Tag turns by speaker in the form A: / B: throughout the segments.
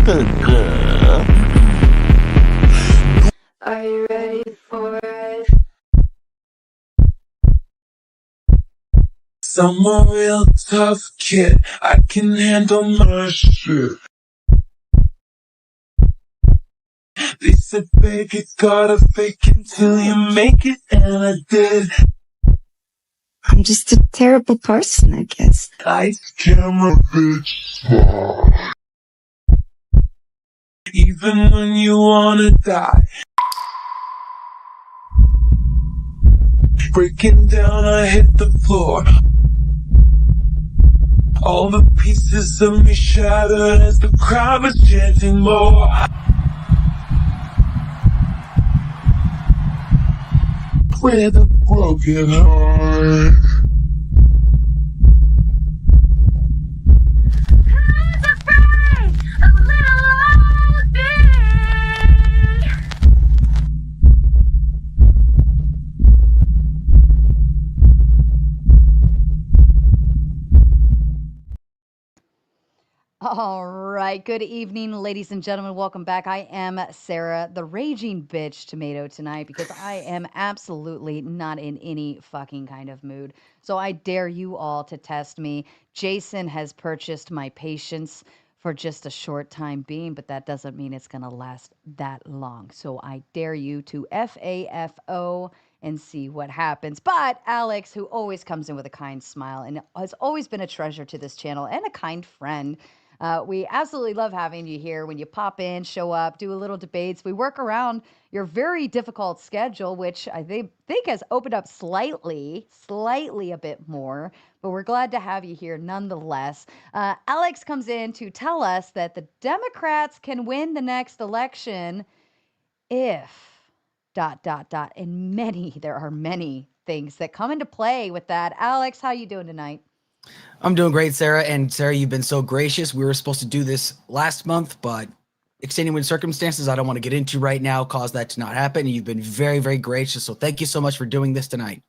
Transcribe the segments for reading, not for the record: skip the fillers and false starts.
A: Are you ready for it?
B: I'm a real tough kid. I can handle my shit. They said fake it, gotta fake it till you make it, and I did.
A: I'm just a terrible person, I guess.
B: Lights, camera, bitch. Even when you wanna die. Breaking down, I hit the floor. All the pieces of me shattered as the crowd was chanting more. With a broken heart.
C: Who's afraid of little old me?
D: All right. Good evening, ladies and gentlemen. Welcome back. I am Sarah, the raging bitch tomato tonight because I am absolutely not in any fucking kind of mood. So I dare you all to test me. Jason has purchased my patience for just a short time being, but that doesn't mean it's going to last that long. So I dare you to FAFO and see what happens. But Alex, who always comes in with a kind smile and has always been a treasure to this channel and a kind friend, we absolutely love having you here when you pop in, show up, do a little debates. We work around your very difficult schedule, which I think has opened up slightly a bit more, but we're glad to have you here nonetheless. Alex comes in to tell us that the Democrats can win the next election if ... and there are many things that come into play with that. Alex, how you doing tonight?
E: I'm doing great, Sarah. And Sarah, you've been so gracious. We were supposed to do this last month, but extenuating circumstances I don't want to get into right now caused that to not happen. And you've been very, very gracious. So thank you so much for doing this tonight.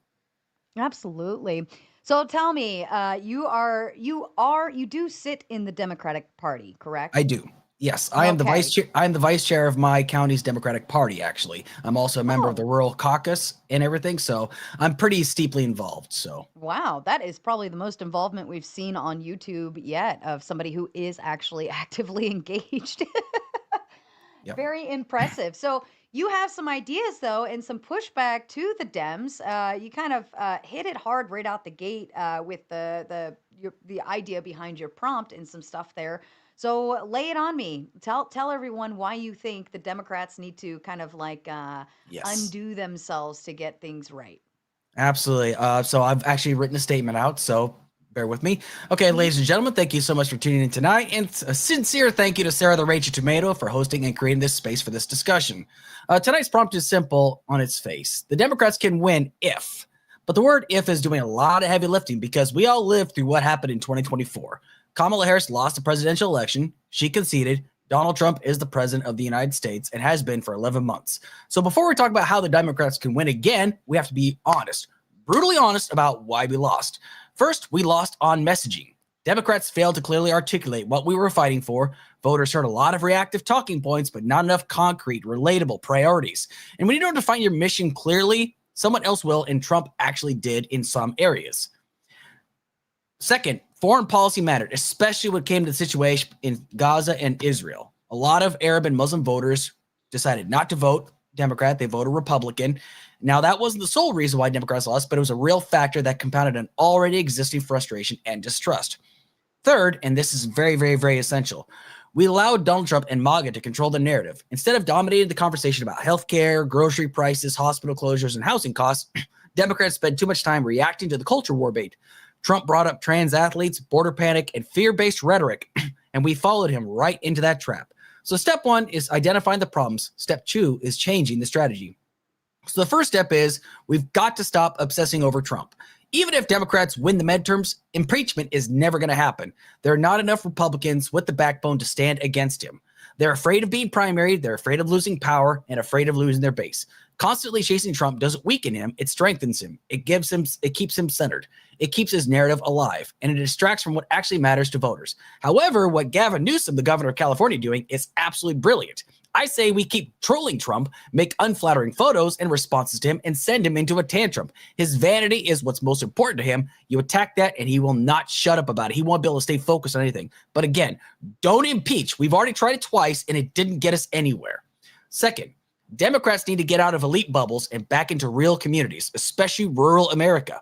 D: Absolutely. So tell me, you do sit in the Democratic Party, correct?
E: I do. Yes, I am the vice
D: Okay.
E: chair. I am the vice chair of my county's Democratic Party. Actually, I'm also a member of the
D: Oh,
E: rural caucus and everything. So I'm pretty steeply involved. So
D: wow. That is probably the most involvement we've seen on YouTube yet of somebody who is actually actively engaged.
E: yeah.
D: Very impressive. So you have some ideas though, and some pushback to the Dems. You kind of hit it hard right out the gate with the idea behind your prompt and some stuff there. So lay it on me. Tell everyone why you think the Democrats need to kind of like
E: Yes.
D: undo themselves to get things right.
E: Absolutely. So I've actually written a statement out, so bear with me. Okay,
D: Mhm.
E: ladies and gentlemen, thank you so much for tuning in tonight, and a sincere thank you to Sarah the Raging Tomato for hosting and creating this space for this discussion. Tonight's prompt is simple on its face. The Democrats can win if, but the word if is doing a lot of heavy lifting because we all lived through what happened in 2024. Kamala Harris lost the presidential election. She conceded. Donald Trump is the president of the United States and has been for 11 months. So before we talk about how the Democrats can win again, we have to be honest, brutally honest about why we lost. First, we lost on messaging. Democrats failed to clearly articulate what we were fighting for. Voters heard a lot of reactive talking points, but not enough concrete, relatable priorities. And when you don't define your mission clearly, someone else will, and Trump actually did in some areas. Second, foreign policy mattered, especially when it came to the situation in Gaza and Israel. A lot of Arab and Muslim voters decided not to vote Democrat. They voted Republican. Now, that wasn't the sole reason why Democrats lost, but it was a real factor that compounded an already existing frustration and distrust. Third, and this is very, very, very essential, we allowed Donald Trump and MAGA to control the narrative. Instead of dominating the conversation about healthcare, grocery prices, hospital closures, and housing costs, Democrats spent too much time reacting to the culture war bait. Trump brought up trans athletes, border panic, and fear-based rhetoric, and we followed him right into that trap. So step one is identifying the problems. Step two is changing the strategy. So the first step is we've got to stop obsessing over Trump. Even if Democrats win the midterms, impeachment is never going to happen. There are not enough Republicans with the backbone to stand against him. They're afraid of being primaried, they're afraid of losing power, and afraid of losing their base. Constantly chasing Trump doesn't weaken him, it strengthens him. It keeps him centered. It keeps his narrative alive, and it distracts from what actually matters to voters. However, what Gavin Newsom, the governor of California, doing is absolutely brilliant. I say we keep trolling Trump, make unflattering photos and responses to him, and send him into a tantrum. His vanity is what's most important to him. You attack that, and he will not shut up about it. He won't be able to stay focused on anything. But again, don't impeach. We've already tried it twice, and it didn't get us anywhere. Second, Democrats need to get out of elite bubbles and back into real communities, especially rural America.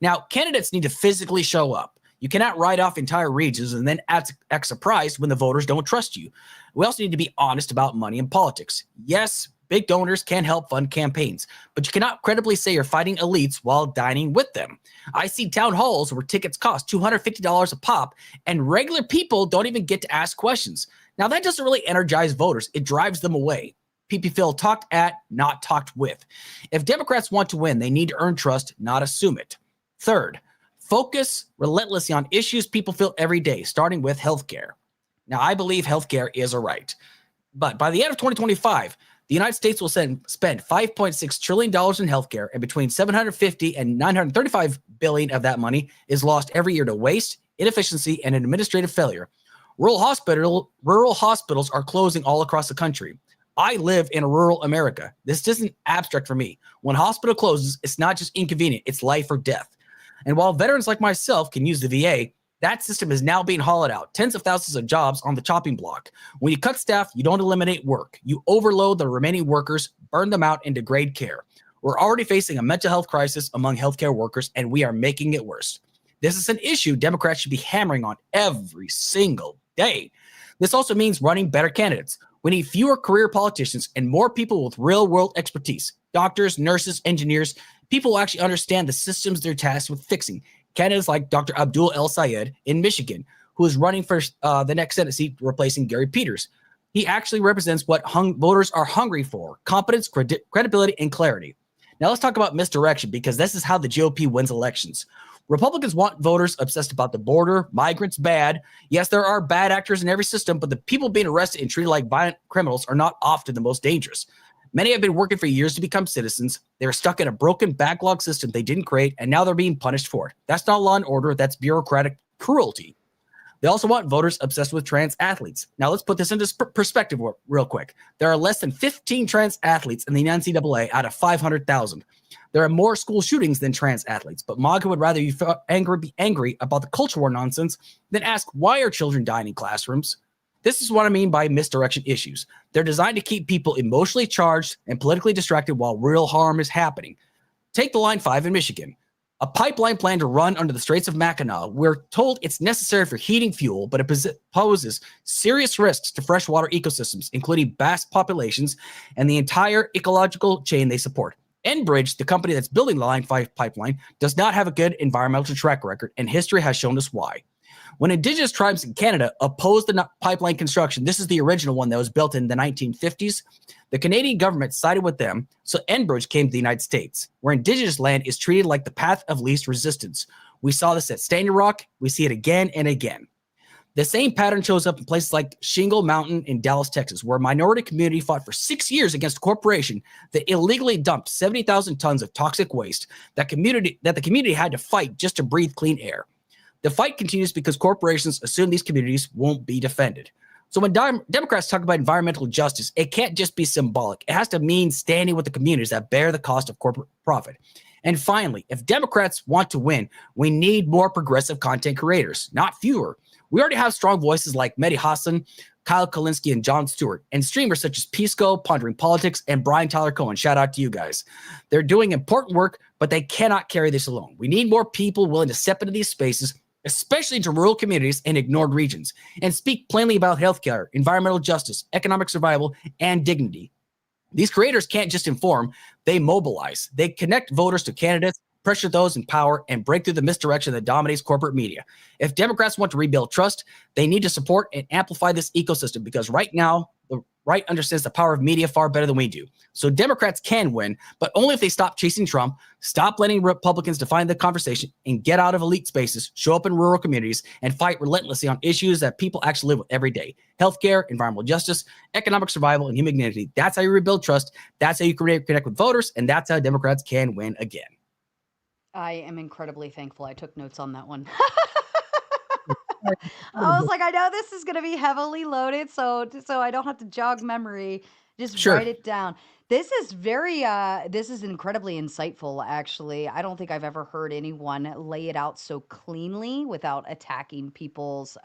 E: Now, candidates need to physically show up. You cannot write off entire regions and then act surprised when the voters don't trust you. We also need to be honest about money in politics. Yes, big donors can help fund campaigns, but you cannot credibly say you're fighting elites while dining with them. I see town halls where tickets cost $250 a pop, and regular people don't even get to ask questions. Now, that doesn't really energize voters. It drives them away. People feel talked at, not talked with. If Democrats want to win, they need to earn trust, not assume it. Third, focus relentlessly on issues people feel every day, starting with healthcare. Now, I believe healthcare is a right. But by the end of 2025, the United States will spend $5.6 trillion in healthcare, and between $750 and $935 billion of that money is lost every year to waste, inefficiency, and administrative failure. Rural hospitals are closing all across the country. I live in rural America. This isn't abstract for me. When a hospital closes, it's not just inconvenient, it's life or death. And while veterans like myself can use the VA, that system is now being hollowed out. Tens of thousands of jobs on the chopping block. When you cut staff, you don't eliminate work. You overload the remaining workers, burn them out, and degrade care. We're already facing a mental health crisis among healthcare workers, and we are making it worse. This is an issue Democrats should be hammering on every single day. This also means running better candidates. We need fewer career politicians and more people with real-world expertise. Doctors, nurses, engineers, people who actually understand the systems they're tasked with fixing. Candidates like Dr. Abdul El Sayed in Michigan, who is running for the next Senate seat, replacing Gary Peters. He actually represents what voters are hungry for: competence, credibility, and clarity. Now let's talk about misdirection, because this is how the GOP wins elections. Republicans want voters obsessed about the border, migrants bad. Yes, there are bad actors in every system, but the people being arrested and treated like violent criminals are not often the most dangerous. Many have been working for years to become citizens. They were stuck in a broken backlog system they didn't create, and now they're being punished for it. That's not law and order. That's bureaucratic cruelty. They also want voters obsessed with trans athletes. Now, let's put this into perspective real quick. There are less than 15 trans athletes in the NCAA out of 500,000. There are more school shootings than trans athletes, but MAGA would rather you be angry about the culture war nonsense than ask, why are children dying in classrooms? This is what I mean by misdirection issues. They're designed to keep people emotionally charged and politically distracted while real harm is happening. Take the Line 5 in Michigan. A pipeline planned to run under the Straits of Mackinac. We're told it's necessary for heating fuel, but it poses serious risks to freshwater ecosystems, including bass populations and the entire ecological chain they support. Enbridge, the company that's building the Line 5 pipeline, does not have a good environmental track record, and history has shown us why. When Indigenous tribes in Canada opposed the pipeline construction, this is the original one that was built in the 1950s, the Canadian government sided with them, so Enbridge came to the United States, where Indigenous land is treated like the path of least resistance. We saw this at Standing Rock. We see it again and again. The same pattern shows up in places like Shingle Mountain in Dallas, Texas, where a minority community fought for 6 years against a corporation that illegally dumped 70,000 tons of toxic waste that the community had to fight just to breathe clean air. The fight continues because corporations assume these communities won't be defended. So when Democrats talk about environmental justice, it can't just be symbolic. It has to mean standing with the communities that bear the cost of corporate profit. And finally, if Democrats want to win, we need more progressive content creators, not fewer. We already have strong voices like Mehdi Hassan, Kyle Kalinske, and Jon Stewart, and streamers such as Pisco, Pondering Politics, and Brian Tyler Cohen. Shout out to you guys. They're doing important work, but they cannot carry this alone. We need more people willing to step into these spaces, especially to rural communities and ignored regions, and speak plainly about healthcare, environmental justice, economic survival, and dignity. These creators can't just inform, they mobilize. They connect voters to candidates, pressure those in power, and break through the misdirection that dominates corporate media. If Democrats want to rebuild trust, they need to support and amplify this ecosystem, because right now, The right understands the power of media far better than we do. So Democrats can win, but only if they stop chasing Trump, stop letting Republicans define the conversation, and get out of elite spaces, show up in rural communities, and fight relentlessly on issues that people actually live with every day. Healthcare, environmental justice, economic survival, and human dignity. That's how you rebuild trust. That's how you connect with voters, and that's how Democrats can win again.
D: I am incredibly thankful I took notes on that one. I was like, I know this is going to be heavily loaded, so I don't have to jog memory. Just
E: Sure.
D: write it down. This is this is incredibly insightful, actually. I don't think I've ever heard anyone lay it out so cleanly without attacking people's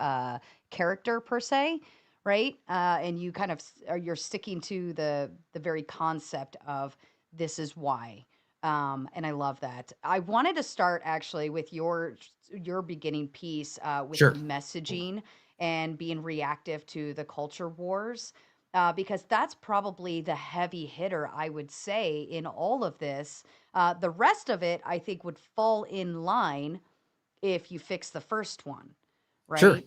D: character per se, right? And you kind of you're sticking to the very concept of this is why. And I love that. I wanted to start actually with your beginning piece with
E: Sure.
D: the messaging and being reactive to the culture wars, because that's probably the heavy hitter, I would say, in all of this. The rest of it, I think, would fall in line if you fix the first one,
E: Sure.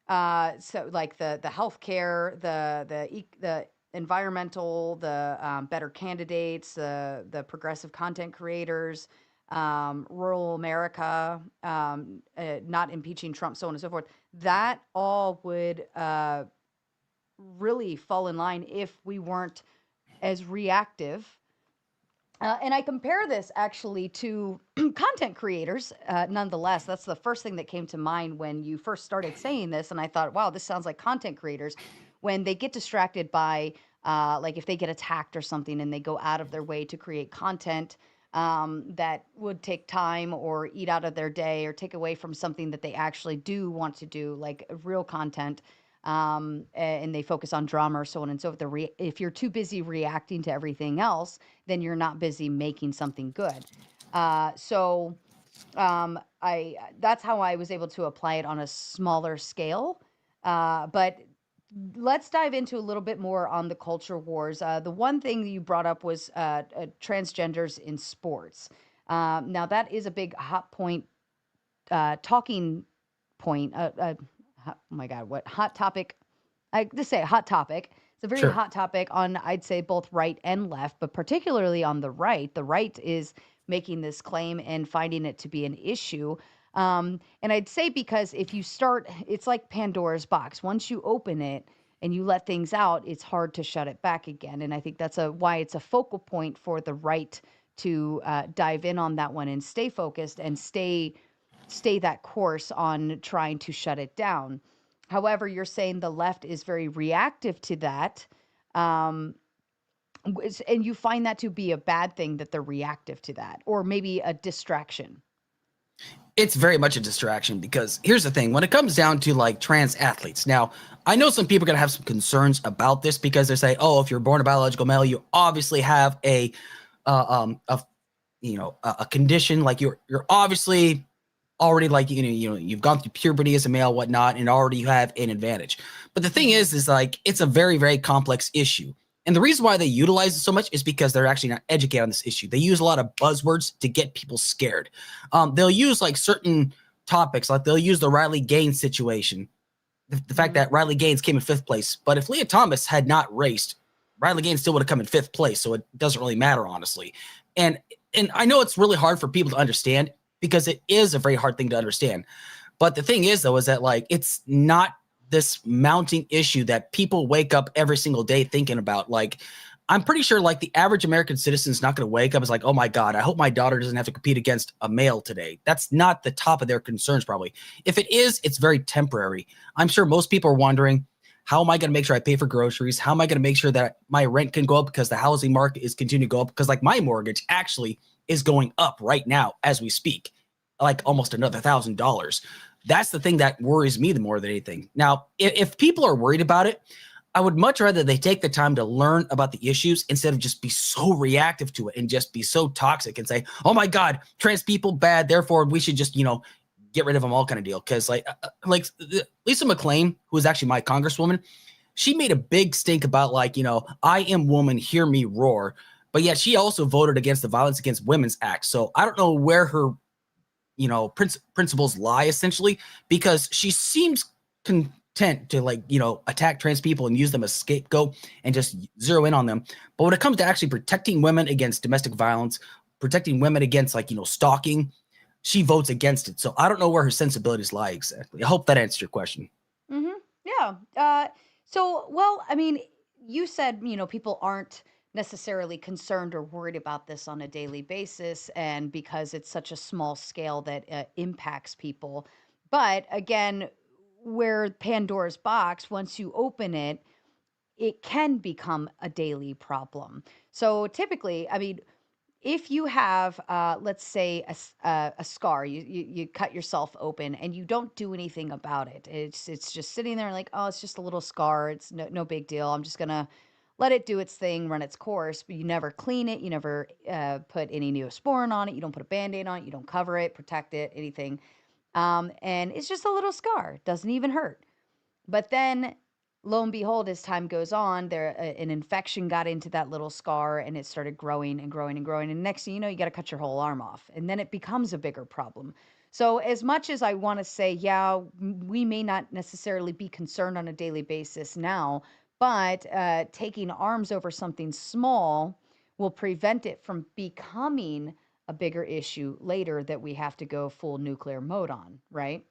D: right? So like the healthcare, the environmental, the better candidates, the progressive content creators, rural America, not impeaching Trump, so on and so forth. That all would really fall in line if we weren't as reactive. And I compare this actually to content creators. Nonetheless, that's the first thing that came to mind when you first started saying this. And I thought, wow, this sounds like content creators when they get distracted by, like, if they get attacked or something and they go out of their way to create content that would take time or eat out of their day or take away from something that they actually do want to do, like real content. And they focus on drama or so on and so forth. If you're too busy reacting to everything else, then you're not busy making something good. I that's how I was able to apply it on a smaller scale. But let's dive into a little bit more on the culture wars. The one thing that you brought up was transgenders in sports. Now that is a big hot point, talking point. Oh my God, what hot topic? I just say hot topic. It's a very
E: Sure.
D: hot topic on, I'd say, both right and left, but particularly on the right. The right is making this claim and finding it to be an issue. And I'd say because if you start, it's like Pandora's box. Once you open it and you let things out, it's hard to shut it back again. And I think that's why it's a focal point for the right to dive in on that one and stay focused and stay that course on trying to shut it down. However, you're saying the left is very reactive to that. Um, and you find that to be a bad thing that they're reactive to that, or maybe a distraction.
E: It's very much a distraction because here's the thing. When it comes down to like trans athletes, now I know some people are going to have some concerns about this because they say, oh, if you're born a biological male, you obviously have a condition, like you're obviously already like, you've gone through puberty as a male, whatnot, and already you have an advantage. But the thing is like, it's a very, very complex issue. And the reason why they utilize it so much is because they're actually not educated on this issue. They use a lot of buzzwords to get people scared. They'll use like certain topics, like they'll use the Riley Gaines situation. The fact that Riley Gaines came in 5th place, but if Leah Thomas had not raced, Riley Gaines still would have come in 5th place. So it doesn't really matter, honestly. And I know it's really hard for people to understand because it is a very hard thing to understand. But the thing is, though, is that like, it's not this mounting issue that people wake up every single day thinking about. Like, I'm pretty sure like the average American citizen is not going to wake up as like, oh my God, I hope my daughter doesn't have to compete against a male today. That's not the top of their concerns, probably. If it is, it's very temporary. I'm sure most people are wondering, how am I going to make sure I pay for groceries? How am I going to make sure that my rent can go up because the housing market is continuing to go up? Because like my mortgage actually is going up right now as we speak, like almost another $1,000. That's the thing that worries me the more than anything. Now, if people are worried about it, I would much rather they take the time to learn about the issues instead of just be so reactive to it and just be so toxic and say, oh my God, trans people bad, therefore we should just, get rid of them all kind of deal. Because like Lisa McClain, who is actually my congresswoman, she made a big stink about like, I am woman, hear me roar. But yet she also voted against the Violence Against Women's Act. So I don't know where her principles lie, essentially, because she seems intent to like, attack trans people and use them as scapegoat and just zero in on them. But when it comes to actually protecting women against domestic violence, protecting women against like, stalking, she votes against it. So I don't know where her sensibilities lie exactly. I hope that answers your question.
D: Mm-hmm. Yeah. Well, I mean, you said, people aren't necessarily concerned or worried about this on a daily basis, and because it's such a small scale that impacts people. But again, where Pandora's box, once you open it, it can become a daily problem. So typically, I mean, if you have, let's say, a scar, you cut yourself open and you don't do anything about it. It's just sitting there like, oh, it's just a little scar. It's no big deal. I'm just gonna let it do its thing, run its course. But you never clean it. You never put any Neosporin on it. You don't put a Band-Aid on it. You don't cover it, protect it, anything. And it's just a little scar. Doesn't even hurt. But then, lo and behold, as time goes on, an infection got into that little scar, and it started growing and growing and growing. And next thing you know, you got to cut your whole arm off, and then it becomes a bigger problem. So, as much as I want to say, yeah, we may not necessarily be concerned on a daily basis now, but taking arms over something small will prevent it from becoming a bigger issue later that we have to go full nuclear mode on, right?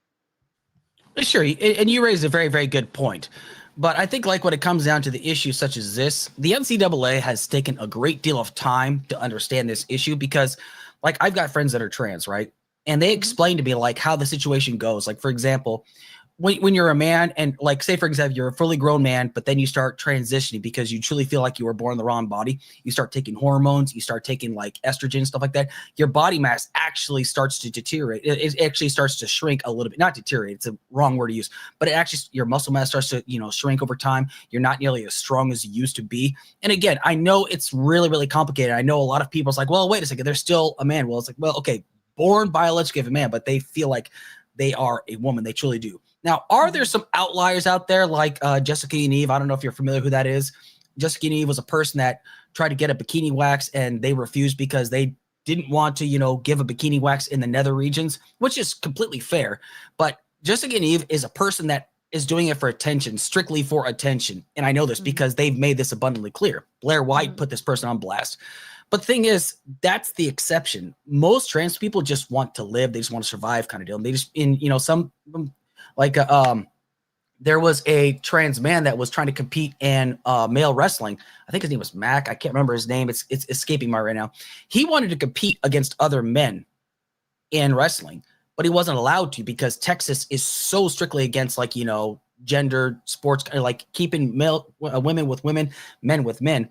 E: Sure, and you raised a very, very good point. But I think, like, when it comes down to the issue such as this, the NCAA has taken a great deal of time to understand this issue because, like, I've got friends that are trans, right? And they
D: Mm-hmm.
E: explain to me, like, how the situation goes. Like, for example, when you're a man and, like, say, for example, you're a fully grown man, but then you start transitioning because you truly feel like you were born in the wrong body. You start taking hormones, you start taking like estrogen, stuff like that. Your body mass actually starts to deteriorate. It actually starts to shrink a little bit, not deteriorate. It's a wrong word to use, but it actually, your muscle mass starts to, shrink over time. You're not nearly as strong as you used to be. And again, I know it's really, really complicated. I know a lot of people's like, well, wait a second, they're still a man. Well, it's like, well, okay, born biologically of a man, but they feel like they are a woman. They truly do. Now, are there some outliers out there like Jessica and Eve? I don't know if you're familiar who that is. Jessica and Eve was a person that tried to get a bikini wax and they refused because they didn't want to, give a bikini wax in the nether regions, which is completely fair. But Jessica and Eve is a person that is doing it for attention, strictly for attention. And I know this because they've made this abundantly clear. Blair White put this person on blast. But the thing is, that's the exception. Most trans people just want to live. They just want to survive kind of deal. And they just, some like there was a trans man that was trying to compete in male wrestling. I think his name was Mac. I can't remember his name. It's escaping me right now. He wanted to compete against other men in wrestling, but he wasn't allowed to because Texas is so strictly against gender sports, like keeping women with women, men with men.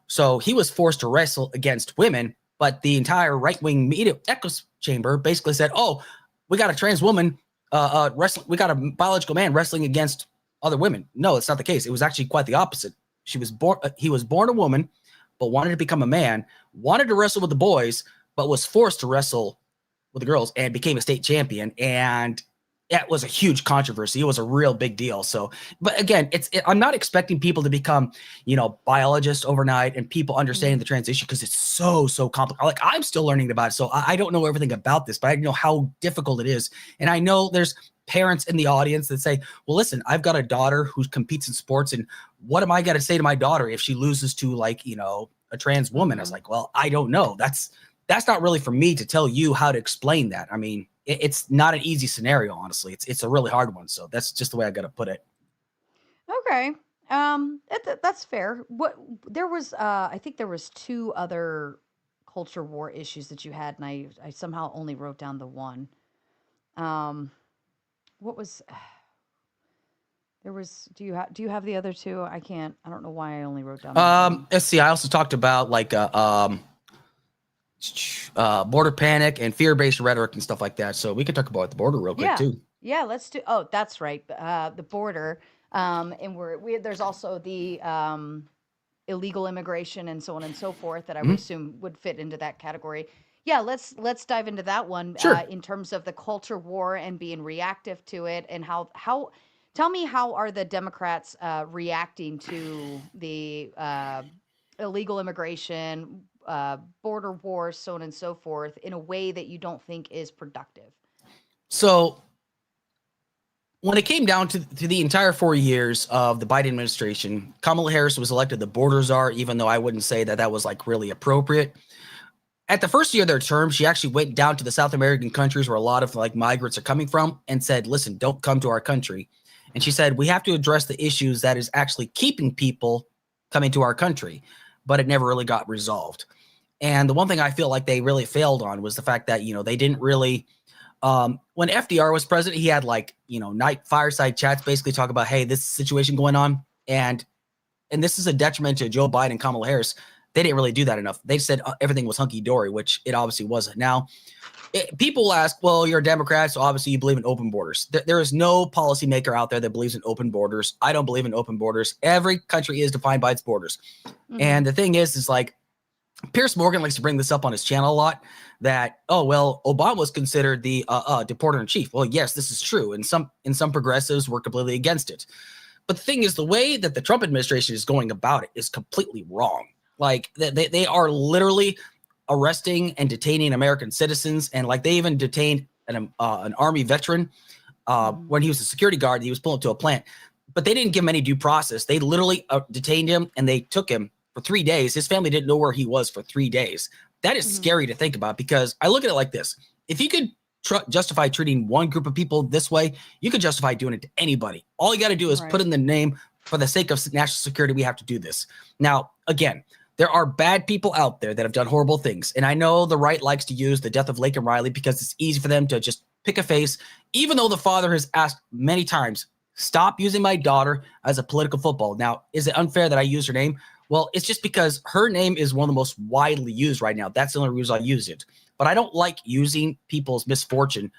E: So he was forced to wrestle against women, but the entire right-wing media echo chamber basically said, "Oh, we got a trans woman wrestling. We got a biological man wrestling against other women." No, it's not the case. It was actually quite the opposite. He was born a woman, but wanted to become a man. Wanted to wrestle with the boys, but was forced to wrestle with the girls and became a state champion. And that was a huge controversy. It was a real big deal. So, but again, I'm not expecting people to become, biologists overnight and people understanding the transition because it's so complicated. Like, I'm still learning about it. So I don't know everything about this, but I know how difficult it is. And I know there's parents in the audience that say, well, listen, I've got a daughter who competes in sports. And what am I going to say to my daughter if she loses to a trans woman? I was like, well, I don't know. That's not really for me to tell you how to explain that. I mean, it's not an easy scenario, honestly. It's a really hard one. So that's just the way I got to put it.
D: Okay. That's fair. What there was I think there was two other culture war issues that you had, and I somehow only wrote down the one. Um what was there was do you have the other two? I don't know why I only wrote down that one.
E: Let's see. I also talked about border panic and fear-based rhetoric and stuff like that. So we could talk about the border real quick too.
D: Yeah, let's do. Oh, that's right. The border. And there's also the illegal immigration and so on and so forth that I would assume would fit into that category. Yeah, let's dive into that one.
E: Sure.
D: In terms of the culture war and being reactive to it, and how tell me, how are the Democrats reacting to the illegal immigration, border wars, so on and so forth, in a way that you don't think is productive?
E: So when it came down to the entire 4 years of the Biden administration, Kamala Harris was elected the border czar, even though I wouldn't say that was like really appropriate. At the first year of their term, she actually went down to the South American countries where a lot of like migrants are coming from and said, listen, don't come to our country. And she said, we have to address the issues that is actually keeping people coming to our country, but it never really got resolved. And the one thing I feel like they really failed on was the fact that, they didn't really, when FDR was president, he had like, night fireside chats, basically talk about, hey, this situation going on. And this is a detriment to Joe Biden and Kamala Harris. They didn't really do that enough. They said everything was hunky-dory, which it obviously wasn't. Now, people will ask, well, you're a Democrat, so obviously you believe in open borders. There is no policymaker out there that believes in open borders. I don't believe in open borders. Every country is defined by its borders. Mm-hmm. And the thing is like, Piers Morgan likes to bring this up on his channel a lot, that, oh, well, Obama was considered the deporter-in-chief. Well, yes, this is true. And some progressives were completely against it. But the thing is, the way that the Trump administration is going about it is completely wrong. Like, they are literally arresting and detaining American citizens. And like, they even detained an Army veteran when he was a security guard. He was pulled to a plant, but they didn't give him any due process. They literally detained him and they took him for 3 days. His family didn't know where he was for 3 days. That is scary to think about, because I look at it like this. If you could justify treating one group of people this way, you could justify doing it to anybody. All you got to do is put in the name, for the sake of national security, we have to do this. Now, again, there are bad people out there that have done horrible things. And I know the right likes to use the death of Laken Riley because it's easy for them to just pick a face, even though the father has asked many times, stop using my daughter as a political football. Now, is it unfair that I use her name? Well, it's just because her name is one of the most widely used right now. That's the only reason I use it. But I don't like using people's misfortune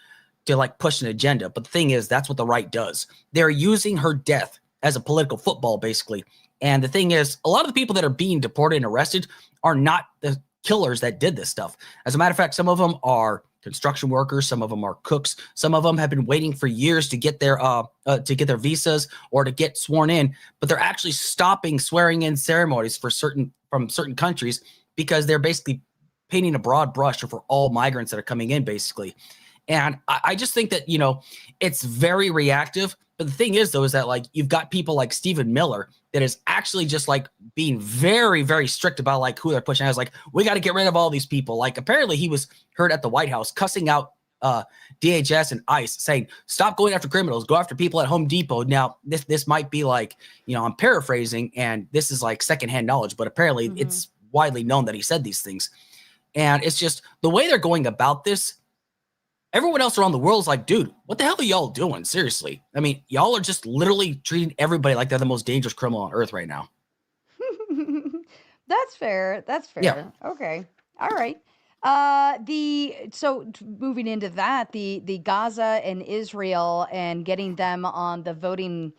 E: to like push an agenda. But the thing is, that's what the right does. They're using her death as a political football, basically. And the thing is, a lot of the people that are being deported and arrested are not the killers that did this stuff. As a matter of fact, some of them are construction workers, some of them are cooks, some of them have been waiting for years to get their visas or to get sworn in, but they're actually stopping swearing in ceremonies from certain countries because they're basically painting a broad brush over all migrants that are coming in, basically. And I just think that, it's very reactive. But the thing is, though, is that like you've got people like Stephen Miller that is actually just like being very, very strict about like who they're pushing out. It's like, we got to get rid of all these people. Like, apparently he was heard at the White House cussing out DHS and ICE, saying, stop going after criminals, go after people at Home Depot. Now, this might be like, I'm paraphrasing, and this is like secondhand knowledge, but apparently it's widely known that he said these things. And it's just the way they're going about this. Everyone else around the world is like, dude, what the hell are y'all doing? Seriously. I mean, y'all are just literally treating everybody like they're the most dangerous criminal on earth right now.
D: That's fair. That's fair.
E: Yeah.
D: Okay. All right. Moving into that, the Gaza and Israel and getting them on the voting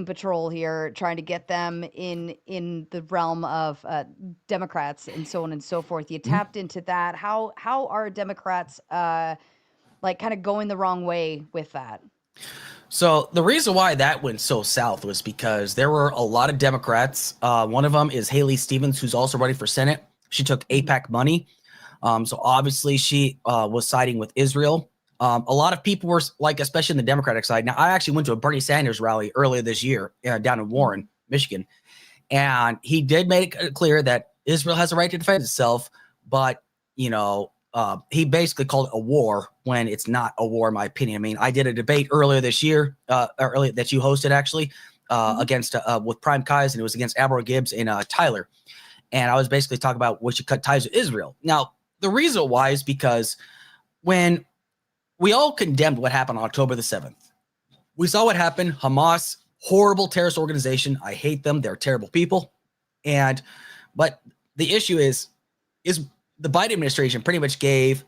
D: patrol here, trying to get them in the realm of Democrats and so on and so forth. You tapped into that. How are Democrats like kind of going the wrong way with that?
E: So the reason why that went so south was because there were a lot of Democrats. One of them is Haley Stevens, who's also running for Senate. She took AIPAC money. So obviously she was siding with Israel. A lot of people were like, especially in the Democratic side. Now, I actually went to a Bernie Sanders rally earlier this year down in Warren, Michigan. And he did make it clear that Israel has a right to defend itself. But, he basically called it a war when it's not a war, in my opinion. I mean, I did a debate earlier this year, earlier that you hosted actually, against with Prime Kais, and it was against Admiral Gibbs and Tyler. And I was basically talking about we should cut ties with Israel. Now, the reason why is because when we all condemned what happened on October the 7th, we saw what happened. Hamas, horrible terrorist organization. I hate them. They're terrible people. But the issue is the Biden administration pretty much gave,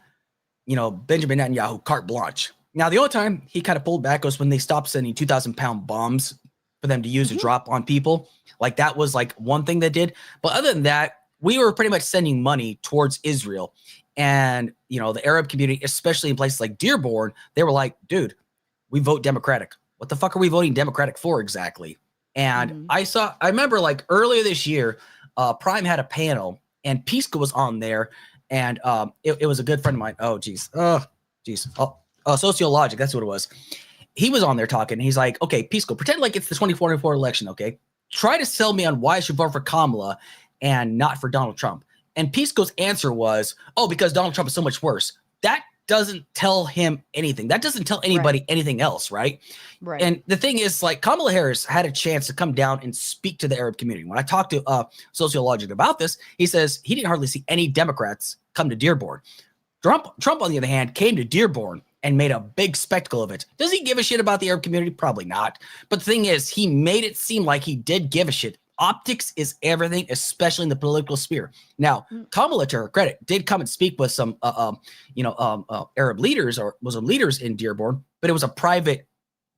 E: Benjamin Netanyahu carte blanche. Now, the only time he kind of pulled back was when they stopped sending 2,000-pound bombs for them to use to drop on people. Like, that was like one thing they did. But other than that, we were pretty much sending money towards Israel. And, the Arab community, especially in places like Dearborn, they were like, dude, we vote Democratic. What the fuck are we voting Democratic for exactly? And I remember like earlier this year, Prime had a panel and Piska was on there. And it was a good friend of mine. Oh, geez. Oh, Sociologic, that's what it was. He was on there talking. He's like, okay, Peace Corps, pretend like it's the 2024 election, okay? Try to sell me on why I should vote for Kamala and not for Donald Trump. And Peace Corps' answer was, oh, because Donald Trump is so much worse. That doesn't tell him anything. That doesn't tell anybody anything else, right?
D: Right.
E: And the thing is, like, Kamala Harris had a chance to come down and speak to the Arab community. When I talked to Sociologic about this, he says he didn't hardly see any Democrats come to Dearborn. Trump, on the other hand, came to Dearborn and made a big spectacle of it. Does he give a shit about the Arab community? Probably not. But the thing is, he made it seem like he did give a shit. Optics is everything, especially in the political sphere. Now, Kamala, to her credit, did come and speak with some, Arab leaders or Muslim leaders in Dearborn, but it was a private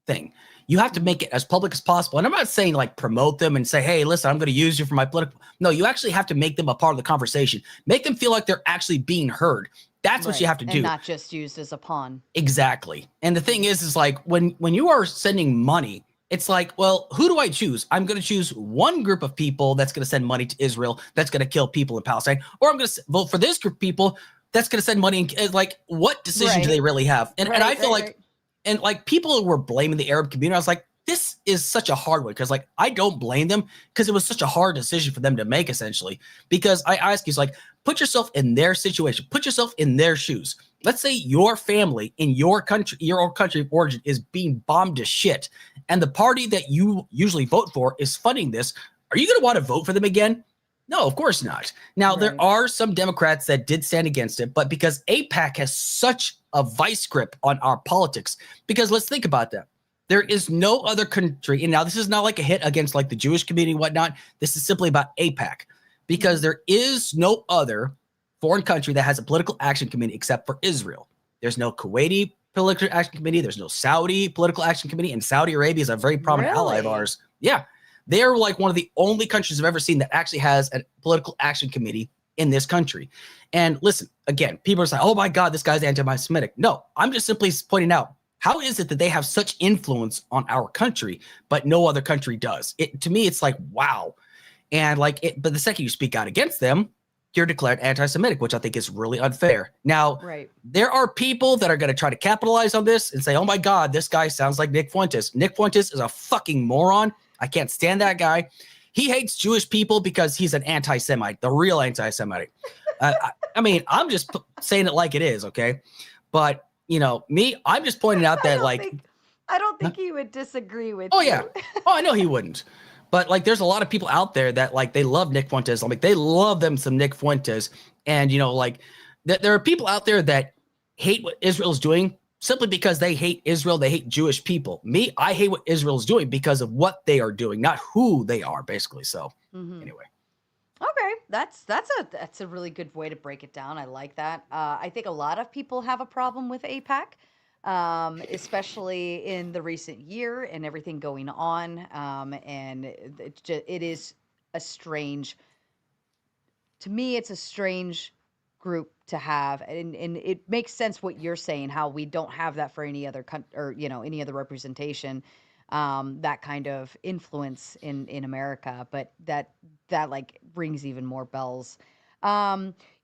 E: thing. You have to make it as public as possible. And I'm not saying like promote them and say, hey, listen, I'm going to use you for my political. No, you actually have to make them a part of the conversation. Make them feel like they're actually being heard. That's what you have to do.
D: And not just used as a pawn.
E: Exactly. And the thing is like when you are sending money, it's like, well, who do I choose? I'm going to choose one group of people that's going to send money to Israel, that's going to kill people in Palestine, or I'm going to vote for this group of people that's going to send money. Like, what decision do they really have? And I feel like, and like people were blaming the Arab community. I was like, this is such a hard one because like I don't blame them because it was such a hard decision for them to make essentially. Because I ask you, it's like, put yourself in their situation, put yourself in their shoes. Let's say your family in your country of origin is being bombed to shit, and the party that you usually vote for is funding this. Are you going to want to vote for them again? No, of course not. Now, there are some Democrats that did stand against it, but because AIPAC has such a vice grip on our politics, because let's think about that. There is no other country, and now this is not like a hit against like the Jewish community and whatnot. This is simply about AIPAC, because there is no other foreign country that has a political action committee except for Israel. There's no Kuwaiti political action committee. There's no Saudi political action committee, and Saudi Arabia is a very prominent ally of ours. Yeah. They're like one of the only countries I've ever seen that actually has a political action committee in this country. And listen, again, people are saying, oh my God, this guy's anti-Semitic. No, I'm just simply pointing out, how is it that they have such influence on our country, but no other country does? To me, it's like, wow. And like, but the second you speak out against them, you're declared anti-Semitic, which I think is really unfair. Now, there are people that are going to try to capitalize on this and say, oh my God, this guy sounds like Nick Fuentes. Nick Fuentes is a fucking moron. I can't stand that guy. He hates Jewish people because he's an anti-Semite, the real anti-Semitic. I mean, I'm just saying it like it is, okay? But, you know, I'm just pointing out that,
D: I don't think he would disagree with
E: you.
D: Oh,
E: yeah. Oh, I know he wouldn't. But, like, there's a lot of people out there that, like, they love Nick Fuentes. Like, they love them some Nick Fuentes. And, you know, like, there are people out there that hate what Israel's doing simply because they hate Israel, they hate Jewish people. Me, I hate what Israel's doing because of what they are doing, not who they are, basically. So, anyway.
D: Okay, that's a really good way to break it down. I like that. I think a lot of people have a problem with AIPAC, especially in the recent year and everything going on. And it is a strange, to me, it's a strange group to have, and it makes sense what you're saying, how we don't have that for any other any other representation, that kind of influence in America, but that like rings even more bells.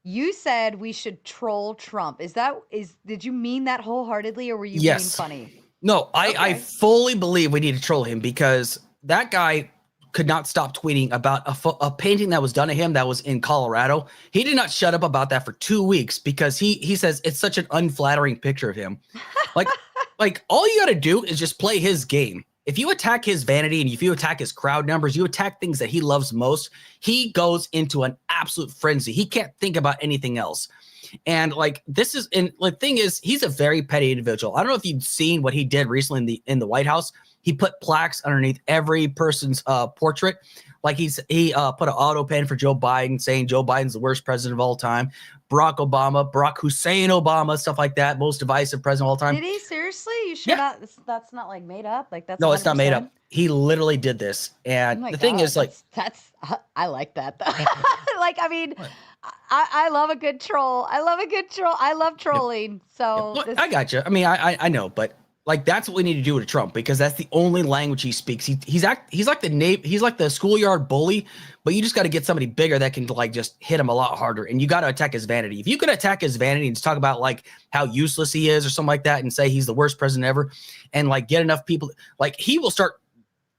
D: You said we should troll Trump. Did you mean that wholeheartedly, or were you being funny?
E: No, I fully believe we need to troll him because that guy could not stop tweeting about a painting that was done to him that was in Colorado. He did not shut up about that for 2 weeks because he says it's such an unflattering picture of him. Like all you got to do is just play his game. If you attack his vanity and if you attack his crowd numbers, you attack things that he loves most, he goes into an absolute frenzy. He can't think about anything else. And like the thing is, he's a very petty individual. I don't know if you've seen what he did recently in the White House. He put plaques underneath every person's portrait. Like he put an auto pen for Joe Biden saying Joe Biden's the worst president of all time. Barack Obama, Barack Hussein Obama, stuff like that. Most divisive president of all time.
D: Did he seriously? You sure that's not like made up? Like that's
E: no,
D: 100%?
E: It's not made up. He literally did this. And the thing is like
D: that's I like that. Like, I mean, I love a good troll. I love trolling. So
E: I got you. I mean, I know, but Like that's what we need to do to Trump, because that's the only language he speaks. He's like the schoolyard bully, but you just got to get somebody bigger that can like just hit him a lot harder. And you got to attack his vanity. If you can attack his vanity and just talk about like how useless he is or something like that, and say he's the worst president ever, and like get enough people, like he will start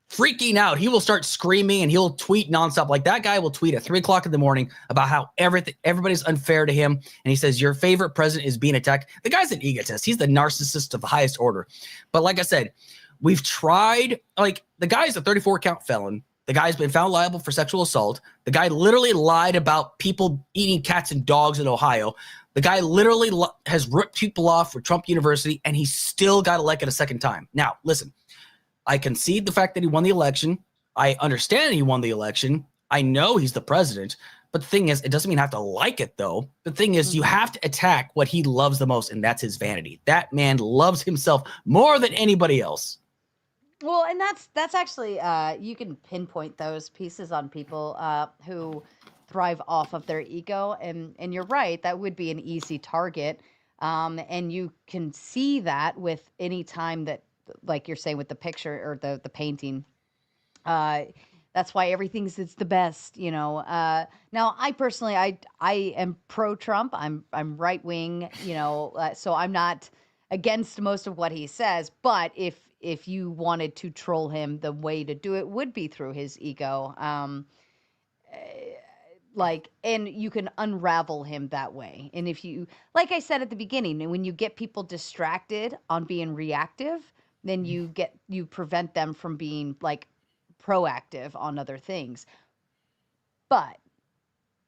E: freaking out. He will start screaming and he'll tweet nonstop. Like that guy will tweet at 3:00 in the morning about how everybody's unfair to him. And he says, your favorite president is being attacked. The guy's an egotist. He's the narcissist of the highest order. But like I said, we've tried, like the guy's a 34 count felon. The guy's been found liable for sexual assault. The guy literally lied about people eating cats and dogs in Ohio. The guy literally has ripped people off for Trump University, and he still got elected a second time. Now, listen, I concede the fact that he won the election. I understand he won the election. I know he's the president. But the thing is, it doesn't mean I have to like it, though. The thing is, you have to attack what he loves the most, and that's his vanity. That man loves himself more than anybody else.
D: Well, and that's actually you can pinpoint those pieces on people who thrive off of their ego, and you're right, that would be an easy target, and you can see that with any time that, like you're saying with the picture or the painting, that's why it's the best, you know. Now I personally, I am pro Trump. I'm right wing, you know, so I'm not against most of what he says, but if you wanted to troll him, the way to do it would be through his ego. And you can unravel him that way. And if you, like I said at the beginning, when you get people distracted on being reactive, then you prevent them from being like proactive on other things. But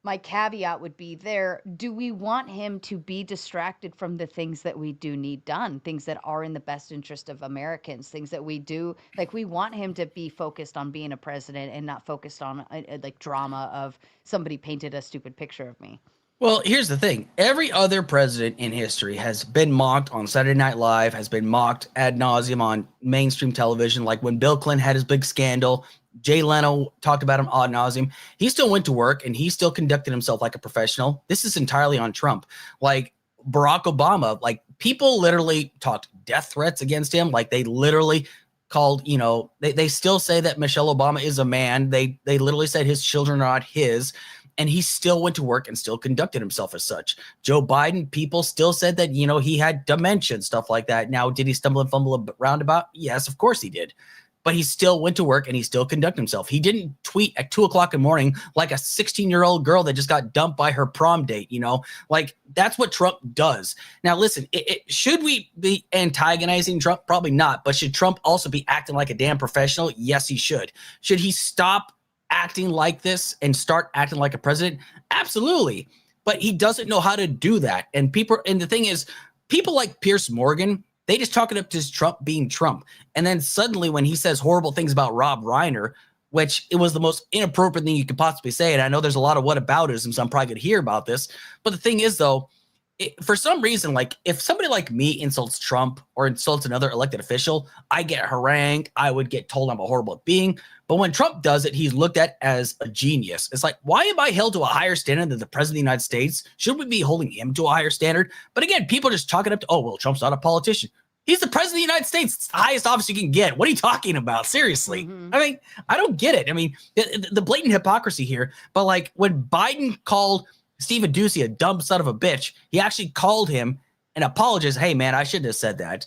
D: my caveat would be there, do we want him to be distracted from the things that we do need done, things that are in the best interest of Americans, things that we do, like we want him to be focused on being a president and not focused on like drama of somebody painted a stupid picture of me.
E: Well, here's the thing. Every other president in history has been mocked on Saturday Night Live, has been mocked ad nauseum on mainstream television. Like when Bill Clinton had his big scandal, Jay Leno talked about him ad nauseum. He still went to work and he still conducted himself like a professional. This is entirely on Trump. Like Barack Obama, like people literally talked death threats against him. Like they literally called, you know, they still say that Michelle Obama is a man. They literally said his children are not his. And he still went to work and still conducted himself as such. Joe Biden, people still said that, you know, he had dementia and stuff like that. Now, did he stumble and fumble around about? Yes, of course he did. But he still went to work and he still conducted himself. He didn't tweet at 2:00 in the morning like a 16-year-old girl that just got dumped by her prom date, you know? Like, that's what Trump does. Now, listen, should we be antagonizing Trump? Probably not. But should Trump also be acting like a damn professional? Yes, he should. Should he stop acting like this and start acting like a president? Absolutely. But he doesn't know how to do that. And the thing is, people like Piers Morgan, they just chalk it up to Trump being Trump. And then suddenly when he says horrible things about Rob Reiner, which it was the most inappropriate thing you could possibly say, and I know there's a lot of whataboutism, so I'm probably going to hear about this. But the thing is, though, for some reason, like if somebody like me insults Trump or insults another elected official, I get harangued. I would get told I'm a horrible being. But when Trump does it, he's looked at as a genius. It's like, why am I held to a higher standard than the president of the United States? Should we be holding him to a higher standard? But again, people just chalk it up to, oh, well, Trump's not a politician. He's the president of the United States. It's the highest office you can get. What are you talking about? Seriously. Mm-hmm. I mean, I don't get it. I mean, the blatant hypocrisy here. But like when Biden called Stephen Ducey a dumb son of a bitch, he actually called him and apologized. Hey, man, I shouldn't have said that.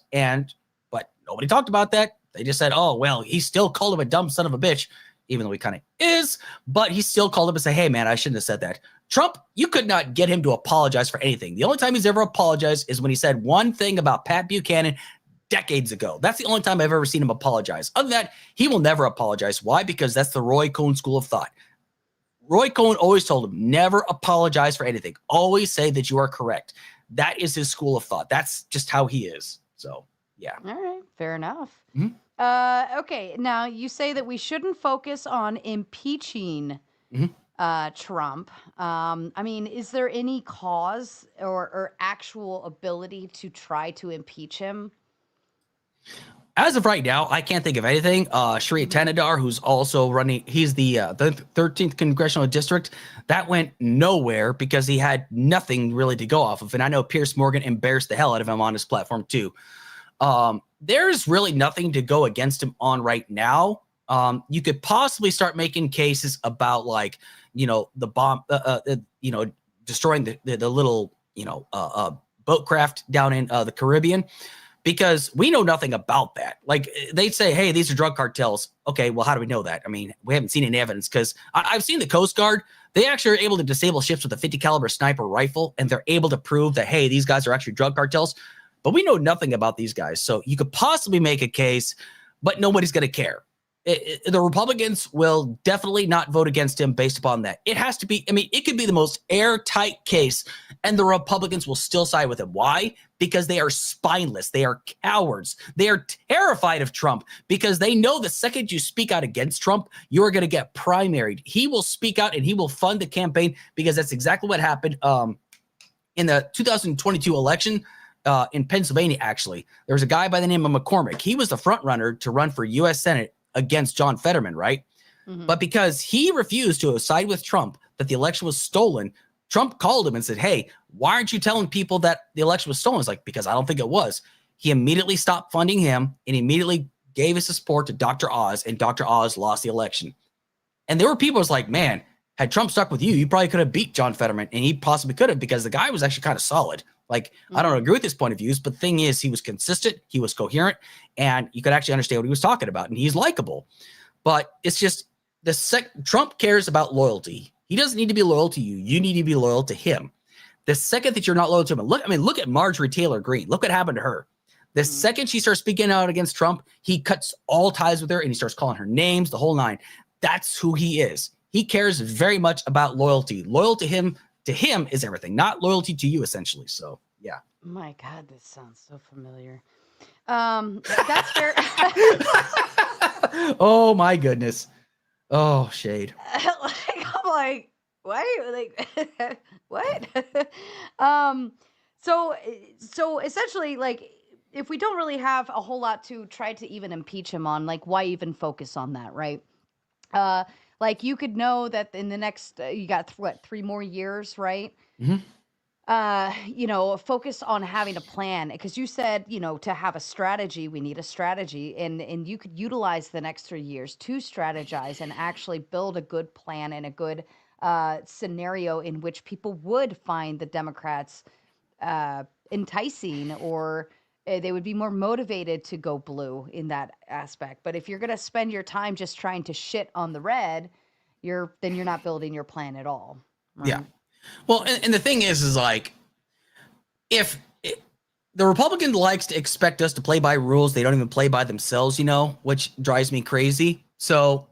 E: But nobody talked about that. They just said, oh, well, he still called him a dumb son of a bitch, even though he kind of is. But he still called him and said, hey, man, I shouldn't have said that. Trump, you could not get him to apologize for anything. The only time he's ever apologized is when he said one thing about Pat Buchanan decades ago. That's the only time I've ever seen him apologize. Other than that, he will never apologize. Why? Because that's the Roy Cohn school of thought. Roy Cohn always told him, never apologize for anything. Always say that you are correct. That is his school of thought. That's just how he is. So, yeah.
D: All right. Fair enough.
E: Mm-hmm.
D: Okay. Now, you say that we shouldn't focus on impeaching Trump. I mean, is there any cause or actual ability to try to impeach him?
E: As of right now, I can't think of anything. Sri Tanadar, who's also running, he's the 13th Congressional District. That went nowhere because he had nothing really to go off of. And I know Piers Morgan embarrassed the hell out of him on his platform too. there's really nothing to go against him on right now. You could possibly start making cases about like, the bomb, destroying the little, boat craft down in the Caribbean, because we know nothing about that. Like they say, hey, these are drug cartels. Okay, well, how do we know that? I mean, we haven't seen any evidence, because I've seen the Coast Guard. They actually are able to disable ships with a 50 caliber sniper rifle, and they're able to prove that, hey, these guys are actually drug cartels. But we know nothing about these guys. So you could possibly make a case, but nobody's going to care. The Republicans will definitely not vote against him based upon that. It has to be, I mean, it could be the most airtight case, and the Republicans will still side with him. Why? Because they are spineless. They are cowards. They are terrified of Trump, because they know the second you speak out against Trump, you're going to get primaried. He will speak out and he will fund the campaign, because that's exactly what happened in the 2022 election. In Pennsylvania, actually, there was a guy by the name of McCormick. He was the front runner to run for U.S. Senate against John Fetterman, right? Mm-hmm. But because he refused to side with Trump, that the election was stolen, Trump called him and said, hey, why aren't you telling people that the election was stolen? It's like, because I don't think it was. He immediately stopped funding him and immediately gave his support to Dr. Oz, and Dr. Oz lost the election. And there were people who was like, man, had Trump stuck with you, you probably could have beat John Fetterman, and he possibly could have, because the guy was actually kind of solid. Like, I don't agree with his point of views, but the thing is, he was consistent, he was coherent, and you could actually understand what he was talking about, and he's likable. But it's just, Trump cares about loyalty. He doesn't need to be loyal to you. You need to be loyal to him. The second that you're not loyal to him, look at Marjorie Taylor Greene. Look what happened to her. The second she starts speaking out against Trump, he cuts all ties with her, and he starts calling her names, the whole nine. That's who he is. He cares very much about loyalty. Loyal to him is everything, not loyalty to you, essentially. So, yeah.
D: My God, this sounds so familiar. That's fair.
E: Oh my goodness. Oh, shade.
D: I'm like, why? Like, what? So essentially, like, if we don't really have a whole lot to try to even impeach him on, like, why even focus on that, right? Like, you could know that in the next, you got 3 more years, right?
E: Mm-hmm.
D: Focus on having a plan, because you said, to have a strategy, we need a strategy, and you could utilize the next 3 years to strategize and actually build a good plan and a good scenario in which people would find the Democrats enticing, or they would be more motivated to go blue in that aspect. But if you're going to spend your time just trying to shit on the red, then you're not building your plan at all. Right?
E: Yeah. Well, and the thing is like, the Republican likes to expect us to play by rules, they don't even play by themselves, which drives me crazy. So,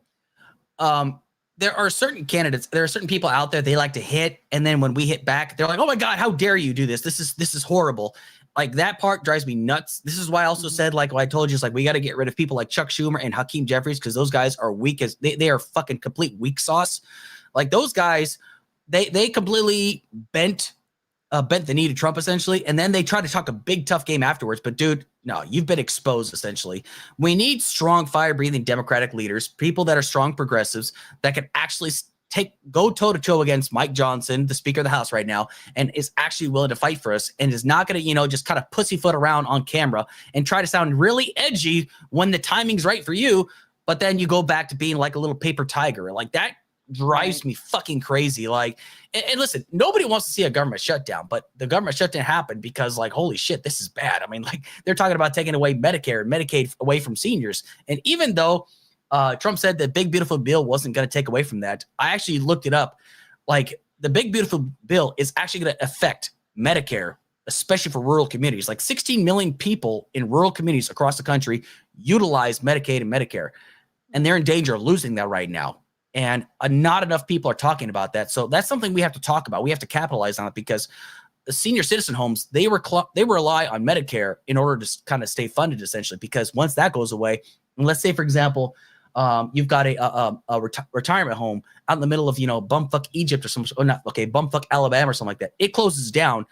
E: there are certain candidates, there are certain people out there, they like to hit, and then when we hit back, they're like, oh my God, how dare you do this? This is horrible. Like, that part drives me nuts. This is why I also said, like, what I told you, is like, we got to get rid of people like Chuck Schumer and Hakeem Jeffries, because those guys are weak as they are fucking complete weak sauce. Like, those guys, they completely bent the knee to Trump, essentially, and then they try to talk a big tough game afterwards. But dude, no, you've been exposed, essentially. We need strong, fire-breathing Democratic leaders, people that are strong progressives that can actually go toe-to-toe against Mike Johnson, the Speaker of the House right now, and is actually willing to fight for us, and is not going to, just kind of pussyfoot around on camera and try to sound really edgy when the timing's right for you, but then you go back to being like a little paper tiger. Like, that drives me fucking crazy. Like, and listen, nobody wants to see a government shutdown, but the government shutdown happened because, like, holy shit, this is bad. I mean, like, they're talking about taking away Medicare and Medicaid away from seniors. And even though Trump said the big, beautiful bill wasn't going to take away from that, I actually looked it up. Like, the big, beautiful bill is actually going to affect Medicare, especially for rural communities. Like, 16 million people in rural communities across the country utilize Medicaid and Medicare, and they're in danger of losing that right now. And not enough people are talking about that. So that's something we have to talk about. We have to capitalize on it, because the senior citizen homes, they rely on Medicare in order to kind of stay funded, essentially, because once that goes away, and let's say, for example, you've got a retirement home out in the middle of, bumfuck Egypt or something, or not, okay, bumfuck Alabama or something like that. It closes down.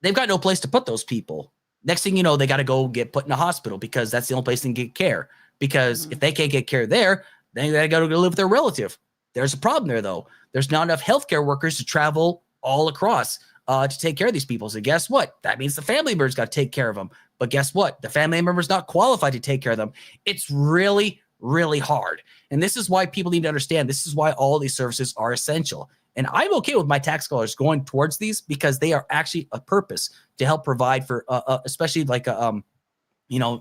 E: They've got no place to put those people. Next thing you know, they got to go get put in a hospital, because that's the only place they can get care. Because if they can't get care there, then they got to go live with their relative. There's a problem there, though. There's not enough healthcare workers to travel all across to take care of these people. So guess what? That means the family member's got to take care of them. But guess what? The family member is not qualified to take care of them. It's really, really hard. And this is why people need to understand. This is why all these services are essential. And I'm okay with my tax dollars going towards these because they are actually a purpose to help provide for, especially like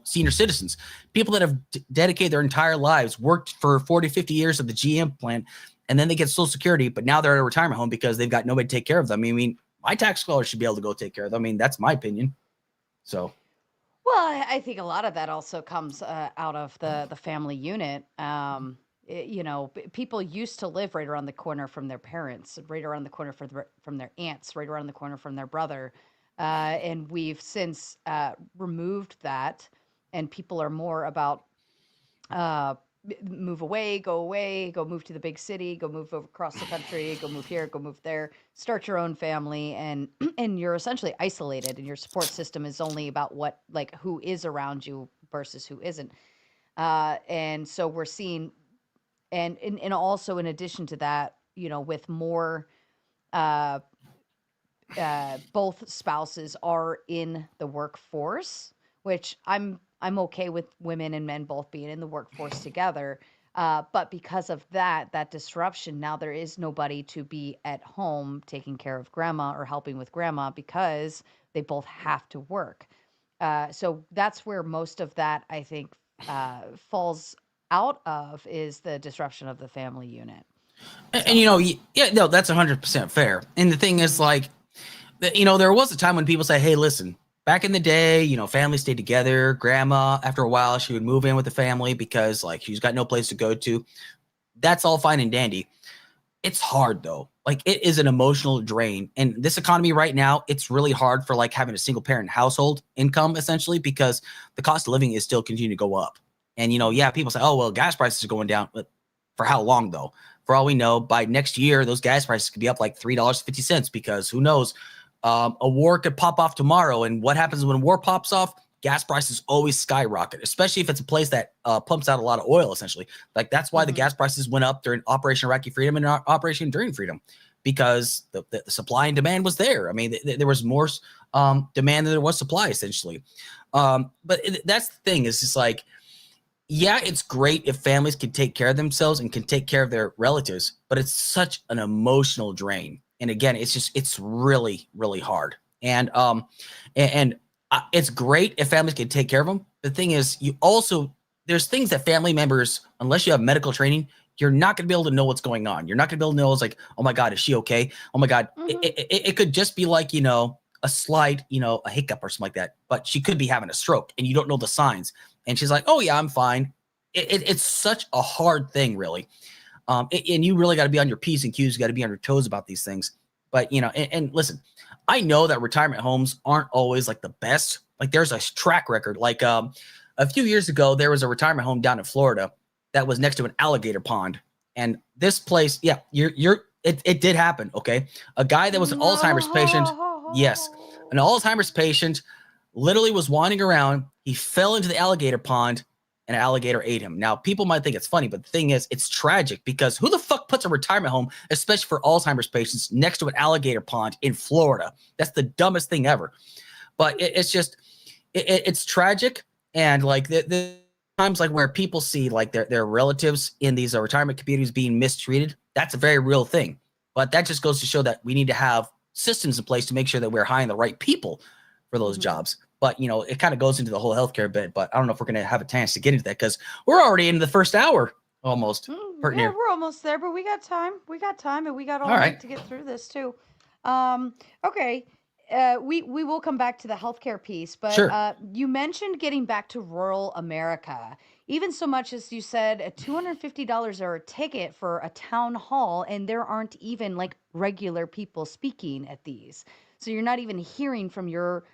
E: senior citizens, people that have dedicated their entire lives, worked for 40, 50 years at the GM plant, and then they get Social Security, but now they're at a retirement home because they've got nobody to take care of them. I mean, my tax dollars should be able to go take care of them. I mean, that's my opinion. So.
D: Well, I think a lot of that also comes out of the family unit. People used to live right around the corner from their parents, right around the corner from their aunts, right around the corner from their brother. And we've since removed that, and people are more about move away, go move to the big city, go move over across the country, go move here, go move there, start your own family, and and you're essentially isolated, and your support system is only about who is around you versus who isn't. And so we're seeing, and also in addition to that, with more uh, both spouses are in the workforce, which I'm okay with women and men both being in the workforce together. But because of that disruption, now there is nobody to be at home taking care of grandma or helping with grandma because they both have to work. So that's where most of that, I think, falls out of, is the disruption of the family unit.
E: And yeah, no, that's 100% fair. And the thing is, like, there was a time when people say, hey, listen, back in the day, families stayed together. Grandma, after a while, she would move in with the family because, like, she's got no place to go to. That's all fine and dandy. It's hard, though. Like, it is an emotional drain. And this economy right now, it's really hard for, like, having a single parent household income, essentially, because the cost of living is still continuing to go up. And, yeah, people say, oh, well, gas prices are going down. But for how long, though? For all we know, by next year, those gas prices could be up like $3.50 because who knows? A war could pop off tomorrow. And what happens when war pops off? Gas prices always skyrocket, especially if it's a place that pumps out a lot of oil, essentially. Like, that's why the gas prices went up during Operation Iraqi Freedom and Operation Enduring Freedom, because the supply and demand was there. I mean, there was more demand than there was supply, essentially. But that's the thing, is just like, yeah, it's great if families can take care of themselves and can take care of their relatives, but it's such an emotional drain. And again, it's really, really hard. And it's great if families can take care of them. The thing is, there's things that family members, unless you have medical training, you're not going to be able to know what's going on. You're not going to be able to know, it's like, oh my God, is she okay? Oh my God. It could just be like, a slight, a hiccup or something like that, but she could be having a stroke and you don't know the signs. And she's like, oh yeah, I'm fine. It's such a hard thing, really. And you really got to be on your P's and Q's. You got to be on your toes about these things. But, and listen, I know that retirement homes aren't always like the best. Like, there's a track record. Like, a few years ago, there was a retirement home down in Florida that was next to an alligator pond. And this place, yeah, it did happen. Okay. A guy that was an Alzheimer's patient. Yes. An Alzheimer's patient literally was wandering around. He fell into the alligator pond and an alligator ate him. Now, people might think it's funny, but the thing is, it's tragic, because who the fuck puts a retirement home, especially for Alzheimer's patients, next to an alligator pond in Florida? That's the dumbest thing ever. But it's tragic. And like the times like where people see like their relatives in these retirement communities being mistreated, that's a very real thing. But that just goes to show that we need to have systems in place to make sure that we're hiring the right people for those jobs. But, it kind of goes into the whole healthcare bit, but I don't know if we're going to have a chance to get into that, because we're already in the first hour almost.
D: Yeah, we're almost there, but we got time. And we got all night to get through this too. Okay. We will come back to the healthcare piece, but
E: sure.
D: You mentioned getting back to rural America, even so much as you said $250 or a ticket for a town hall, and there aren't even like regular people speaking at these. So you're not even hearing from your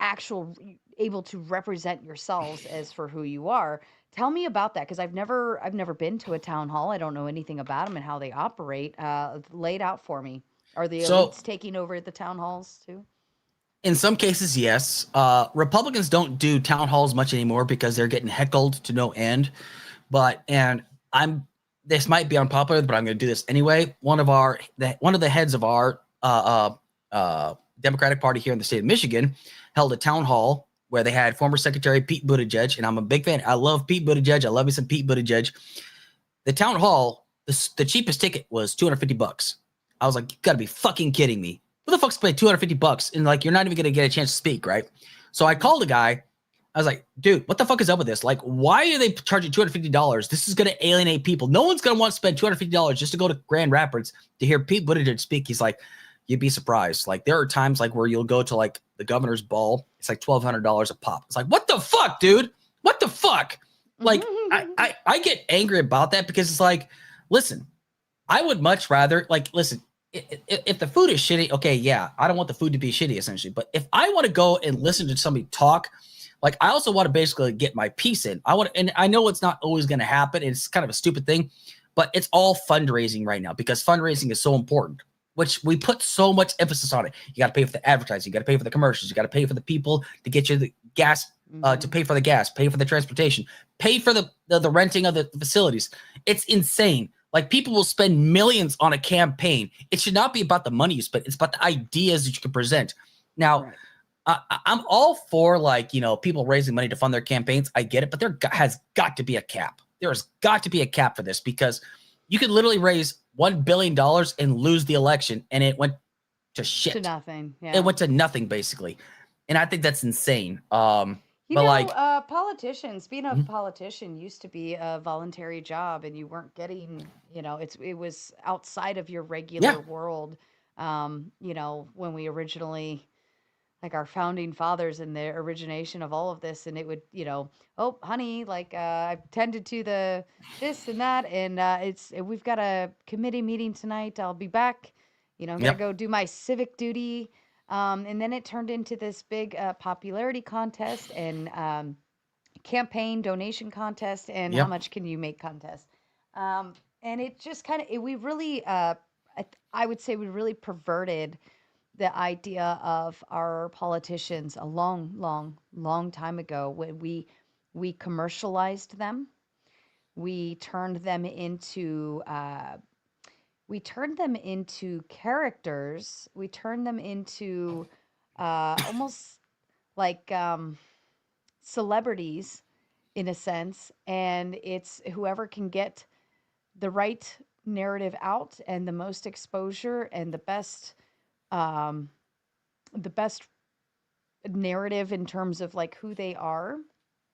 D: actual, able to represent yourselves as for who you are. Tell me about that, because I've never been to a town hall. I don't know anything about them and how they operate. Lay it out for me. Are the elites taking over the town halls too?
E: In some cases, yes. Republicans don't do town halls much anymore because they're getting heckled to no end. This might be unpopular, but I'm going to do this anyway. One of the heads of our Democratic Party here in the state of Michigan held a town hall where they had former Secretary Pete Buttigieg, and I'm a big fan. I love Pete Buttigieg. I love me some Pete Buttigieg. The town hall, the cheapest ticket was $250. I was like, you gotta be fucking kidding me. Who the fuck's paid $250? And like, you're not even gonna get a chance to speak, right? So I called the guy. I was like, dude, what the fuck is up with this? Like, why are they charging $250? This is going to alienate people. No one's going to want to spend $250 just to go to Grand Rapids to hear Pete Buttigieg speak. He's like, you'd be surprised. Like, there are times like where you'll go to like the governor's ball. It's like $1,200 a pop. It's like, what the fuck, dude? What the fuck? Like, I get angry about that because it's like, listen, I would much rather, like, listen, if the food is shitty, okay, yeah, I don't want the food to be shitty essentially. But if I want to go and listen to somebody talk, like, I also want to basically get my piece in. And I know it's not always going to happen. It's kind of a stupid thing, but it's all fundraising right now because fundraising is so important, which we put so much emphasis on it. You got to pay for the advertising. You got to pay for the commercials. You got to pay for the people to get you the gas, to pay for the gas, pay for the transportation, pay for the renting of the facilities. It's insane. Like, people will spend millions on a campaign. It should not be about the money you spend. It's about the ideas that you can present. Now, right. I'm all for, like, you know, people raising money to fund their campaigns. I get it, but there has got to be a cap. There has got to be a cap for this because you could literally raise $1 billion and lose the election, and it went to shit.
D: To nothing. Yeah.
E: It went to nothing, basically. And I think that's insane.
D: Politicians, being a politician used to be a voluntary job, and you weren't getting, you know, it was outside of your regular world. You know, when we originally, like, our founding fathers and the origination of all of this, and it would, you know, oh, honey, like, I've tended to the this and that, and we've got a committee meeting tonight. I'll be back. You know, I'm gonna go do my civic duty. And then it turned into this big popularity contest and campaign donation contest and how much can you make contest. And it just kind of, we really, I would say we really perverted the idea of our politicians a long time ago when we commercialized them. We turned them into characters. We turned them into almost like celebrities in a sense. And it's whoever can get the right narrative out and the most exposure and the best narrative in terms of like who they are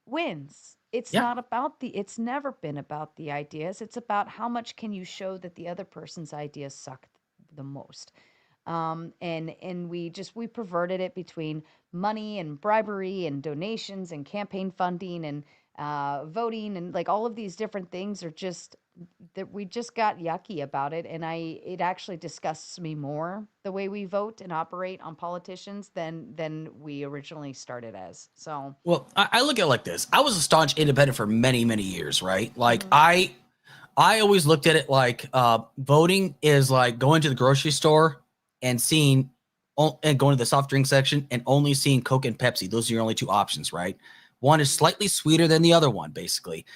D: wins. It's not about it's never been about the ideas. It's about how much can you show that the other person's ideas suck the most. And we perverted it between money and bribery and donations and campaign funding and voting and like all of these different things are just that we just got yucky about it. And it actually disgusts me more the way we vote and operate on politicians than we originally started as. So,
E: well, I look at it like this. I was a staunch independent for many, many years, right? Like I always looked at it like voting is like going to the grocery store and seeing and going to the soft drink section and only seeing Coke and Pepsi. Those are your only two options, right? One is slightly sweeter than the other one, basically.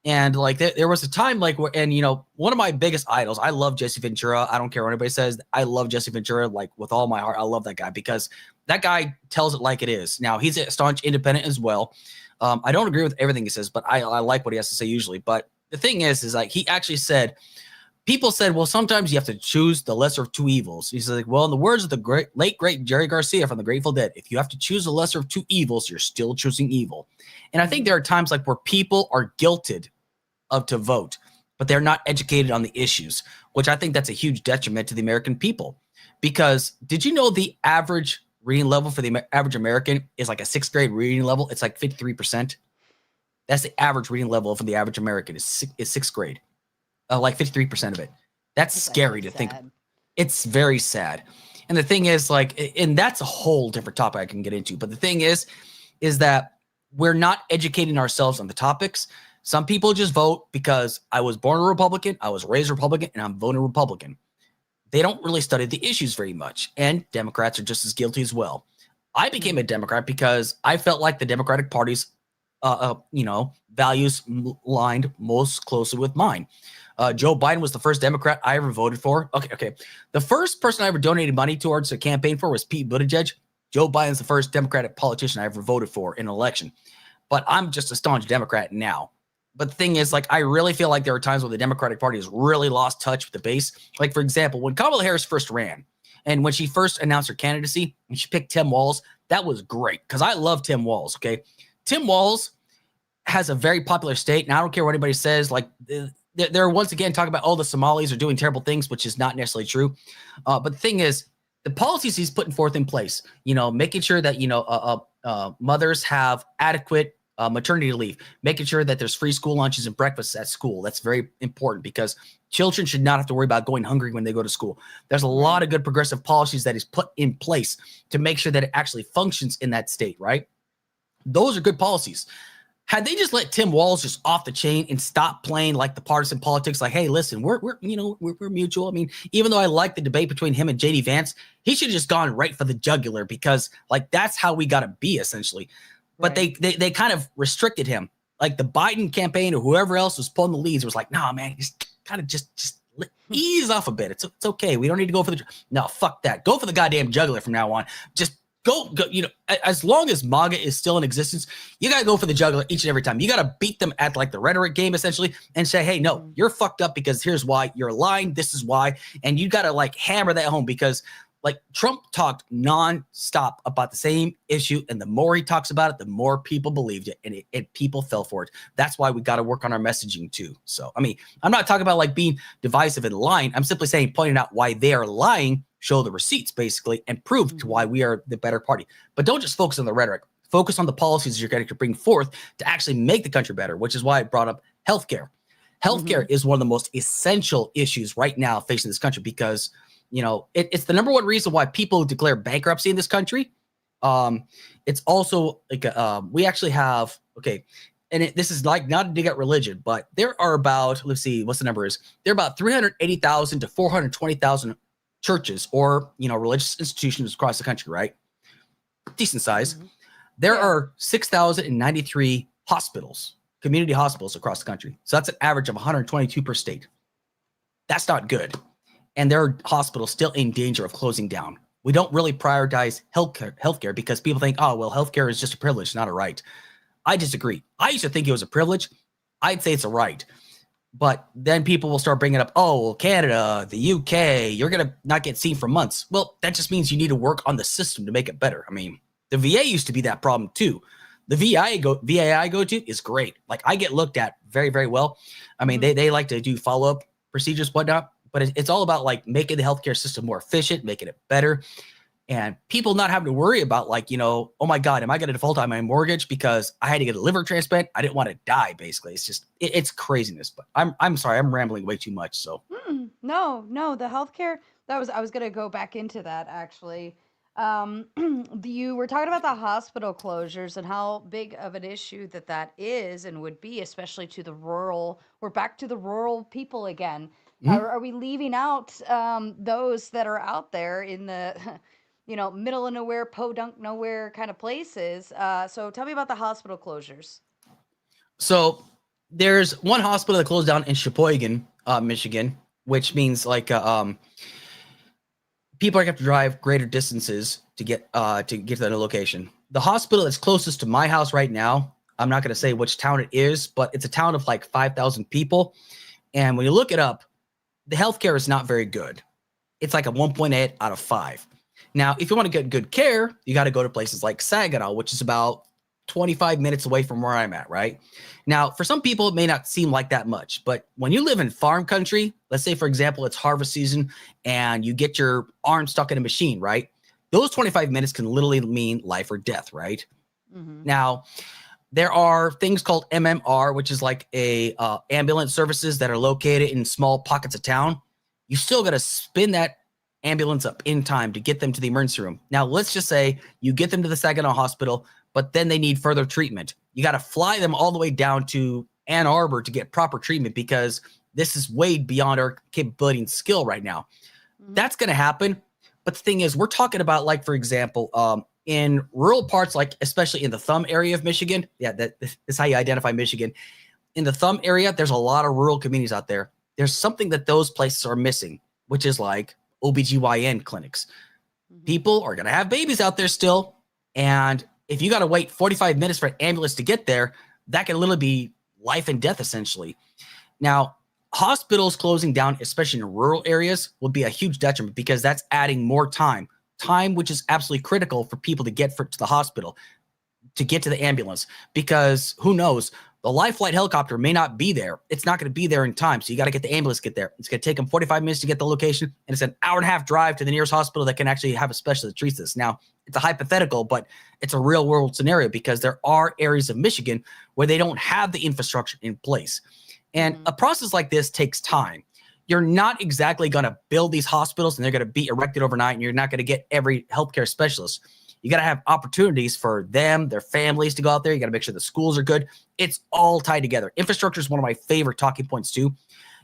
E: And like there was a time like where, and you know, one of my biggest idols, I love Jesse Ventura. I don't care what anybody says. I love Jesse Ventura like with all my heart. I love that guy because that guy tells it like it is. Now he's a staunch independent as well. I don't agree with everything he says, but I like what he has to say usually. But the thing is like he actually said, people said, well, sometimes you have to choose the lesser of two evils. He's like, well, in the words of the late great Jerry Garcia from the Grateful Dead, if you have to choose the lesser of two evils, you're still choosing evil. And I think there are times like where people are guilted to vote, but they're not educated on the issues, which I think that's a huge detriment to the American people. Because did you know the average reading level for the average American is like a sixth grade reading level? It's like 53%. That's the average reading level for the average American is sixth grade. Like 53% of it. That's scary to think. It's very sad. And the thing is like, and that's a whole different topic I can get into. But the thing is that we're not educating ourselves on the topics. Some people just vote because I was born a Republican, I was raised Republican, and I'm voting Republican. They don't really study the issues very much. And Democrats are just as guilty as well. I became a Democrat because I felt like the Democratic Party's, values aligned most closely with mine. Joe Biden was the first Democrat I ever voted for. Okay. The first person I ever donated money towards a campaign for was Pete Buttigieg. Joe Biden's the first Democratic politician I ever voted for in an election. But I'm just a staunch Democrat now. But the thing is, like, I really feel like there are times when the Democratic Party has really lost touch with the base. Like, for example, when Kamala Harris first ran and when she first announced her candidacy and she picked Tim Walz, that was great because I love Tim Walz, okay? Tim Walz has a very popular state, and I don't care what anybody says. Like, they're once again talking about, the Somalis are doing terrible things, which is not necessarily true. But the thing is, the policies he's putting forth in place, making sure that, mothers have adequate maternity leave, making sure that there's free school lunches and breakfasts at school. That's very important because children should not have to worry about going hungry when they go to school. There's a lot of good progressive policies that he's put in place to make sure that it actually functions in that state, right? Those are good policies. Had they just let Tim Walz just off the chain and stop playing like the partisan politics, like, hey, listen, we're mutual. I mean, even though I like the debate between him and JD Vance, he should have just gone right for the jugular because, like, that's how we got to be essentially. But they kind of restricted him. Like the Biden campaign or whoever else was pulling the leads was like, nah, man, just ease off a bit. It's okay. We don't need to go for no, fuck that. Go for the goddamn jugular from now on. Just go, as long as MAGA is still in existence, you got to go for the jugular each and every time. You got to beat them at like the rhetoric game essentially and say, hey, no, you're fucked up because here's why. You're lying. This is why. And you got to like hammer that home because like Trump talked nonstop about the same issue. And the more he talks about it, the more people believed it and people fell for it. That's why we got to work on our messaging too. So, I mean, I'm not talking about like being divisive and lying. I'm simply saying, pointing out why they are lying, show the receipts basically, and prove to why we are the better party. But don't just focus on the rhetoric. Focus on the policies you're going to bring forth to actually make the country better, which is why I brought up healthcare. Healthcare is one of the most essential issues right now facing this country because it's the number one reason why people declare bankruptcy in this country. It's also like we actually have and this is like not to dig at religion, but there are about, let's see, what's the number is? There are about 380,000 to 420,000 churches or religious institutions across the country, right? Decent size. There are 6,093 hospitals, community hospitals across the country. So that's an average of 122 per state. That's not good. And there are hospitals still in danger of closing down. We don't really prioritize healthcare because people think, oh, well, healthcare is just a privilege, not a right. I disagree. I used to think it was a privilege. I'd say it's a right. But then people will start bringing up, oh, well, Canada, the UK, you're going to not get seen for months. Well, that just means you need to work on the system to make it better. I mean, the VA used to be that problem too. The VA I go to is great. Like I get looked at very, very well. I mean, they like to do follow-up procedures, whatnot. But it's all about like making the healthcare system more efficient, making it better, and people not having to worry about like, oh my God, am I going to default on my mortgage because I had to get a liver transplant? I didn't want to die. Basically, it's just it's craziness. But I'm sorry, I'm rambling way too much. So
D: No, the healthcare. I was going to go back into that actually. You were talking about the hospital closures and how big of an issue that is and would be, especially to the rural. We're back to the rural people again. Are we leaving out those that are out there in the, middle of nowhere, podunk nowhere kind of places? So tell me about the hospital closures.
E: So there's one hospital that closed down in Sheboygan, Michigan, which means like people are going to have to drive greater distances to get to that location. The hospital that's closest to my house right now, I'm not going to say which town it is, but it's a town of like 5,000 people. And when you look it up, the healthcare is not very good. It's like a 1.8 out of 5. Now, if you want to get good care, you got to go to places like Saginaw, which is about 25 minutes away from where I'm at, right? Now, for some people, it may not seem like that much, but when you live in farm country, let's say, for example, it's harvest season and you get your arm stuck in a machine, right? Those 25 minutes can literally mean life or death, right? Now, there are things called MMR, which is like a ambulance services that are located in small pockets of town. You still got to spin that ambulance up in time to get them to the emergency room. Now, let's just say you get them to the Saginaw Hospital, but then they need further treatment. You got to fly them all the way down to Ann Arbor to get proper treatment because this is way beyond our capability and skill right now. That's going to happen. But the thing is, we're talking about, like, for example, in rural parts, like especially in the Thumb area of Michigan. Yeah, that is how you identify Michigan. In the Thumb area, there's a lot of rural communities out there. There's something that those places are missing, which is like OBGYN clinics. People are going to have babies out there still. And if you got to wait 45 minutes for an ambulance to get there, that can literally be life and death, essentially. Now, hospitals closing down, especially in rural areas, will be a huge detriment because that's adding more time, which is absolutely critical for people to get to the hospital, to get to the ambulance, because who knows, the life flight helicopter may not be there. It's not going to be there in time. So you got to get the ambulance, get there. It's going to take them 45 minutes to get the location. And it's an hour and a half drive to the nearest hospital that can actually have a specialist that treats this. Now, it's a hypothetical, but it's a real world scenario because there are areas of Michigan where they don't have the infrastructure in place. And a process like this takes time. You're not exactly going to build these hospitals and they're going to be erected overnight, and you're not going to get every healthcare specialist. You got to have opportunities for them, their families to go out there. You got to make sure the schools are good. It's all tied together. Infrastructure is one of my favorite talking points too.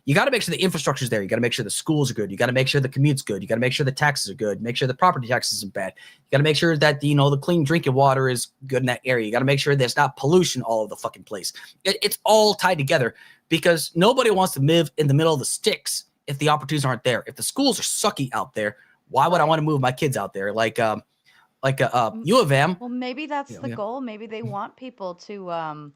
E: You got to make sure the infrastructure is there. You got to make sure the schools are good. You got to make sure the commute's good. You got to make sure the taxes are good. Make sure the property taxes isn't bad. You got to make sure that, the clean drinking water is good in that area. You got to make sure there's not pollution all over the fucking place. It's all tied together because nobody wants to live in the middle of the sticks if the opportunities aren't there. If the schools are sucky out there, why would I want to move my kids out there? Like U of M.
D: Well, maybe that's the goal. Maybe they want people to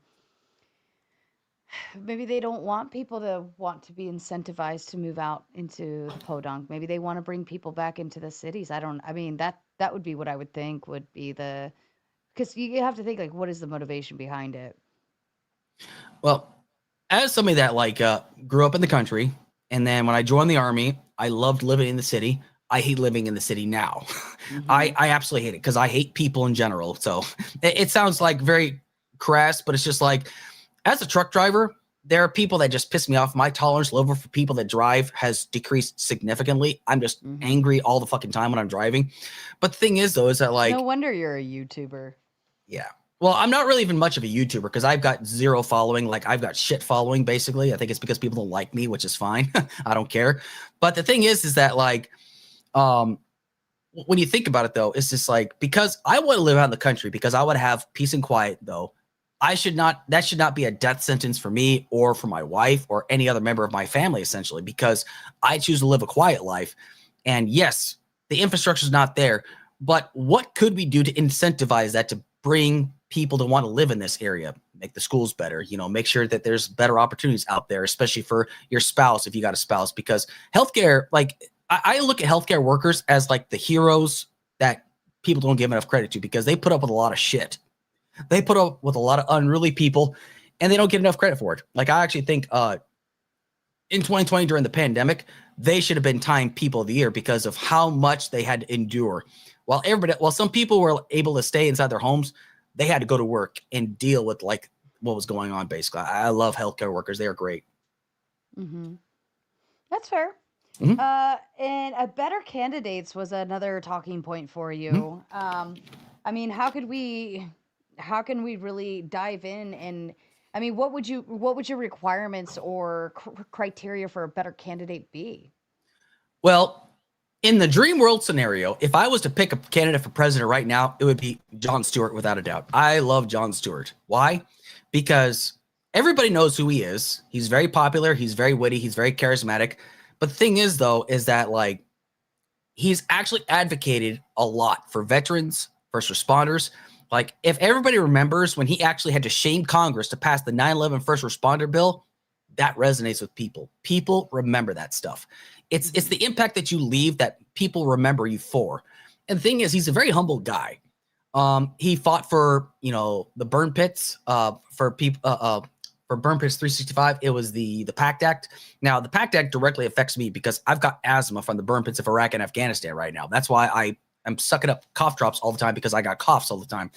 D: maybe they don't want people to want to be incentivized to move out into the podunk. Maybe they want to bring people back into the cities. That would be what I would think would be because you have to think, like, what is the motivation behind it?
E: Well, as somebody that grew up in the country, and then when I joined the Army, I loved living in the city. I hate living in the city now. I absolutely hate it because I hate people in general. So it sounds like very crass, but it's just like, as a truck driver, there are people that just piss me off. My tolerance level for people that drive has decreased significantly. I'm just angry all the fucking time when I'm driving. But the thing is, though, is that
D: no wonder you're a YouTuber.
E: Yeah. Well, I'm not really even much of a YouTuber because I've got zero following. Like, I've got shit following, basically. I think it's because people don't like me, which is fine. I don't care. But the thing is that when you think about it, though, it's just like, because I want to live out in the country, because I want to have peace and quiet, though, that should not be a death sentence for me or for my wife or any other member of my family, essentially, because I choose to live a quiet life. And yes, the infrastructure is not there, but what could we do to incentivize that, to bring people to want to live in this area, make the schools better, make sure that there's better opportunities out there, especially for your spouse, if you got a spouse, because healthcare, I look at healthcare workers as like the heroes that people don't give enough credit to, because they put up with a lot of shit. They put up with a lot of unruly people, and they don't get enough credit for it. Like, I actually think in 2020 during the pandemic, they should have been Time People of the Year because of how much they had to endure. While some people were able to stay inside their homes, they had to go to work and deal with what was going on. Basically, I love healthcare workers; they are great.
D: That's fair. And a better candidates was another talking point for you. How can we really dive in? And what would your requirements or criteria for a better candidate be?
E: Well, in the dream world scenario, if I was to pick a candidate for president right now, it would be Jon Stewart, without a doubt. I love Jon Stewart. Why? Because everybody knows who he is. He's very popular. He's very witty. He's very charismatic. But the thing is, though, is that he's actually advocated a lot for veterans, first responders. If everybody remembers when he actually had to shame Congress to pass the 9/11 first responder bill, that resonates with people. People remember that stuff. It's the impact that you leave that people remember you for. And the thing is, he's a very humble guy. He fought for, the burn pits, for people, for Burn Pits 365. It was the PACT Act. Now, the PACT Act directly affects me because I've got asthma from the burn pits of Iraq and Afghanistan right now. That's why I'm sucking up cough drops all the time, because I got coughs all the time.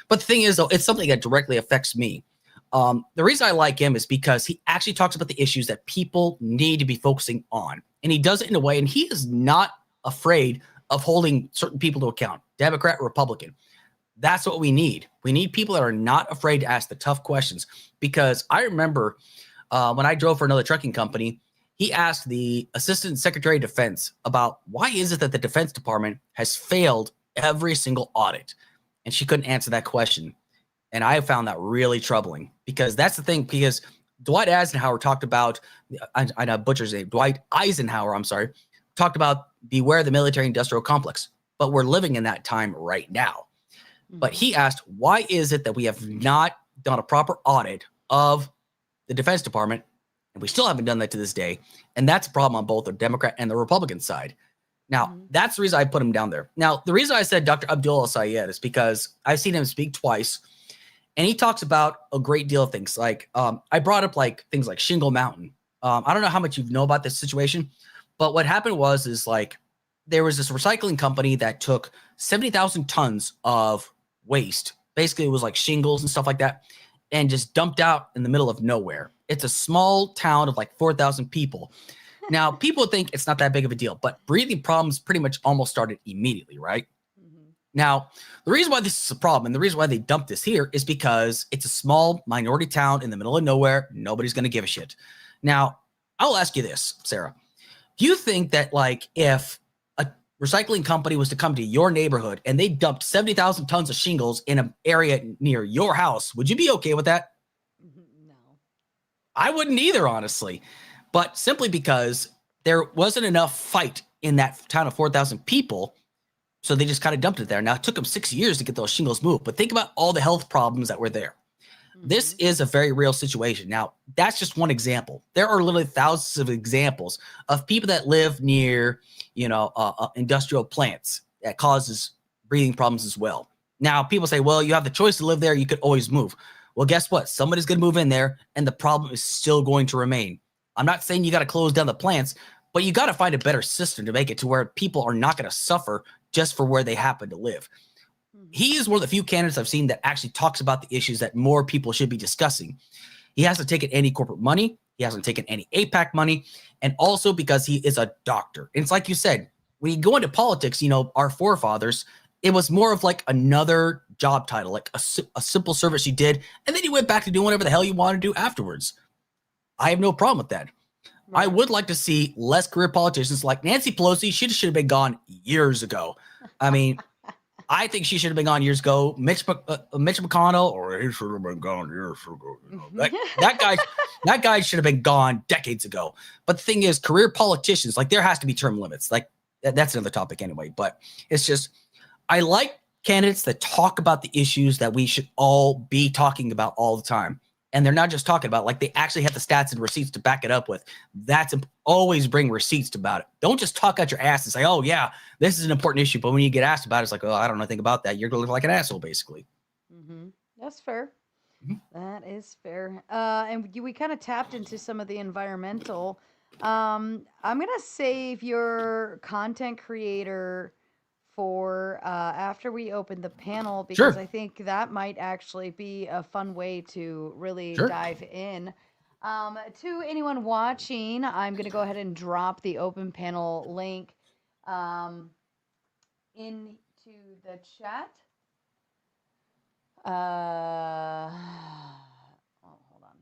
E: But the thing is, though, it's something that directly affects me. The reason I like him is because he actually talks about the issues that people need to be focusing on. And he does it in a way, and he is not afraid of holding certain people to account, Democrat, Republican. That's what we need. We need people that are not afraid to ask the tough questions. Because I remember when I drove for another trucking company, he asked the Assistant Secretary of Defense about why is it that the Defense Department has failed every single audit? And she couldn't answer that question. And I found that really troubling, because that's the thing. Because Dwight Eisenhower talked about, I know butcher's name, Dwight Eisenhower, I'm sorry, talked about beware the military industrial complex. but we're living in that time right now. But he asked, why is it that we have not done a proper audit of the Defense Department, and we still haven't done that to this day? And that's a problem on both the Democrat and the Republican side. Now, that's the reason I put him down there. Now, the reason I said Dr. Abdul Sayed is because I've seen him speak twice, and he talks about a great deal of things. Like, I brought up like things like Shingle Mountain. I don't know how much you know about this situation, but what happened is like there was this recycling company that took 70,000 tons of waste. Basically, it was like shingles and stuff like that, and just dumped out in the middle of nowhere. It's a small town of like 4,000 people. Now, people think it's not that big of a deal, but breathing problems pretty much almost started immediately, right? Now, the reason why this is a problem and the reason why they dumped this here is because it's a small minority town in the middle of nowhere. Nobody's going to give a shit. Now, I'll ask you this, Sarah. Do you think that like if a recycling company was to come to your neighborhood and they dumped 70,000 tons of shingles in an area near your house, would you be okay with that?
D: No.
E: I wouldn't either, honestly. But simply because there wasn't enough fight in that town of 4,000 people, so they just kind of dumped it there. Now, it took them 6 years to get those shingles moved, but think about all the health problems that were there. This is a very real situation. Now, that's just one example. There are literally thousands of examples of people that live near, industrial plants that causes breathing problems as well. Now, people say, well, you have the choice to live there. You could always move. Well, guess what? Somebody's going to move in there, and the problem is still going to remain. I'm not saying you got to close down the plants, but you got to find a better system to make it to where people are not going to suffer just for where they happen to live. He is one of the few candidates I've seen that actually talks about the issues that more people should be discussing. He hasn't taken any corporate money. He hasn't taken any APAC money. And also because he is a doctor. And it's like you said, when you go into politics, our forefathers, it was more of like another job title, like a simple service you did. And then you went back to doing whatever the hell you want to do afterwards. I have no problem with that. Right. I would like to see less career politicians like Nancy Pelosi. She should have been gone years ago. I mean, I think she should have been gone years ago. Mitch McConnell, or he should have been gone years ago. That guy should have been gone decades ago. But the thing is, career politicians, like there has to be term limits. Like that's another topic anyway. But it's just, I like candidates that talk about the issues that we should all be talking about all the time. And they're not just talking about, like they actually have the stats and receipts to back it up with. Always bring receipts about it. Don't just talk out your ass and say, oh, yeah, this is an important issue. But when you get asked about it, it's like, oh, I don't know anything about that. You're going to look like an asshole, basically.
D: That's fair. That is fair. And we kind of tapped into some of the environmental. I'm going to save your content creator for after we open the panel, because I think that might actually be a fun way to really dive in. To anyone watching, I'm going to go ahead and drop the open panel link into the chat. Hold on.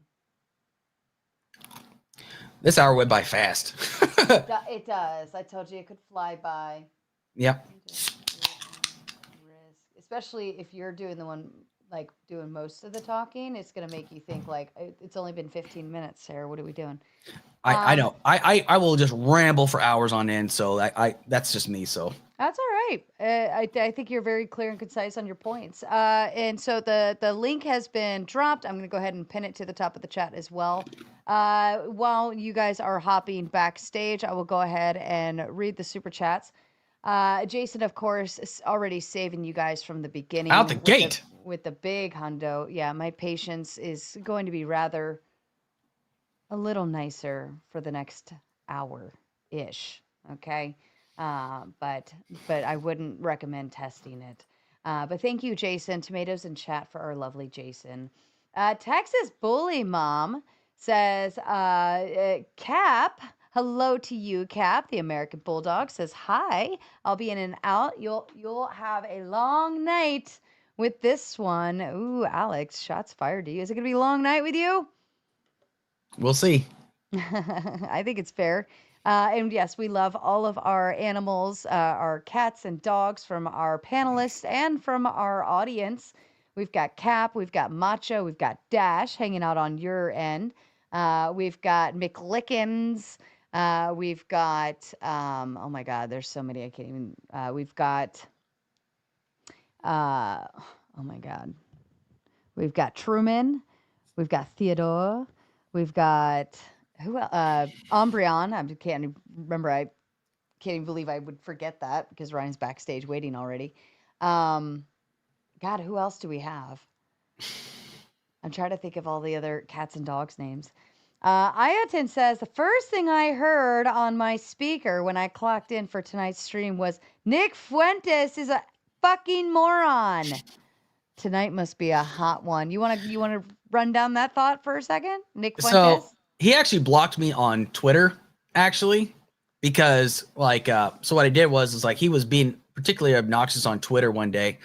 E: This hour went by fast.
D: It does. I told you it could fly by.
E: Yep.
D: Especially if you're doing the one like doing most of the talking, it's gonna make you think like it's only been 15 minutes, Sarah. What are we doing?
E: I know. I will just ramble for hours on end. So I that's just me. So
D: that's all right. I think you're very clear and concise on your points. And so the link has been dropped. I'm gonna go ahead and pin it to the top of the chat as well. While you guys are hopping backstage, I will go ahead and read the super chats. Jason, of course, is already saving you guys from the beginning.
E: Out the gate.
D: With the big hundo. Yeah, my patience is going to be rather a little nicer for the next hour-ish, okay? But I wouldn't recommend testing it. But thank you, Jason. Tomatoes in chat for our lovely Jason. Texas Bully Mom says, Cap... Hello to you, Cap. The American Bulldog says, hi. I'll be in and out. You'll have a long night with this one. Ooh, Alex, shots fired to you. Is it going to be a long night with you?
E: We'll see.
D: I think it's fair. And yes, we love all of our animals, our cats and dogs from our panelists and from our audience. We've got Cap, we've got Macho, we've got Dash hanging out on your end. We've got McLickens. We've got, oh my God, there's so many. I can't even, we've got, oh my God, we've got Truman, we've got Theodore, we've got, Umbreon. I can't even remember. I can't even believe I would forget that because Ryan's backstage waiting already. God, who else do we have? I'm trying to think of all the other cats and dogs names. Ayatin says the first thing I heard on my speaker when I clocked in for tonight's stream was Nick Fuentes is a fucking moron. Tonight must be a hot one. You wanna run down that thought for a second? Nick
E: So
D: Fuentes?
E: he actually blocked me on Twitter, actually, because so what I did was like he was being particularly obnoxious on Twitter one day.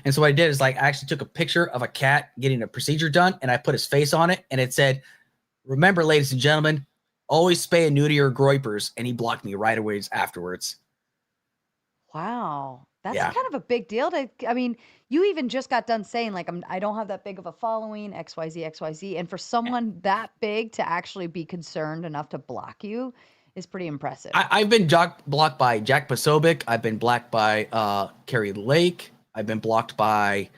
E: And so what I did is like I actually took a picture of a cat getting a procedure done and I put his face on it and it said, "Remember, ladies and gentlemen, always spay and neuter your groypers." And he blocked me right away afterwards.
D: Wow. That's
E: Yeah.
D: kind of a big deal I mean, you even just got done saying like I don't have that big of a following, XYZ, XYZ. And for someone that big to actually be concerned enough to block you is pretty impressive.
E: I've been blocked by Jack Posobiec. I've been blocked by Carrie Lake. I've been blocked by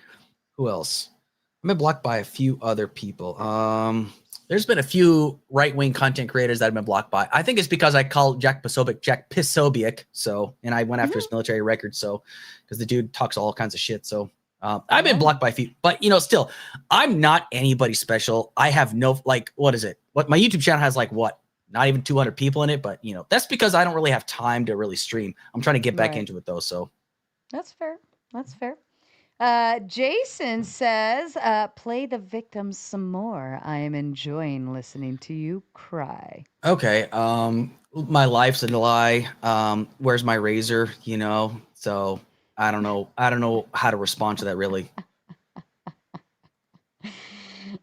E: who else? I've been blocked by a few other people. There's been a few right-wing content creators that have been blocked by. I think it's because I called Jack Posobiec. So, and I went after his military record. So, because the dude talks all kinds of shit. So, I've been blocked by a few, but still, I'm not anybody special. I have no what is it? What my YouTube channel has not even 200 people in it, but that's because I don't really have time to really stream. I'm trying to get back into it though. So
D: that's fair. That's fair. Jason says, play the victims some more. I am enjoying listening to you cry.
E: okay. My life's a lie. Where's my razor? So I don't know. I don't know how to respond to that really.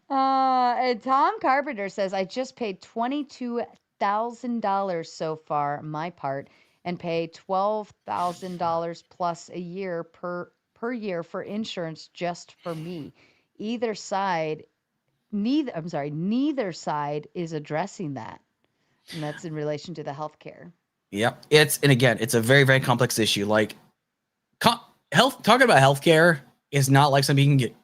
D: And Tom Carpenter says, I just paid $22,000 so far, my part, and pay $12,000 plus a year per year for insurance just for me. Neither side is addressing that. And that's in relation to the healthcare.
E: Yep. It's a very, very complex issue. Like talking about healthcare is not like something you can get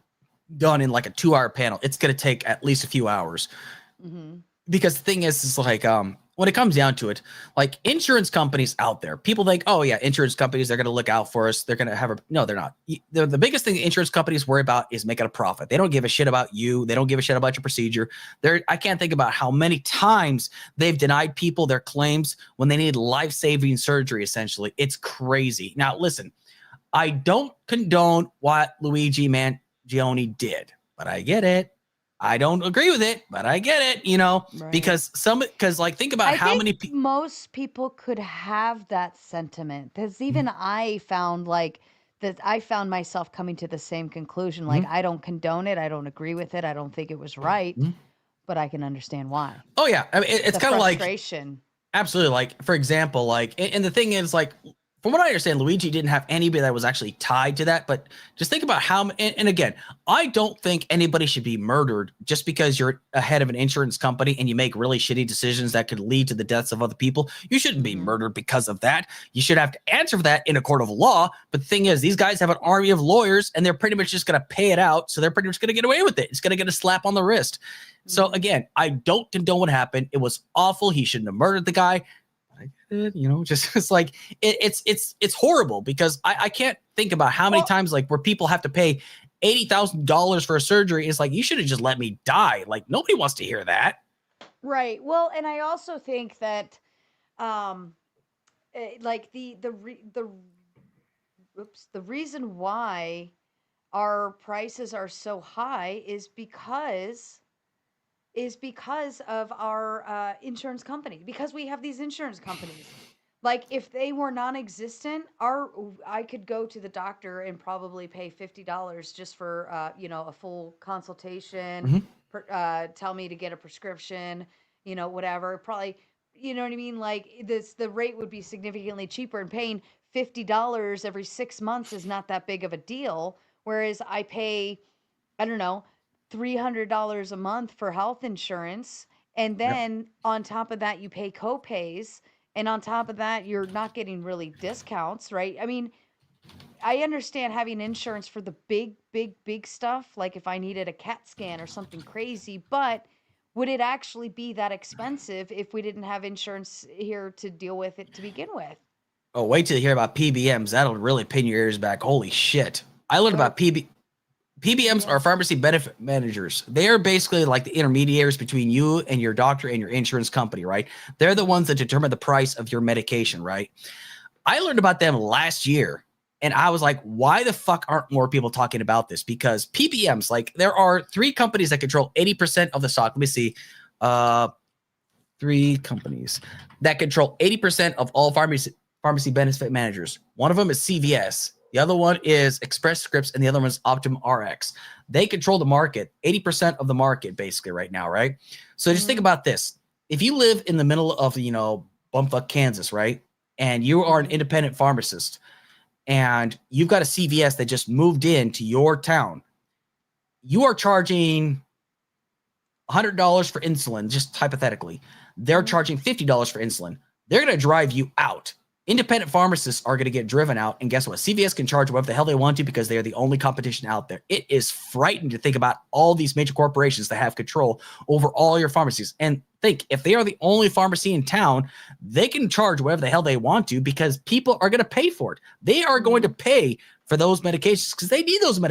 E: done in like a 2-hour panel. It's going to take at least a few hours. Mm-hmm. Because the thing is like, when it comes down to it, like insurance companies out there, people think, oh yeah, insurance companies, they're going to look out for us. They're going to have no, they're not. The biggest thing insurance companies worry about is making a profit. They don't give a shit about you. They don't give a shit about your procedure. I can't think about how many times they've denied people their claims when they need life-saving surgery, essentially. It's crazy. Now, listen, I don't condone what Luigi Mangione did, but I get it. I don't agree with it, but I get it, right. because think about how many people.
D: Most people could have that sentiment. Because even I found that I found myself coming to the same conclusion. Like, I don't condone it. I don't agree with it. I don't think it was right, but I can understand why.
E: Oh yeah. I mean, it's kind of like
D: frustration.
E: Absolutely. Like, for example, and the thing is from what I understand, Luigi didn't have anybody that was actually tied to that. But just think about how, and again, I don't think anybody should be murdered just because you're a head of an insurance company and you make really shitty decisions that could lead to the deaths of other people. You shouldn't be murdered because of that. You should have to answer for that in a court of law. But the thing is, these guys have an army of lawyers and they're pretty much just going to pay it out. So they're pretty much going to get away with it. It's going to get a slap on the wrist. So again, I don't condone what happened. It was awful. He shouldn't have murdered the guy. Just it's like it's horrible because I can't think about how many times where people have to pay $80,000 for a surgery. It's like, you should have just let me die. Like, nobody wants to hear that.
D: Right. Well, and I also think that, the reason why our prices are so high is because of our insurance company, because we have these insurance companies. Like, if they were non-existent, I could go to the doctor and probably pay $50 just for a full consultation, tell me to get a prescription, whatever. Probably, you know what I mean? Like, the rate would be significantly cheaper, and paying $50 every 6 months is not that big of a deal. Whereas I pay, I don't know, $300 a month for health insurance, And then on top of that, you pay co-pays. And on top of that, you're not getting really discounts, right? I mean, I understand having insurance for the big stuff, like if I needed a CAT scan or something crazy, but would it actually be that expensive if we didn't have insurance here to deal with it to begin with?
E: Oh, wait till you hear about PBMs. That'll really pin your ears back. Holy shit. I learned about PBMs are pharmacy benefit managers. They are basically like the intermediaries between you and your doctor and your insurance company, right? They're the ones that determine the price of your medication, right? I learned about them last year. And I was like, why the fuck aren't more people talking about this? Because PBMs, like there are 3 companies that control 80% of the stock. Let me see. 3 companies that control 80% of all pharmacy benefit managers. One of them is CVS. The other one is Express Scripts, and the other one is Optum RX. They control the market, 80% of the market basically right now, right? So just think about this. If you live in the middle of, bumfuck Kansas, right? And you are an independent pharmacist, and you've got a CVS that just moved into your town, you are charging $100 for insulin, just hypothetically. They're charging $50 for insulin. They're going to drive you out. Independent pharmacists are going to get driven out. And guess what? CVS can charge whatever the hell they want to because they are the only competition out there. It is frightening to think about all these major corporations that have control over all your pharmacies. And think, if they are the only pharmacy in town, they can charge whatever the hell they want to because people are going to pay for it. They are going to pay for those medications because they need those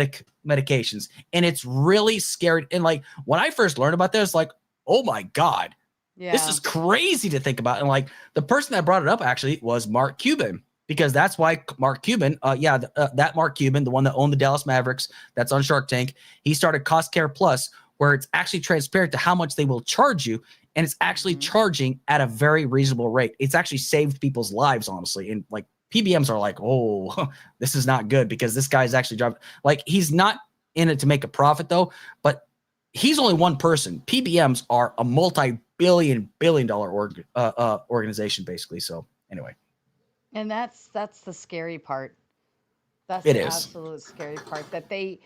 E: medications. And it's really scary. And like when I first learned about this, like, oh my God. Yeah. This is crazy to think about. And like the person that brought it up actually was Mark Cuban, because that's why Mark Cuban, that Mark Cuban, the one that owned the Dallas Mavericks, that's on Shark Tank, he started Cost Care Plus, where it's actually transparent to how much they will charge you. And it's actually charging at a very reasonable rate. It's actually saved people's lives, honestly. And like PBMs are like, oh, this is not good because this guy's actually driving. Like he's not in it to make a profit though, but he's only one person. PBMs are a multi-billion-dollar organization, basically. So anyway,
D: and that's the scary part. That's
E: the
D: absolute scary part, that they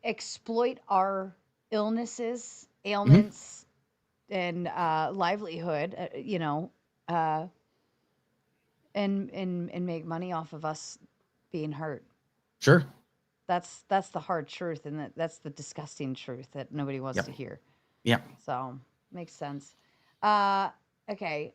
D: exploit our illnesses, ailments, and livelihood. And make money off of us being hurt.
E: Sure.
D: That's the hard truth, and that's the disgusting truth that nobody wants to hear.
E: Yeah.
D: So makes sense. Okay.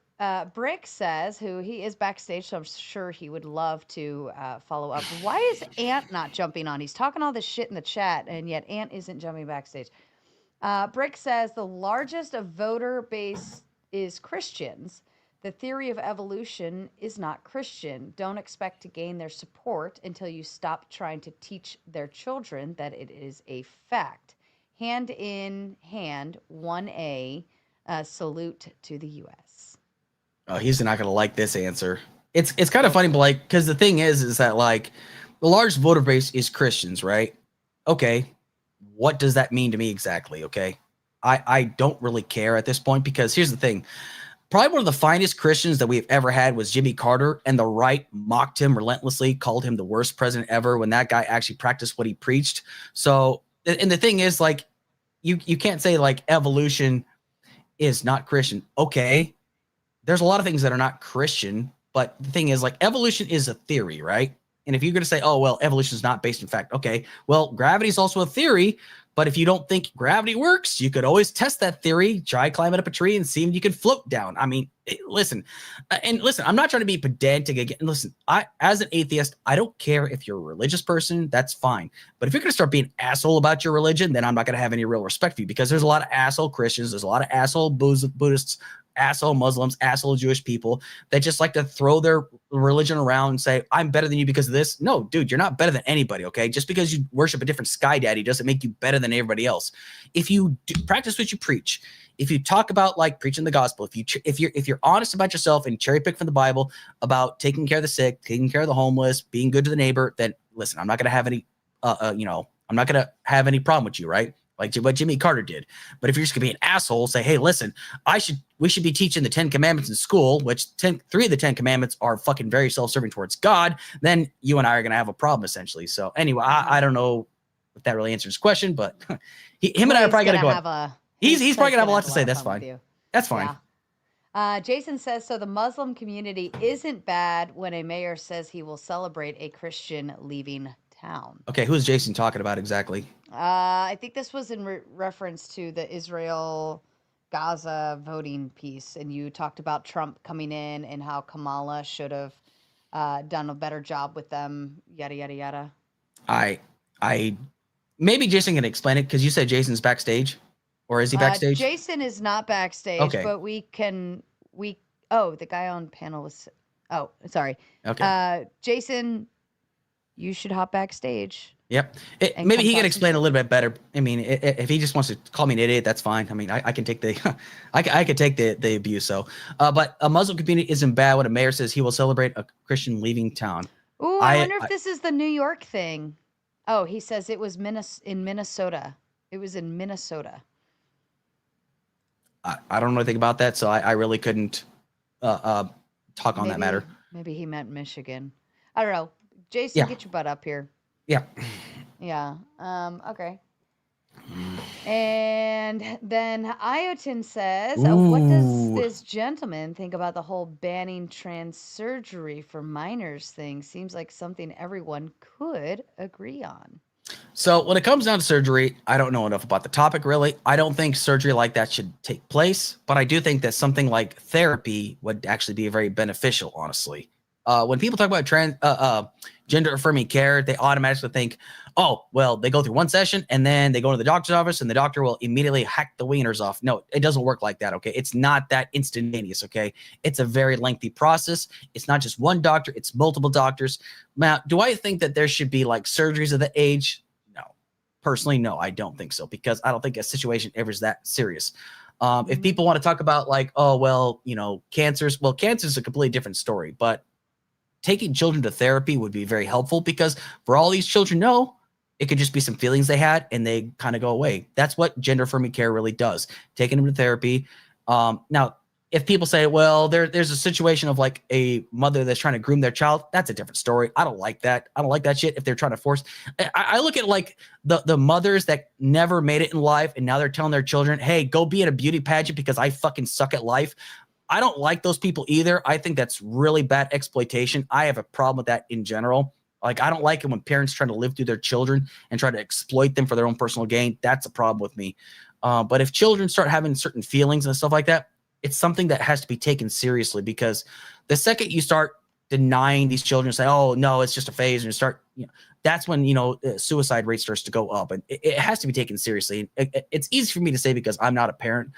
D: Brick says, who he is backstage, so I'm sure he would love to follow up. Why is Ant not jumping on? He's talking all this shit in the chat, and yet Ant isn't jumping backstage. Brick says the largest voter base is Christians. The theory of evolution is not Christian. Don't expect to gain their support until you stop trying to teach their children that it is a fact. Hand in hand, 1A, salute to the U.S.
E: Oh, he's not going to like this answer. It's kind of funny, but like, because the thing is that like the large voter base is Christians, right? Okay. What does that mean to me exactly? Okay. I don't really care at this point, because here's the thing. Probably one of the finest Christians that we've ever had was Jimmy Carter, and the right mocked him relentlessly, called him the worst president ever when that guy actually practiced what he preached. So, and the thing is, like, you can't say like evolution is not Christian. Okay. There's a lot of things that are not Christian, but the thing is, like, evolution is a theory, right? And if you're going to say, oh, well, evolution is not based in fact. Okay, well, gravity is also a theory. But if you don't think gravity works, you could always test that theory, try climbing up a tree and see if you can float down. I mean, listen, I'm not trying to be pedantic again. Listen, as an atheist, I don't care if you're a religious person, that's fine. But if you're going to start being asshole about your religion, then I'm not going to have any real respect for you, because there's a lot of asshole Christians, there's a lot of asshole Buddhists, asshole Muslims, asshole Jewish people that just like to throw their religion around and say, I'm better than you because of this. No, dude, you're not better than anybody, okay? Just because you worship a different sky daddy doesn't make you better than everybody else. If you practice what you preach, if you talk about like preaching the gospel, if you're honest about yourself and cherry pick from the Bible about taking care of the sick, taking care of the homeless, being good to the neighbor, then listen, I'm not going to have any, I'm not going to have any problem with you, right? Like what Jimmy Carter did. But if you're just gonna be an asshole, say, hey, listen, we should be teaching the 10 Commandments in school, which 3 of the 10 Commandments are fucking very self-serving towards God, then you and I are gonna have a problem essentially. So anyway, I don't know if that really answers his question, but him and I are probably gonna go. He's probably gonna have a lot to say. That's fine. That's fine.
D: Yeah. Jason says, so the Muslim community isn't bad when a mayor says he will celebrate a Christian leaving town.
E: Okay, who's Jason talking about exactly?
D: I think this was in reference to the Israel Gaza voting piece, and you talked about Trump coming in and how Kamala should have done a better job with them, yada, yada, yada.
E: I maybe Jason can explain it because you said Jason's backstage, or is he backstage?
D: Jason is not backstage,
E: Okay.
D: but the guy on panel was, sorry.
E: Okay.
D: Jason, you should hop backstage.
E: Yep.
D: And
E: Maybe
D: come
E: he
D: talk
E: can
D: some
E: explain
D: shit.
E: a little bit better. I mean, if he just wants to call me an idiot, that's fine. I mean, I can take the I can take the abuse. So, but a Muslim community isn't bad when a mayor says he will celebrate a Christian leaving town.
D: Ooh, I wonder if this is the New York thing. Oh, he says it was in Minnesota. It was in Minnesota.
E: I don't know anything about that, so I really couldn't talk on that matter.
D: Maybe he meant Michigan. I don't know. Jason, get your butt up here.
E: Yeah.
D: Yeah. Okay. And then Iotin says, what does this gentleman think about the whole banning trans surgery for minors thing? Seems like something everyone could agree on.
E: So when it comes down to surgery, I don't know enough about the topic, really. I don't think surgery like that should take place, but I do think that something like therapy would actually be very beneficial, honestly. When people talk about gender affirming care, they automatically think, oh, well, they go through one session and then they go to the doctor's office and the doctor will immediately hack the wieners off. No, it doesn't work like that, okay? It's not that instantaneous, okay? It's a very lengthy process. It's not just one doctor, it's multiple doctors. Now, do I think that there should be like surgeries at that age? No. Personally, no, I don't think so, because I don't think a situation ever is that serious. If people want to talk about like, oh, well, cancers, well, cancer is a completely different story, but taking children to therapy would be very helpful, because for all these children know, it could just be some feelings they had and they kind of go away. That's what gender affirming care really does, taking them to therapy. Now, if people say, well, there's a situation of like a mother that's trying to groom their child, that's a different story. I don't like that. I don't like that shit if they're trying to force. I look at like the mothers that never made it in life and now they're telling their children, hey, go be in a beauty pageant because I fucking suck at life. I don't like those people either. I think that's really bad exploitation. I have a problem with that in general. Like, I don't like it when parents try to live through their children and try to exploit them for their own personal gain. That's a problem with me. But if children start having certain feelings and stuff like that, it's something that has to be taken seriously, because the second you start denying these children, say, oh, no, it's just a phase, and that's when, suicide rate starts to go up, and it has to be taken seriously. It's easy for me to say because I'm not a parent,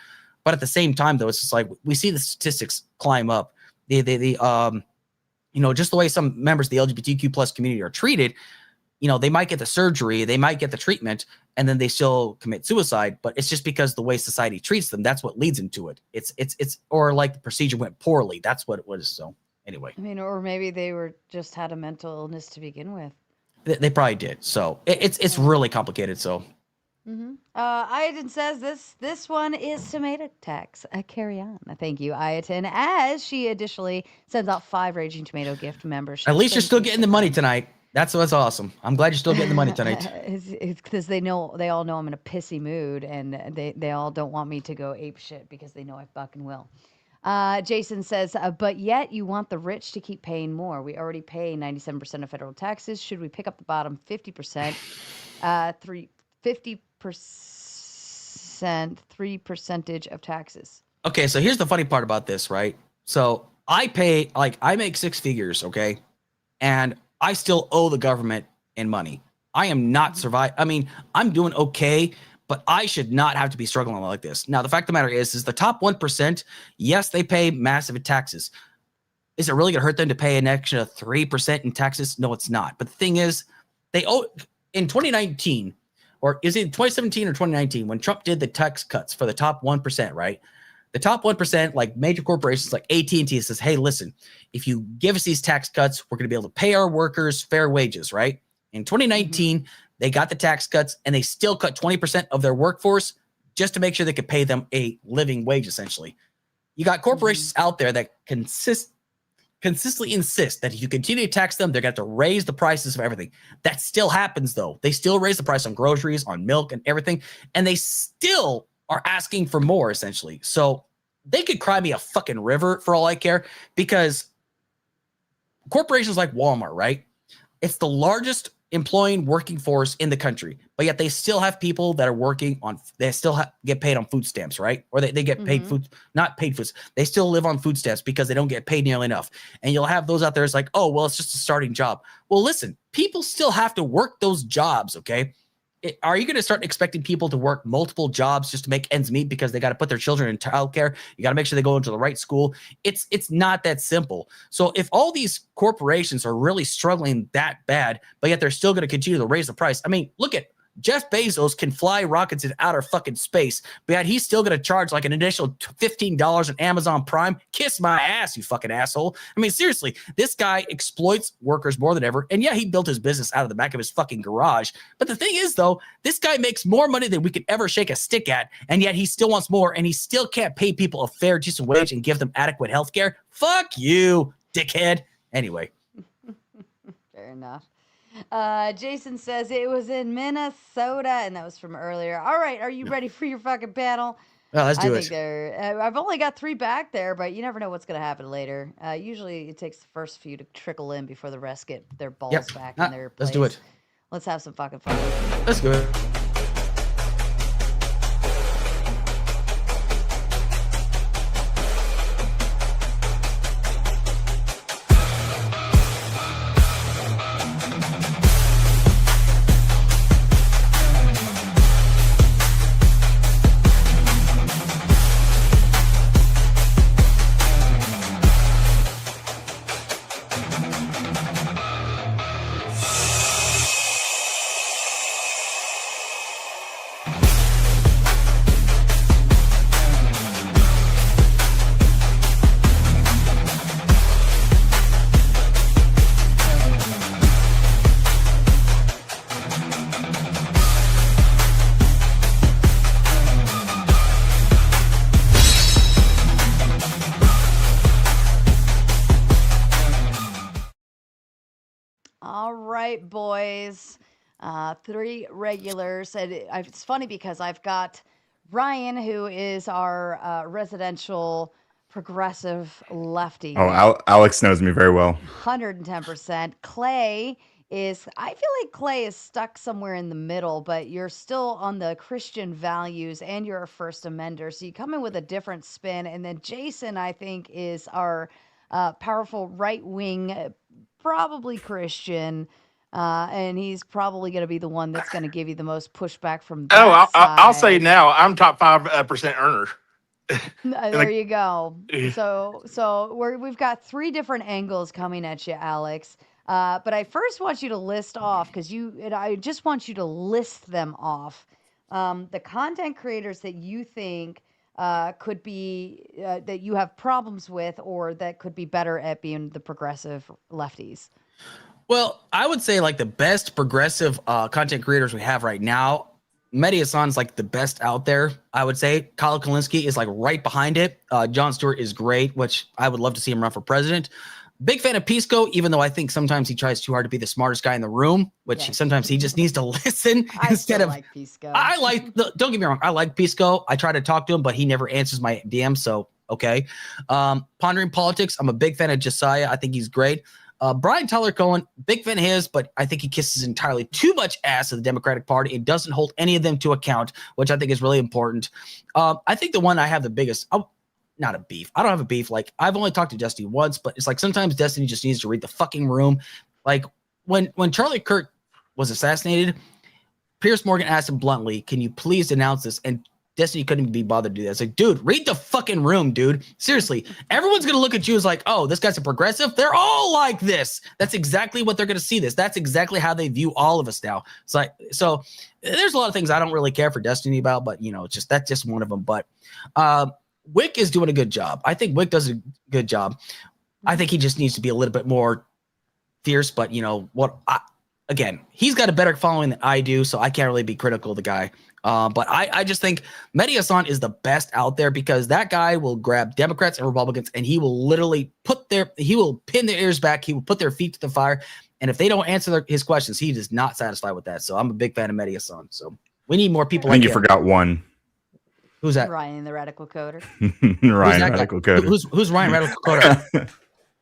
E: but at the same time, though, it's just like we see the statistics climb up. Just the way some members of the LGBTQ plus community are treated, they might get the surgery, they might get the treatment, and then they still commit suicide. But it's just because the way society treats them, that's what leads into it. It's or like the procedure went poorly. That's what it was. So anyway, I
D: mean, or maybe they just had a mental illness to begin with.
E: They probably did. So it's really complicated. So.
D: Ayatin says this one is tomato tax. Carry on. Thank you, Ayatin. As she additionally sends out 5 Raging Tomato gift memberships.
E: At least you're still getting the money tonight. That's what's awesome. I'm glad you're still getting the money tonight.
D: It's because they all know I'm in a pissy mood, and they all don't want me to go ape shit because they know I fucking will. Jason says, but yet you want the rich to keep paying more. We already pay 97% of federal taxes. Should we pick up the bottom 50%? 3% of taxes.
E: Okay, so here's the funny part about this, right? So I make 6 figures, okay? And I still owe the government in money. I am not surviving. I mean, I'm doing okay, but I should not have to be struggling like this. Now, the fact of the matter is the top 1%, yes, they pay massive taxes. Is it really going to hurt them to pay an extra 3% in taxes? No, it's not. But the thing is, they owe in 2019, or is it 2017 or 2019, when Trump did the tax cuts for the top 1%, right? The top 1%, like major corporations like AT&T, says, hey, listen, if you give us these tax cuts, we're going to be able to pay our workers fair wages, right? In 2019, they got the tax cuts, and they still cut 20% of their workforce just to make sure they could pay them a living wage, essentially. You got corporations out there that consistently insist that if you continue to tax them, they're going to have to raise the prices of everything. That still happens, though. They still raise the price on groceries, on milk, and everything, and they still are asking for more, essentially. So they could cry me a fucking river for all I care, because corporations like Walmart, right? It's the largest employing working force in the country, but yet they still have people that are working on, they still get paid on food stamps, right? Or they get paid food, not paid foods. They still live on food stamps because they don't get paid nearly enough. And you'll have those out there. It's like, oh, well, it's just a starting job. Well, listen, people still have to work those jobs. Okay. Are you going to start expecting people to work multiple jobs just to make ends meet because they got to put their children in childcare? You got to make sure they go into the right school. It's not that simple. So if all these corporations are really struggling that bad, but yet they're still going to continue to raise the price. I mean, look at Jeff Bezos can fly rockets in outer fucking space, but yet he's still going to charge like an initial $15 on Amazon Prime. Kiss my ass, you fucking asshole. I mean, seriously, this guy exploits workers more than ever. And yeah, he built his business out of the back of his fucking garage. But the thing is, though, this guy makes more money than we could ever shake a stick at. And yet he still wants more. And he still can't pay people a fair, decent wage and give them adequate health care. Fuck you, dickhead. Anyway.
D: Fair enough. Jason says it was in Minnesota, and that was from earlier. All right, are you ready for your fucking panel?
E: Oh, let's do
D: I
E: it.
D: think I've only got 3 back there, but you never know what's going to happen later. Usually it takes the first few to trickle in before the rest get their balls back in their place.
E: Let's do it.
D: Let's have some fucking fun.
E: Let's do it.
D: All right, boys. 3 regulars. And it's funny because I've got Ryan, who is our residential progressive lefty.
F: Oh, Alex knows me very well.
D: 110%. Clay is, I feel like Clay is stuck somewhere in the middle, but you're still on the Christian values and you're a First Amender. So you come in with a different spin. And then Jason, I think, is our powerful right wing, probably Christian. And he's probably going to be the one that's going to give you the most pushback from that
G: I'll say
D: side.
G: now I'm top 5% earner.
D: There you go. So we've got 3 different angles coming at you, Alex. But I first want you to list off, because I just want you to list them off. The content creators that you think could be that you have problems with, or that could be better at being the progressive lefties.
E: Well, I would say like the best progressive content creators we have right now, Mehdi Hassan's like the best out there, I would say. Kyle Kalinske is like right behind it. Jon Stewart is great, which I would love to see him run for president. Big fan of Pisco, even though I think sometimes he tries too hard to be the smartest guy in the room, which sometimes he just needs to listen instead of.
D: Like Pisco.
E: Don't get me wrong, I like Pisco. I try to talk to him, but he never answers my DM. So okay. Pondering Politics, I'm a big fan of Josiah. I think he's great. Brian Tyler Cohen, big fan of his, but I think he kisses entirely too much ass of the Democratic Party. It doesn't hold any of them to account, which I think is really important. I think the one I have the biggest, not a beef. I don't have a beef. Like, I've only talked to Destiny once, but it's like sometimes Destiny just needs to read the fucking room. Like when Charlie Kirk was assassinated, Pierce Morgan asked him bluntly, "Can you please denounce this?" And Destiny couldn't be bothered to do that. It's like, dude, read the fucking room, dude. Seriously. Everyone's going to look at you as like, oh, this guy's a progressive. They're all like this. That's exactly what they're going to see this. That's exactly how they view all of us now. It's like, so there's a lot of things I don't really care for Destiny about, but you know, that's just one of them. But Wick is doing a good job. I think Wick does a good job. I think he just needs to be a little bit more fierce, but you know what? Again, he's got a better following than I do, so I can't really be critical of the guy. But I just think Mehdi Hassan is the best out there, because that guy will grab Democrats and Republicans and he will literally he will pin their ears back. He will put their feet to the fire. And if they don't answer his questions, he is not satisfied with that. So I'm a big fan of Mehdi Hassan. So we need more people
F: I think
E: like
F: you
E: him.
F: forgot one.
E: Who's that?
D: Ryan, the radical coder.
F: Ryan
E: that guy?
F: Radical Coder.
E: Who's Ryan Radical Coder?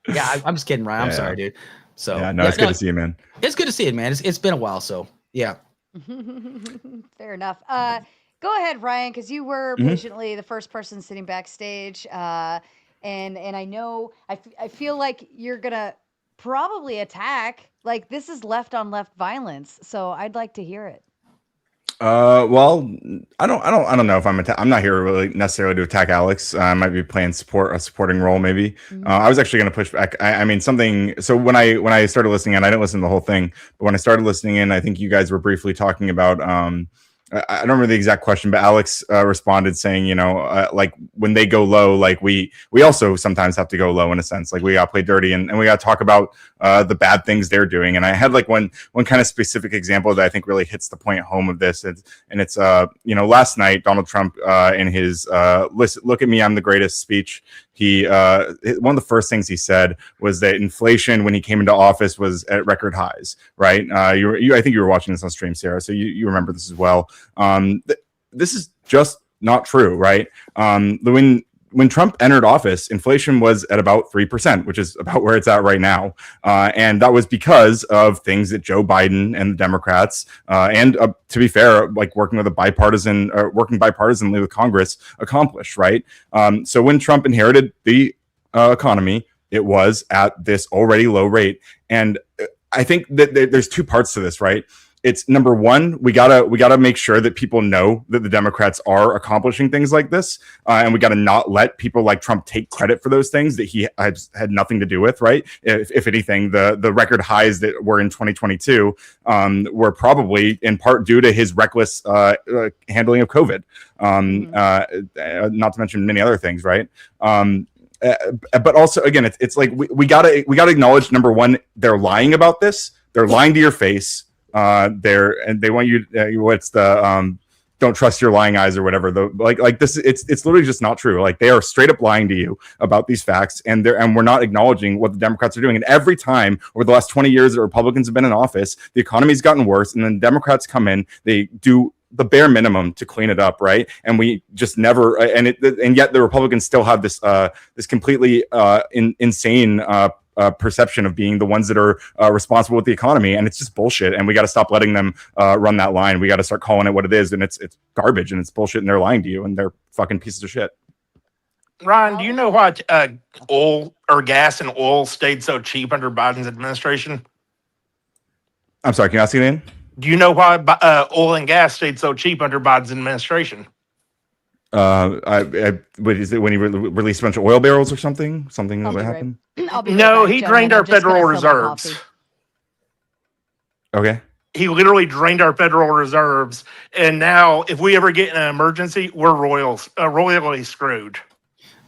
E: Yeah, I'm just kidding, Ryan. I'm sorry, dude. So
F: yeah, no, it's good to see you, man.
E: It's good to see it, man. It's been a while, so yeah.
D: Fair enough. Go ahead, Ryan, because you were patiently the first person sitting backstage, and I know I feel like you're gonna probably attack. Like this is left on left violence, so I'd like to hear it.
F: Well, I don't know if I'm not here really necessarily to attack Alex. I might be playing a supporting role, maybe. I was actually going to push back. I mean, something. So when I started listening in, I didn't listen to the whole thing, but when I started listening in, I think you guys were briefly talking about. I don't remember the exact question, but Alex responded saying, like when they go low, like we also sometimes have to go low in a sense, like we got to play dirty and we got to talk about the bad things they're doing. And I had like one kind of specific example that I think really hits the point home of this. It's last night, Donald Trump in his look at me, I'm the greatest speech. He one of the first things he said was that inflation when he came into office was at record highs, right? I think you were watching this on stream, Sarah, so you remember this as well. This is just not true, right? When Trump entered office, inflation was at about 3%, which is about where it's at right now. And that was because of things that Joe Biden and the Democrats, and to be fair, like working bipartisanly with Congress accomplished, right? So when Trump inherited the economy, it was at this already low rate. And I think that there's two parts to this, right? It's number one, we gotta make sure that people know that the Democrats are accomplishing things like this, and we gotta not let people like Trump take credit for those things that he had nothing to do with, right? If anything, the record highs that were in 2022 were probably in part due to his reckless handling of COVID, not to mention many other things, right? But also, again, it's like we gotta acknowledge number one, they're lying about this. They're lying to your face. They want you. What's the don't trust your lying eyes or whatever. Like this, it's literally just not true. Like they are straight up lying to you about these facts, and we're not acknowledging what the Democrats are doing. And every time over the last 20 years that Republicans have been in office, the economy's gotten worse, and then Democrats come in, they do the bare minimum to clean it up, right? And we just never, and yet the Republicans still have this completely insane perception of being the ones that are responsible with the economy, and it's just bullshit. And we got to stop letting them run that line. We got to start calling it what it is, and it's garbage and it's bullshit. And they're lying to you, and they're fucking pieces of shit.
G: Ryan, do you know why oil or gas and oil stayed so cheap under Biden's administration?
F: I'm sorry, can you ask me again?
G: Do you know why oil and gas stayed so cheap under Biden's administration?
F: What is it when he released a bunch of oil barrels or something? Something that happened?
G: No, he drained our federal reserves.
F: Okay.
G: He literally drained our federal reserves, and now if we ever get in an emergency, we're royally screwed.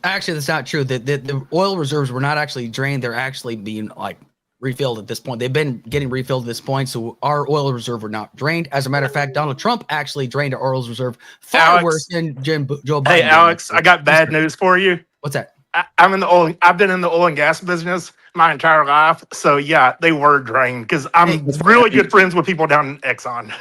E: Actually, that's not true. The oil reserves were not actually drained. They're actually being like refilled at this point. They've been getting refilled at this point, so our oil reserve were not drained. As a matter of fact, Donald Trump actually drained our oil reserve far worse than Joe Biden.
G: Hey, Alex, I got bad news for you.
E: What's that?
G: I've been in the oil and gas business my entire life, so yeah, they were drained because I'm really good friends with people down in Exxon.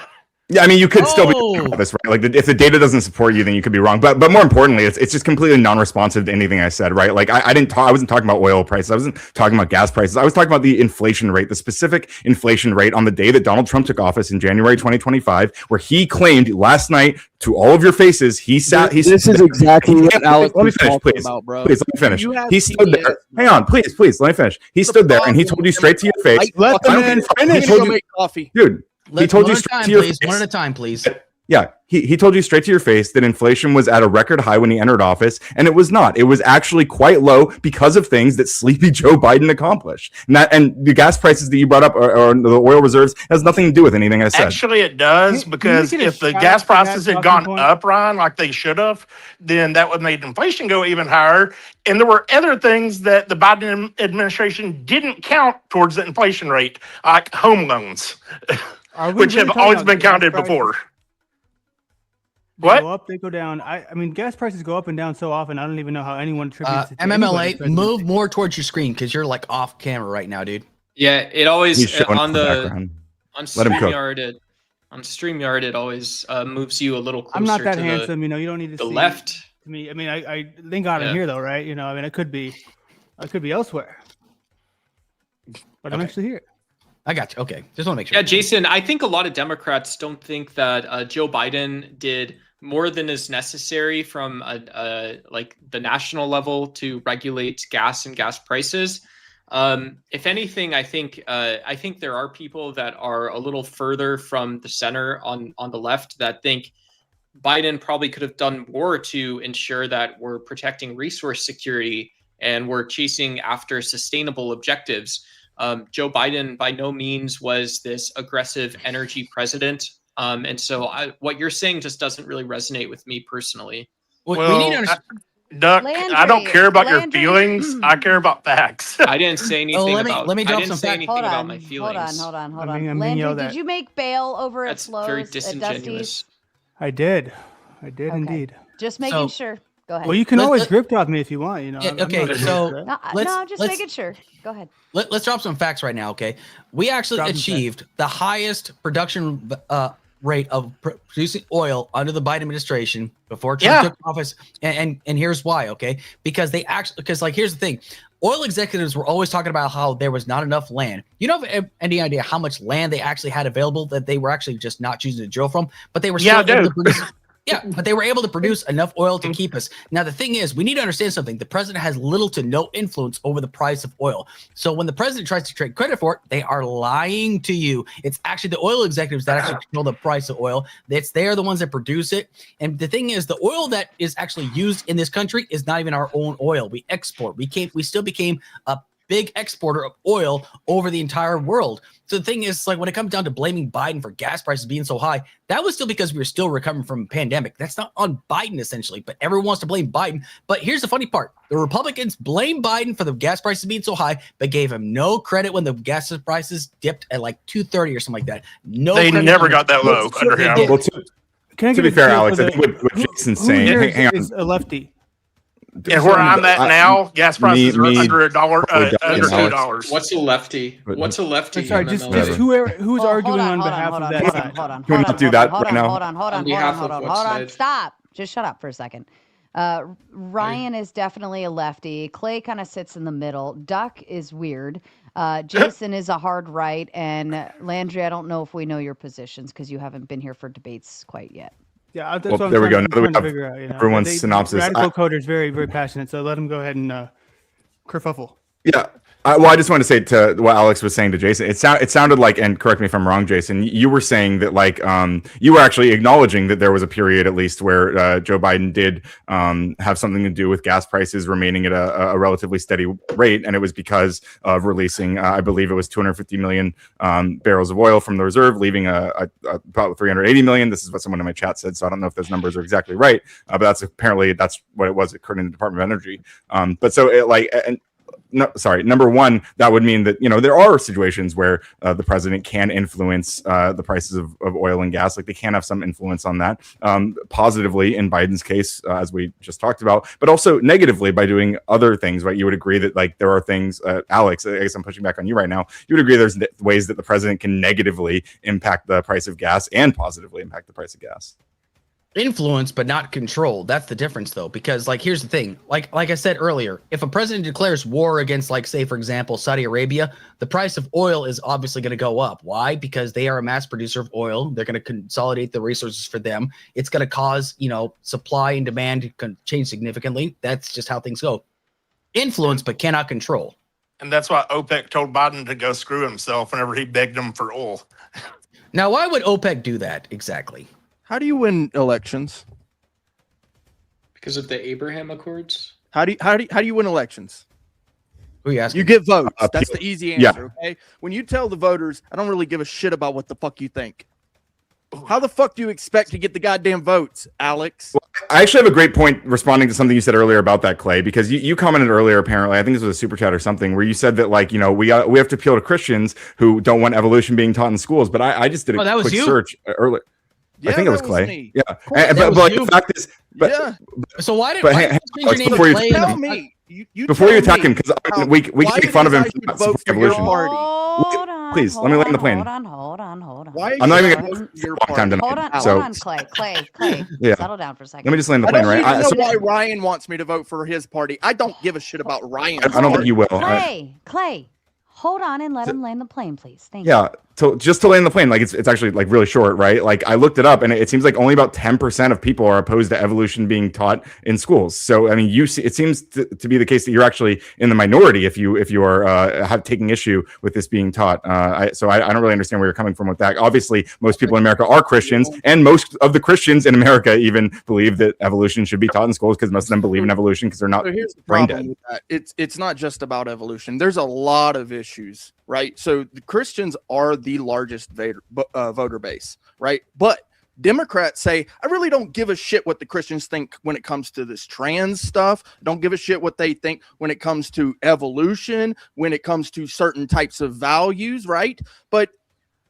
F: Yeah, I mean, you could still be wrong about this, right? Like, if the data doesn't support you, then you could be wrong. But more importantly, it's just completely non-responsive to anything I said, right? Like, I wasn't talking about oil prices. I wasn't talking about gas prices. I was talking about the inflation rate, the specific inflation rate on the day that Donald Trump took office in January 2025, where he claimed last night to all of your faces, this
H: is exactly what Alex
F: was talking about, bro. Please let me finish. He stood there. Hang on, please, let me finish. He stood there and he told you straight to your face.
H: Let the man finish. Make coffee,
F: dude. He told you straight to your face.
E: One at a time, please.
F: Yeah, he told you straight to your face that inflation was at a record high when he entered office, and it was not. It was actually quite low because of things that sleepy Joe Biden accomplished. And the gas prices that you brought up or the oil reserves has nothing to do with anything I said.
G: Actually, it does, because if the gas prices had gone up, Ryan, like they should have, then that would make inflation go even higher. And there were other things that the Biden administration didn't count towards the inflation rate, like home loans, which have always been counted before.
I: They go up, they go down. I mean, gas prices go up and down so often. I don't even know how anyone attributes it to
E: MMLA, move more towards your screen because you're like off camera right now, dude.
J: Yeah, it always on
F: StreamYard.
J: On StreamYard, it always moves you a little closer.
I: I'm not that
J: to
I: handsome, you know. You don't need to
J: the
I: see
J: left.
I: To me, I mean, I thank God I'm here though, right? You know, I mean, I could be elsewhere, but I'm actually here.
E: I got you. Okay, just want to make sure.
J: Yeah, Jason, I think a lot of Democrats don't think that Joe Biden did more than is necessary from like the national level to regulate gas and gas prices. If anything, I think there are people that are a little further from the center on the left that think Biden probably could have done more to ensure that we're protecting resource security and we're chasing after sustainable objectives. Joe Biden by no means was this aggressive energy president. And so what you're saying just doesn't really resonate with me personally.
G: Well, we need to understand. Duck, I don't care about your feelings. I care about facts.
J: I didn't say anything about.
E: Let me drop
J: I didn't
E: some
J: say
E: facts.
J: anything about my feelings.
D: Hold on.
I: I
D: Landry, did you make bail over at
J: That's
D: Flo's
J: very
D: at
J: disingenuous.
D: Dusty's?
I: I did indeed.
D: Just making sure. Go ahead.
I: Well, you can always grip talk me if you want. You know.
E: Yeah, okay, so
D: just making sure. Go ahead.
E: Let's drop some facts right now. Okay, we actually achieved the highest production rate of producing oil under the Biden administration before Trump took office, and here's why. Okay, because like here's the thing. Oil executives were always talking about how there was not enough land. You don't have any idea how much land they actually had available that they were actually just not choosing to drill from, but they were still able to produce. Yeah, but they were able to produce enough oil to keep us. Now, the thing is, we need to understand something. The president has little to no influence over the price of oil. So when the president tries to trade credit for it, they are lying to you. It's actually the oil executives that actually control the price of oil. They are the ones that produce it. And the thing is, the oil that is actually used in this country is not even our own oil. We export. We still became a big exporter of oil over the entire world. So the thing is, like when it comes down to blaming Biden for gas prices being so high, that was still because we were still recovering from a pandemic. That's not on Biden essentially, but everyone wants to blame Biden. But here's the funny part. The Republicans blame Biden for the gas prices being so high, but gave him no credit when the gas prices dipped at like $2.30 or something like that.
G: They never got that low under him.
F: Well, to be fair, Alex, I think what Jason's saying, hang on.
I: Is a lefty.
G: And where I'm at now, gas prices are under $2.
J: What's a lefty? What's a lefty?
I: I'm sorry, just who's arguing on behalf of that side.
F: Can we not do that right now?
D: Hold on. Stop. Just shut up for a second. Ryan is definitely a lefty. Clay kind of sits in the middle. Duck is weird. Jason is a hard right. And Landry, I don't know if we know your positions because you haven't been here for debates quite yet.
I: Yeah, that's what
F: there we go.
I: I'm
F: Now we
I: trying to
F: have
I: figure out, you know.
F: everyone's synopsis.
I: Radical coder is very, very passionate, so let him go ahead and kerfuffle.
F: Yeah. I just want to say to what Alex was saying to Jason, it sounded like, and correct me if I'm wrong, Jason, you were saying that like you were actually acknowledging that there was a period at least where Joe Biden did have something to do with gas prices remaining at a relatively steady rate, and it was because of releasing, I believe it was 250 million barrels of oil from the reserve, leaving about 380 million. This is what someone in my chat said, so I don't know if those numbers are exactly right, but that's what it was according to the Department of Energy. But so it like and. No, sorry. Number one, that would mean that, you know, there are situations where the president can influence the prices of oil and gas. Like they can have some influence on that positively in Biden's case, as we just talked about, but also negatively by doing other things, right? You would agree that like there are things, Alex, I guess I'm pushing back on you right now. You would agree there's ways that the president can negatively impact the price of gas and positively impact the price of gas.
E: Influence, but not control. That's the difference, though, because like here's the thing. Like I said earlier, if a president declares war against, like, say, for example, Saudi Arabia, the price of oil is obviously going to go up. Why? Because they are a mass producer of oil. They're going to consolidate the resources for them. It's going to cause, you know, supply and demand to change significantly. That's just how things go. Influence, but cannot control.
G: And that's why OPEC told Biden to go screw himself whenever he begged him for oil.
E: Now, why would OPEC do that exactly?
H: How do you win elections?
J: Because of the Abraham Accords.
H: How do you win elections?
E: Who are you asking?
H: You get votes. That's the easy answer.
F: Yeah.
H: Okay. When you tell the voters, I don't really give a shit about what the fuck you think. How the fuck do you expect to get the goddamn votes, Alex?
F: Well, I actually have a great point responding to something you said earlier about that, Clay, because you commented earlier, apparently, I think this was a super chat or something, where you said that, like, you know, we have to appeal to Christians who don't want evolution being taught in schools. But I just did a quick search earlier.
H: Yeah,
F: I think it was Clay.
H: Me.
F: Yeah. But the fact is,
E: so why did
F: you change your name to Clay?
H: Tell me.
F: Before you attack him, because we can make fun of him for
H: vote for your
F: evolution.
H: party.
F: Please, let me land the plane.
D: Hold on.
H: Why are
F: I'm not
H: you
F: even
H: voting for your
F: walk time
H: party?
F: tonight.
D: Hold on, Clay.
F: Yeah.
D: Settle down for a second.
F: Let me just land the
H: I
F: plane,
H: don't
F: right?
H: even know
F: So
H: why Ryan wants me to vote for his party. I don't give a shit about Ryan.
F: I don't think you will.
D: Clay, hold on and let him land the plane, please. Thank you.
F: Yeah, just to land the plane, like it's actually like really short, right? Like I looked it up, and it seems like only about 10% of people are opposed to evolution being taught in schools. So I mean, you see, it seems to be the case that you're actually in the minority if you are taking issue with this being taught. So I don't really understand where you're coming from with that. Obviously, most people in America are Christians, and most of the Christians in America even believe that evolution should be taught in schools because most of them believe in evolution because they're not
H: So here's the
F: brain
H: problem
F: dead.
H: with that. It's not just about evolution. There's a lot of issues, right? So the Christians are the largest voter base, right? But Democrats say, I really don't give a shit what the Christians think when it comes to this trans stuff. Don't give a shit what they think when it comes to evolution, when it comes to certain types of values, right? But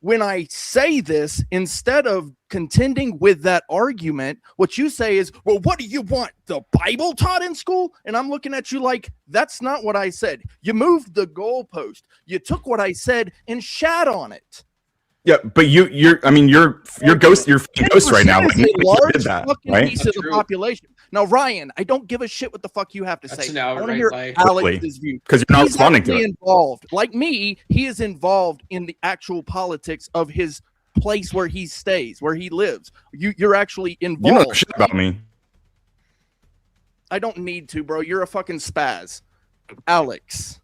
H: when I say this, instead of contending with that argument, what you say is, well, what do you want? The Bible taught in school? And I'm looking at you like, that's not what I said. You moved the goalpost. You took what I said and shat on it.
F: Yeah, but you're ghost right now. Like,
H: a large
F: did that,
H: fucking
F: right?
H: piece of the population. Now, Ryan, I don't give a shit what the fuck you have to
J: That's
H: say.
J: an
H: I want to
J: outright
H: hear
J: lie.
H: Alex's view
F: Because you're not
H: He's
F: responding to
H: actually
F: it.
H: involved. Like me, he is involved in the actual politics of his place where he stays, where he lives. You're actually involved.
F: You know shit about me.
H: I don't need to, bro. You're a fucking spaz. Alex.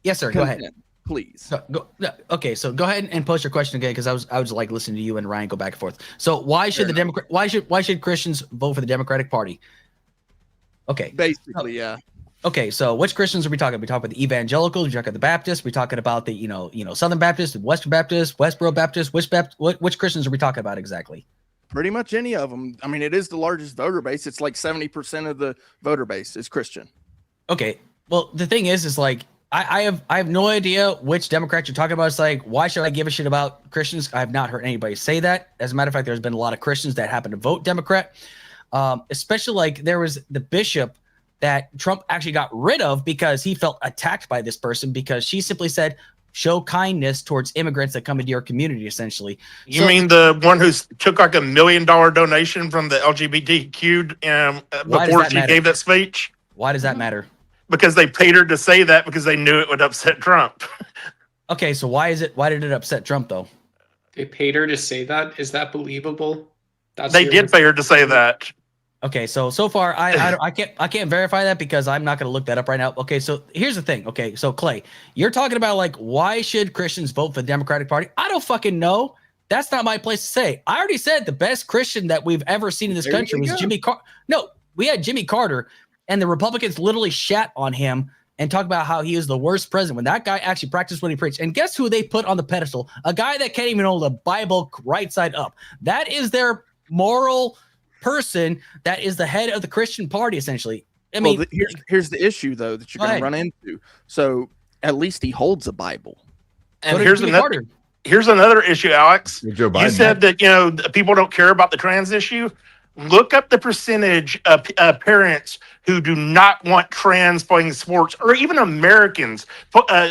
E: Yes, sir. Go ahead.
H: Please.
E: So go ahead and post your question again because I was like listening to you and Ryan go back and forth. So why should why should Christians vote for the Democratic Party? Okay.
H: Basically, yeah.
E: Okay, so which Christians are we talking about? We talking about the evangelicals, we talking about the Baptists, we talking about the Southern Baptists, Western Baptists, Westboro Baptists, which Christians are we talking about exactly?
H: Pretty much any of them. I mean, it is the largest voter base. It's like 70% of the voter base is Christian.
E: Okay. Well, the thing is like I have no idea which Democrats you're talking about. It's like, why should I give a shit about Christians? I have not heard anybody say that. As a matter of fact, there's been a lot of Christians that happen to vote Democrat. Especially like there was the bishop that Trump actually got rid of because he felt attacked by this person because she simply said, show kindness towards immigrants that come into your community, essentially.
G: You mean the one who took like $1 million donation from the LGBTQ before she gave that speech?
E: Why does that matter?
G: Because they paid her to say that because they knew it would upset Trump.
E: Okay, so why did it upset Trump though?
J: They paid her to say that? Is that believable?
G: They did pay her to say that.
E: Okay, so far I can't verify that because I'm not going to look that up right now. Okay, so here's the thing. Okay, so Clay, you're talking about like why should Christians vote for the Democratic Party? I don't fucking know. That's not my place to say. I already said the best Christian that we've ever seen in this country was Jimmy Carter. No, we had Jimmy Carter, and the Republicans literally shat on him and talk about how he is the worst president when that guy actually practiced what he preached. And guess who they put on the pedestal? A guy that can't even hold the Bible right side up. That is their moral person that is the head of the Christian party, essentially. I mean,
H: here's the issue though that you're going to run into. So at least he holds a Bible.
G: And here's another issue, Alex.
F: Joe Biden.
G: You said that people don't care about the trans issue. Look up the percentage of parents who do not want trans playing sports, or even Americans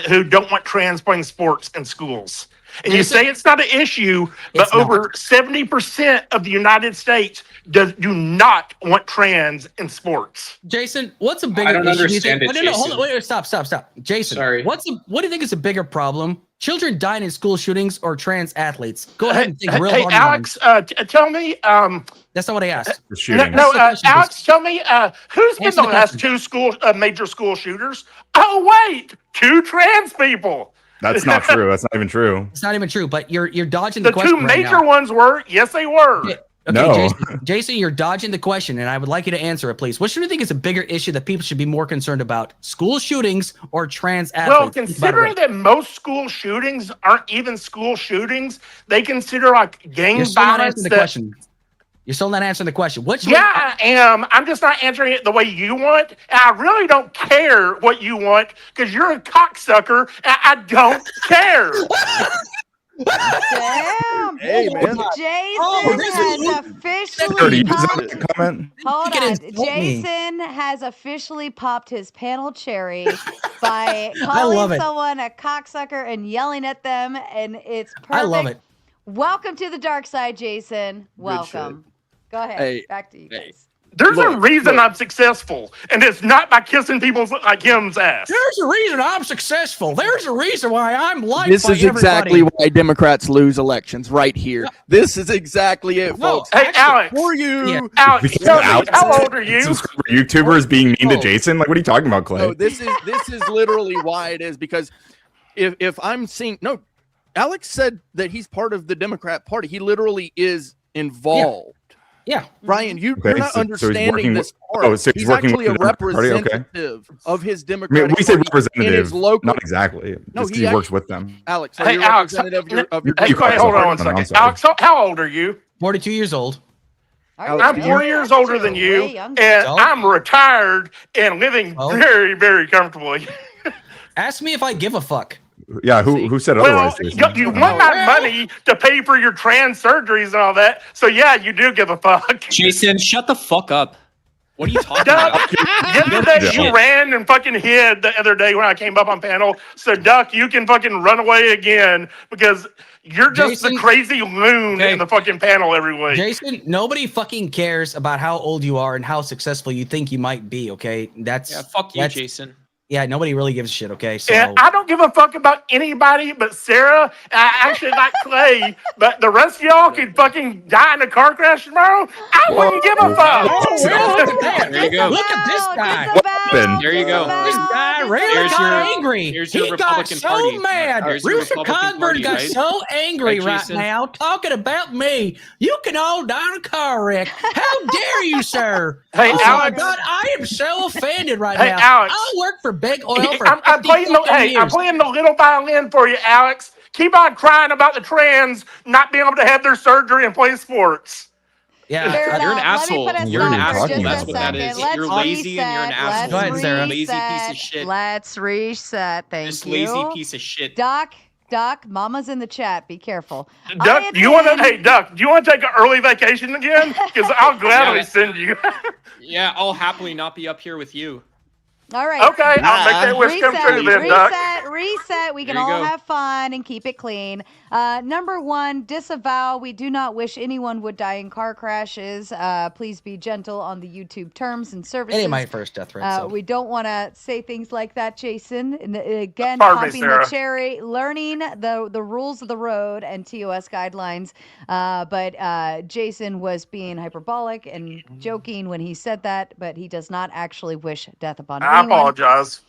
G: who don't want trans playing sports in schools. And you say it's not an issue, but over 70% of the United States do not want trans in sports.
E: Jason, what's a bigger issue?
J: I don't understand it,
E: No,
J: Jason.
E: hold on, wait, stop. Jason,
J: sorry.
E: What do you think is a bigger problem? Children dying in school shootings or trans athletes? Go ahead and think real hard.
G: Hey, Alex, tell me.
E: That's not what I asked.
G: Alex, tell me who's been the last two major school shooters? Oh, wait, 2 trans people.
F: That's not true. That's not even true.
E: It's not even true, but you're dodging the question.
G: The 2 major ones were. Yes, they were.
E: Okay,
F: no.
E: Jason, you're dodging the question, and I would like you to answer it, please. What should you think is a bigger issue that people should be more concerned about? School shootings or trans athletes?
G: Well, considering that most school shootings aren't even school shootings, they consider like gang violence.
E: You're still not answering the question.
G: I am. I'm just not answering it the way you want. And I really don't care what you want because you're a cocksucker and I don't care.
D: Damn.
H: Hey, man.
D: Jason
E: this
D: has
E: is-
D: officially
F: Is that
D: popped.
F: a comment?
D: Hold
E: You can
D: on.
E: insult me.
D: Jason has officially popped his panel cherry by
E: I
D: calling
E: love it.
D: someone a cocksucker and yelling at them, and it's perfect.
E: I love it.
D: Welcome to the dark side, Jason.
H: Good
D: Welcome. Go ahead.
H: Hey,
D: Back to you guys.
G: There's a
H: Look,
G: reason
H: look.
G: I'm successful, and it's not by kissing people's like him's ass.
E: There's a reason I'm successful. There's a reason why I'm liked
H: This
E: by
H: is exactly
E: everybody.
H: why Democrats lose elections right here. This is exactly it,
E: No,
H: folks.
G: Hey, Alex.
H: For you.
E: Yeah.
G: Alex,
F: Because
G: tell me,
F: Alex
G: how old are you?
F: subscriber YouTubers being mean to
H: Oh.
F: Jason? Like, what are you talking about, Clay?
H: No, this is literally why it is, because if I'm seeing Alex said that he's part of the Democrat Party. He literally is involved.
E: Yeah.
H: Ryan, you're
F: Okay,
H: not
F: so he's
H: understanding
F: working
H: this
F: with-
H: part.
F: so he's
H: he's
F: working
H: actually a
F: with the Democratic Party, okay.
H: representative of his
F: I
H: Democratic
F: mean, we say
H: Party in his
F: representative,
H: local.
F: not exactly.
H: No,
F: Just 'cause
H: he
F: he works with them.
H: Alex, are
G: Hey,
H: you a
G: Alex,
H: representative of your
G: Hey,
F: You
G: Clay,
F: call
G: hold on one
F: yourself- I'm
G: second.
F: sorry.
G: Alex, how old are you?
E: 42 years old.
D: Are
H: I'm
D: you
G: I'm 4
D: really?
G: years
D: I thought
G: older
D: you
G: than
D: were
G: you,
D: way younger.
G: and
E: So?
G: I'm retired and living
E: Oh.
G: very, very comfortably.
E: Ask me if I give a fuck.
F: Yeah, who said
G: Well,
F: otherwise? Jason?
G: you want my
E: Well-
G: money to pay for your trans surgeries and all that, so yeah, you do give a fuck.
K: Jason, shut the fuck up. What are you talking
G: Duck,
K: about?
G: yesterday you
K: Shit.
G: ran and fucking hid the other day when I came up on panel. So Duck, you can fucking run away again because you're just
E: Jason-
G: the crazy loon
E: Okay.
G: in the fucking panel every week.
E: Jason, nobody fucking cares about how old you are and how successful you think you might be, okay?
K: Yeah, fuck you, Jason.
E: Yeah, nobody really gives a shit, okay? So
G: And I don't give a fuck about anybody but Sarah. I actually like Clay, but the rest of y'all could fucking die in a car crash tomorrow. I wouldn't give a fuck.
E: Oh, well, look at that.
K: There you go.
E: Look at this guy.
F: happened?
K: There you go.
E: This guy really
K: There's
E: got
K: your-
E: angry.
K: there's your
E: He got
K: Republican
E: so
K: Party.
E: mad.
K: There's your
E: Rooster
K: Republican
E: Cogburn
K: Party,
E: got
K: right?
E: so angry
K: Right,
E: right
K: Jason?
E: now talking about me. You can all die in a car wreck. How dare you, sir?
G: Hey,
E: oh
G: Alex.
E: my God, I am so offended right
G: Hey,
E: now.
G: Alex.
E: I worked for Big Oil for
G: I'm
E: 50
G: playing the
E: fucking years.
G: I'm playing the little violin for you, Alex. Keep on crying about the trans not being able to have their surgery and play sports.
E: Yeah,
D: Fair
K: You're an
D: enough.
K: asshole.
D: Let me put a
F: You're
D: stop
F: an
D: for
F: asshole.
D: just
F: That's
D: a
F: what
K: that
D: second.
K: is.
D: Let's
K: You're lazy and you're an
D: reset.
K: asshole.
E: Go ahead, Sarah.
K: Lazy piece of shit.
D: Let's reset. Thank
K: This
D: you.
K: lazy piece of shit.
D: Doc, Mama's in the chat. Be careful.
G: Duck, do you want to? Hey, Duck, do you want to take an early vacation again? Because I'll gladly
K: Yeah.
G: send you.
K: Yeah, I'll happily not be up here with you.
D: All right.
G: Okay, I'll make that wish come true then, Duck.
D: Reset. We can
K: There you
D: all
K: go.
D: have fun and keep it clean. Number one, disavow. We do not wish anyone would die in car crashes. Please be gentle on the YouTube terms and
E: It
D: services.
E: ain't my first death threat. So.
D: We don't want to say things like that, Jason. And again,
G: Pardon me,
D: popping the
G: Sarah.
D: cherry, learning the rules of the road and TOS guidelines. But Jason was being hyperbolic and joking when he said that, but he does not actually wish death upon
G: I
D: anyone.
G: apologize.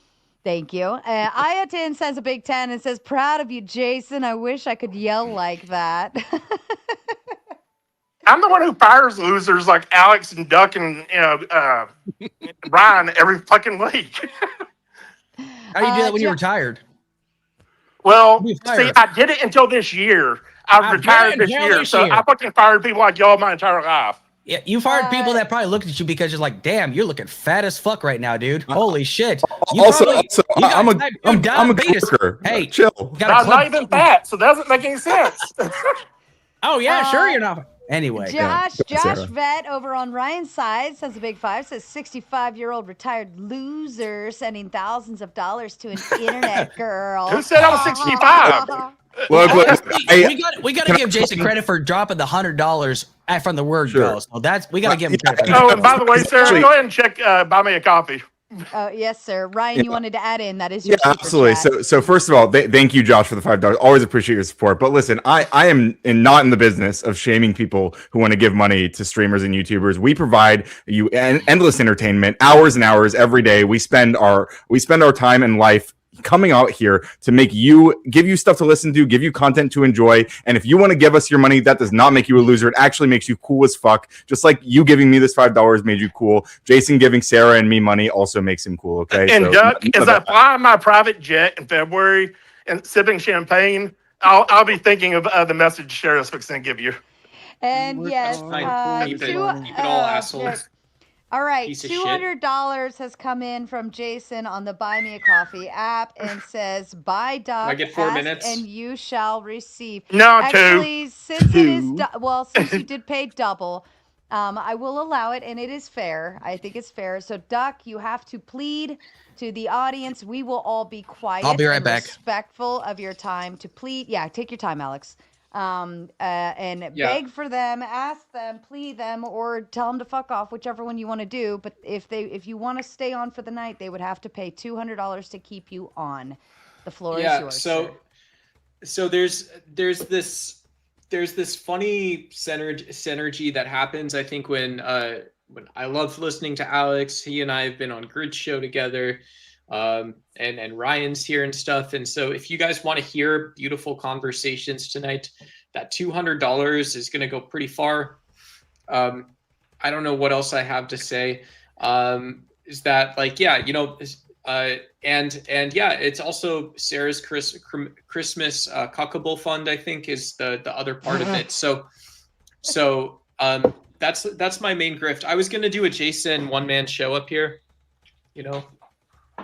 D: Thank you. Ayatin says a big 10 and says, proud of you, Jason. I wish I could yell like that.
G: I'm the one who fires losers like Alex and Duck and Ryan every fucking week.
E: How do you do that when you're
D: Jo-
E: retired?
G: Well,
E: You
G: see,
E: fired.
G: I did it until this year. I've
E: I've
G: retired
E: done
G: this
E: until
G: year,
E: this
G: so
E: year.
G: I fucking fired people like y'all my entire life.
E: Yeah, you fired people that probably looked at you because you're like, damn, you're looking fat as fuck right now, dude. Holy shit. You
F: Also,
E: probably- you got
F: I'm a
E: type 2 diabetes.
F: worker.
E: Hey,
F: Chill.
E: you got a
G: I'm not
E: club-
G: even fat, so that doesn't make any sense.
E: Oh yeah, sure you're not. Anyway,
D: Josh
F: Sarah.
D: Vet over on Ryan's side says a big 5, says 65-year-old retired loser sending thousands of dollars to an internet girl.
G: Who said I was 65?
F: Look,
E: we got to give Jason credit for dropping the $100 from the word
F: Sure.
E: go. So we got to give him credit for that.
G: Oh, and by the way, Sarah,
F: Actually-
G: go ahead and check, buy me a coffee.
D: Oh, yes, sir. Ryan, you wanted to add in. That is
F: Yeah,
D: your super
F: absolutely.
D: chat.
F: So first of all, thank you, Josh, for the $5. Always appreciate your support. But listen, I am not in the business of shaming people who want to give money to streamers and YouTubers. We provide you endless entertainment, hours and hours every day. We spend our time and life coming out here to give you stuff to listen to, give you content to enjoy. And if you want to give us your money, that does not make you a loser. It actually makes you cool as fuck. Just like you giving me this $5 made you cool. Jason giving Sarah and me money also makes him cool. Okay.
G: And
F: So,
G: Duck,
F: know
G: as I
F: that.
G: fly my private jet in February and sipping champagne, I'll be thinking of the message Sheriff's fixing to give you.
D: And yes,
K: Fine. Keep it all assholes.
D: All right,
J: Piece of shit.
D: $200 has come in from Jason on the Buy Me a Coffee app and says, "Buy Doc,
J: I get 4
D: ask
J: minutes?
D: and you shall receive."
G: No,
D: Actually, since it is
H: Two.
D: well, since you did pay double, I will allow it, and it is fair. I think it's fair. So, Doc, you have to plead to the audience. We will all be quiet.
E: I'll be right
D: and
E: back.
D: Respectful of your time to plead. Yeah, take your time, Alex. And
J: Yeah.
D: beg for them, ask them, plead them, or tell them to fuck off, whichever one you want to do. But if you want to stay on for the night, they would have to pay $200 to keep you on. The floor is yours.
J: So there's this funny synergy that happens. I think when I love listening to Alex. He and I have been on Grid Show together. And Ryan's here and stuff. And so if you guys want to hear beautiful conversations tonight, that $200 is going to go pretty far. I don't know what else I have to say. Is that like, yeah, you know, and yeah, it's also Sarah's Christmas Cuckable Fund, I think, is the other part of it. So that's my main grift. I was going to do a Jason one-man show up here, you know,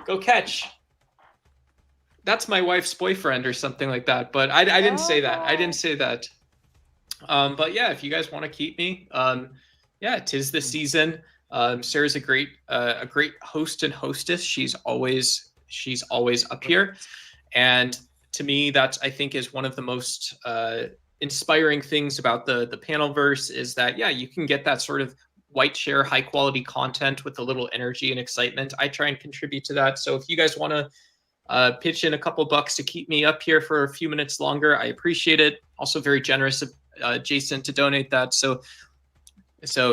J: go catch. That's my wife's boyfriend or something like that. But I didn't say that. I didn't say that. But yeah, if you guys want to keep me, yeah, 'tis the season. Sarah's a great host and hostess. She's always up here. And to me, that's, I think, is one of the most inspiring things about the panelverse is that, yeah, you can get that sort of white share, high quality content with a little energy and excitement. I try and contribute to that. So if you guys want to pitch in a couple bucks to keep me up here for a few minutes longer, I appreciate it. Also very generous of Jason to donate that. So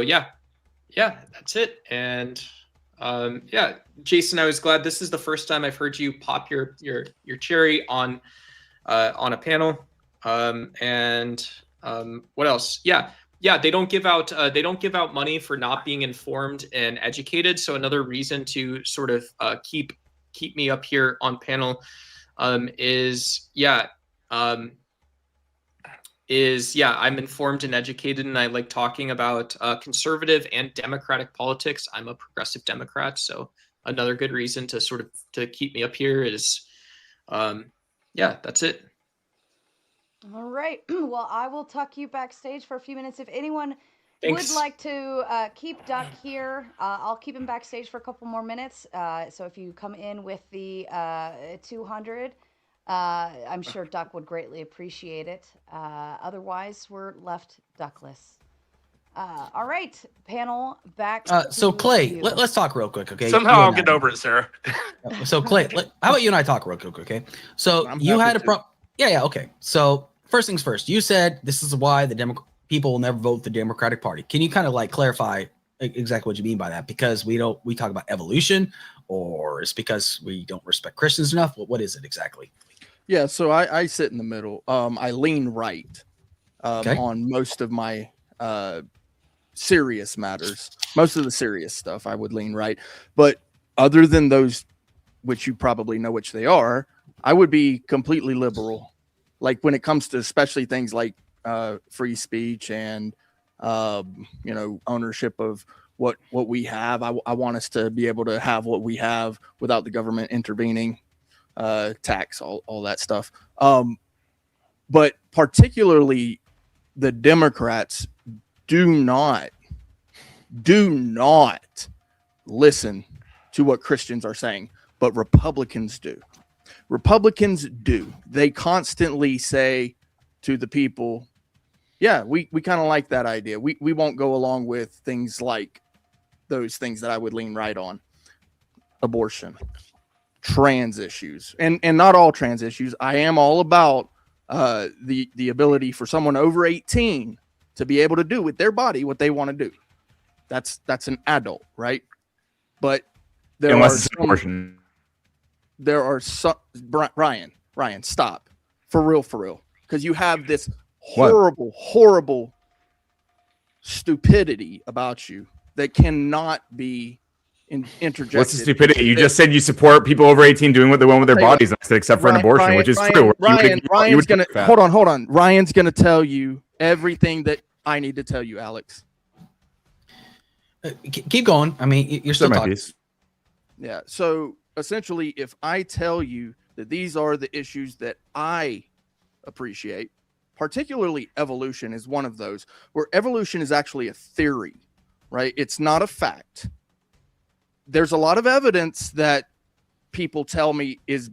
J: yeah, that's it. And yeah, Jason, I was glad this is the first time I've heard you pop your cherry on a panel. And what else? Yeah, they don't give out money for not being informed and educated. So another reason to sort of keep me up here on panel is I'm informed and educated, and I like talking about conservative and democratic politics. I'm a progressive Democrat, so another good reason to keep me up here is yeah, that's it.
D: All right. Well, I will tuck you backstage for a few minutes. If anyone
J: Thanks.
D: would like to keep Duck here, I'll keep him backstage for a couple more minutes. So if you come in with the 200, I'm sure Duck would greatly appreciate it. Otherwise, we're left duckless. All right, panel, back.
E: So
D: to
E: Clay,
D: you.
E: let's talk real quick, okay?
G: Somehow
E: You
G: I'll
E: and
G: get
E: I.
G: over it, Sarah.
E: So Clay, how about you and I talk real quick, okay? So
H: I'm
E: you
H: happy
E: had a
H: to.
E: yeah, okay. So first things first, you said this is why the people will never vote the Democratic Party. Can you kind of like clarify exactly what you mean by that? Because we talk about evolution, or it's because we don't respect Christians enough? What is it exactly?
H: Yeah, so I sit in the middle. I lean right on most of my serious matters. Most of the serious stuff I would lean right. But other than those, which you probably know which they are, I would be completely liberal. Like when it comes to especially things like free speech and ownership of what we have. I want us to be able to have what we have without the government intervening, tax, all that stuff. But particularly the Democrats do not listen to what Christians are saying, but Republicans do. They constantly say to the people, yeah, we kind of like that idea. We won't go along with things like those things that I would lean right on. Abortion, trans issues, and not all trans issues. I am all about the ability for someone over 18 to be able to do with their body what they want to do. That's an adult, right? But
F: Unless it's abortion.
H: There are some Ryan, stop. For real. Because you have this horrible stupidity about you that cannot be interjected.
F: What's the stupidity? You just said you support people over 18 doing what they want with their bodies, and I said except for an abortion, which is true.
H: Ryan's gonna hold on. Ryan's gonna tell you everything that I need to tell you, Alex.
E: Keep going. I mean, you're still
F: my
E: talking.
F: piece.
H: Yeah. So essentially, if I tell you that these are the issues that I appreciate, particularly evolution is one of those, where evolution is actually a theory, right? It's not a fact. There's a lot of evidence that people tell me is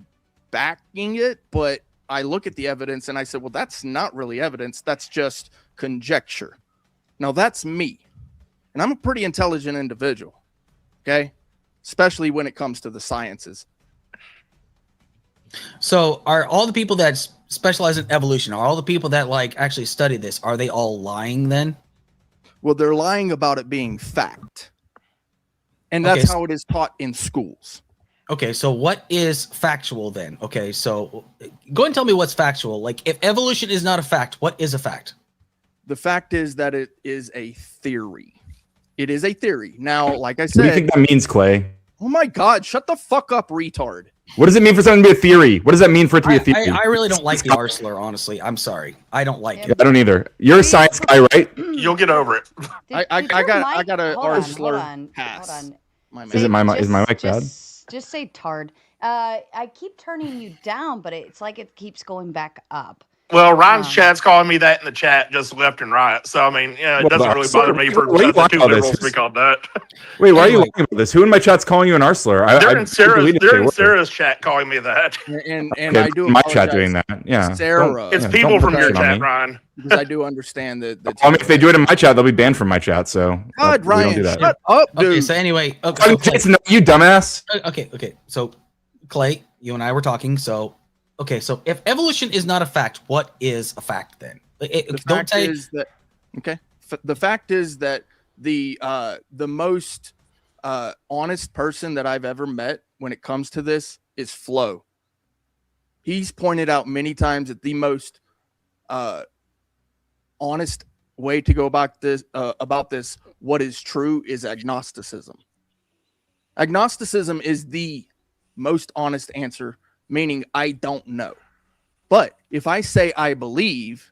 H: backing it, but I look at the evidence and I said, well, that's not really evidence. That's just conjecture. Now, that's me. And I'm a pretty intelligent individual, okay? Especially when it comes to the sciences.
E: So are all the people that specialize in evolution, are all the people that like actually study this, are they all lying then?
H: Well, they're lying about it being fact. And that's how it is taught in schools.
E: Okay, so what is factual then? Okay, so go and tell me what's factual. Like, if evolution is not a fact, what is a fact?
H: The fact is that it is a theory. It is a theory. Now, like I said...
F: What do you think that means, Clay?
H: Oh my God, shut the fuck up, retard.
F: What does it mean for something to be a theory? What does that mean for it to be a theory?
E: I really don't like the R slur, honestly. I'm sorry. I don't like it.
F: I don't either. You're a science guy, right?
G: You'll get over it.
H: I got a R slur pass.
D: Hold on.
F: Is my mic bad?
D: Just say tard. I keep turning you down, but it's like it keeps going back up.
G: Well, Ryan's chat's calling me that in the chat, just left and right. So I mean, yeah, it doesn't really bother me for the two liberals to be called that.
F: Wait, why are you lying about this? Who in my chat's calling you an R slur?
G: They're in Sarah's chat calling me that.
H: And
F: okay,
H: I do
F: my
H: apologize.
F: chat doing that. Yeah,
H: Sarah.
G: It's people from your chat, Ryan.
H: Because I do understand that.
F: I mean, if they do it in my chat, they'll be banned from my chat. So
H: God, Ryan,
F: we don't do that.
H: shut up, dude.
E: Okay, so anyway,
F: Jason, no, you dumbass.
E: Okay. So, Clay, you and I were talking. So, okay, so if evolution is not a fact, what is a fact then?
H: The fact is that the fact is that the most honest person that I've ever met when it comes to this is Flo. He's pointed out many times that the most honest way to go about this, what is true, is agnosticism. Agnosticism is the most honest answer, meaning I don't know. But if I say I believe,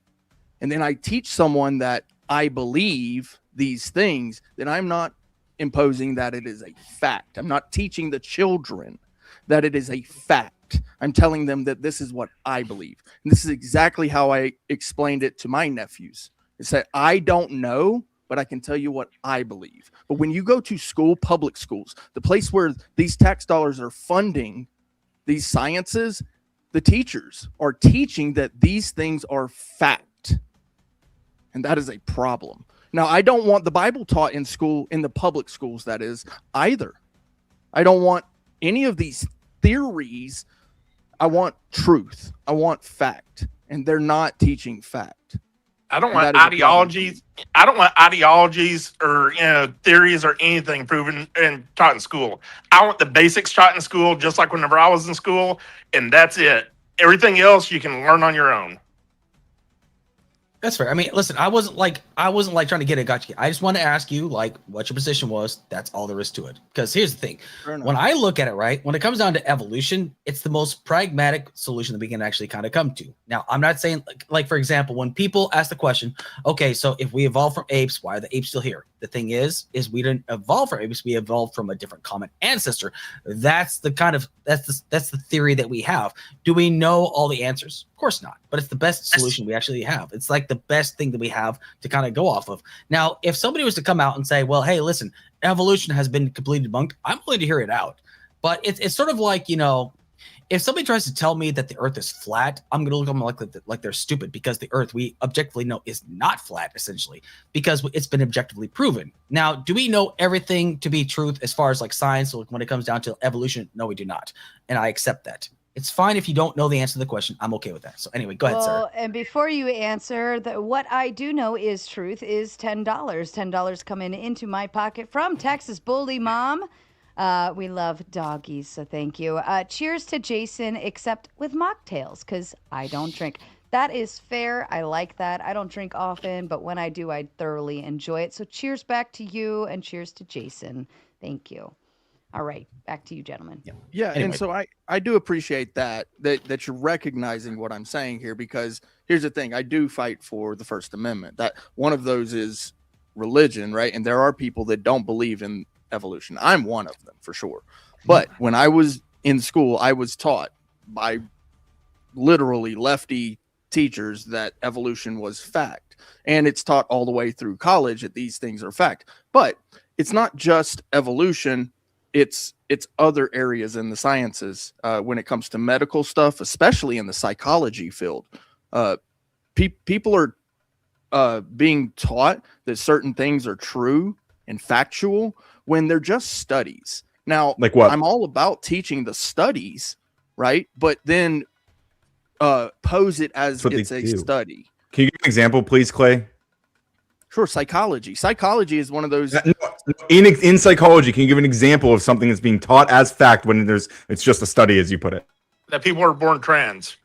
H: and then I teach someone that I believe these things, then I'm not imposing that it is a fact. I'm not teaching the children that it is a fact. I'm telling them that this is what I believe. And this is exactly how I explained it to my nephews. It said, I don't know, but I can tell you what I believe. But when you go to school, public schools, the place where these tax dollars are funding these sciences, the teachers are teaching that these things are fact. And that is a problem. Now, I don't want the Bible taught in school, in the public schools, that is, either. I don't want any of these theories. I want truth. I want fact. And they're not teaching fact.
G: I don't want ideologies. I don't want ideologies or theories or anything proven and taught in school. I want the basics taught in school, just like whenever I was in school, and that's it. Everything else you can learn on your own.
E: That's fair. I mean, listen, I wasn't like trying to get a gotcha. I just want to ask you like what your position was. That's all there is to it. Because here's the thing. When I look at it, right, when it comes down to evolution, it's the most pragmatic solution that we can actually kind of come to. Now, I'm not saying like for example, when people ask the question, okay, so if we evolved from apes, why are the apes still here? The thing is we didn't evolve from apes. We evolved from a different common ancestor. That's the theory that we have. Do we know all the answers? Of course not. But it's the best solution we actually have. It's like the best thing that we have to kind of go off of. Now, if somebody was to come out and say, well, hey, listen, evolution has been completely debunked, I'm willing to hear it out. But it's sort of like, if somebody tries to tell me that the earth is flat, I'm going to look at them like they're stupid, because the earth we objectively know is not flat, essentially, because it's been objectively proven. Now, do we know everything to be truth as far as like science? So when it comes down to evolution, no, we do not. And I accept that. It's fine if you don't know the answer to the question. I'm okay with that. So anyway, go ahead, Sarah.
D: And before you answer, what I do know is truth is $10. $10 coming into my pocket from Texas Bully Mom. We love doggies, so thank you. Cheers to Jason, except with mocktails, because I don't drink. That is fair. I like that. I don't drink often, but when I do, I thoroughly enjoy it. So cheers back to you, and cheers to Jason. Thank you. All right, back to you, gentlemen.
H: Yeah, anyway. And so I do appreciate that you're recognizing what I'm saying here, because here's the thing. I do fight for the First Amendment. That one of those is religion, right? And there are people that don't believe in evolution. I'm one of them for sure. But when I was in school, I was taught by literally lefty teachers that evolution was fact. And it's taught all the way through college that these things are fact. But it's not just evolution, it's other areas in the sciences. When it comes to medical stuff, especially in the psychology field, people are being taught that certain things are true and factual when they're just studies. Now,
F: like what?
H: I'm all about teaching the studies, right? But then pose it as it's a study.
F: Can you give an example, please, Clay?
H: Sure. Psychology is one of those.
F: In psychology, can you give an example of something that's being taught as fact when it's just a study, as you put it?
G: That people are born trans.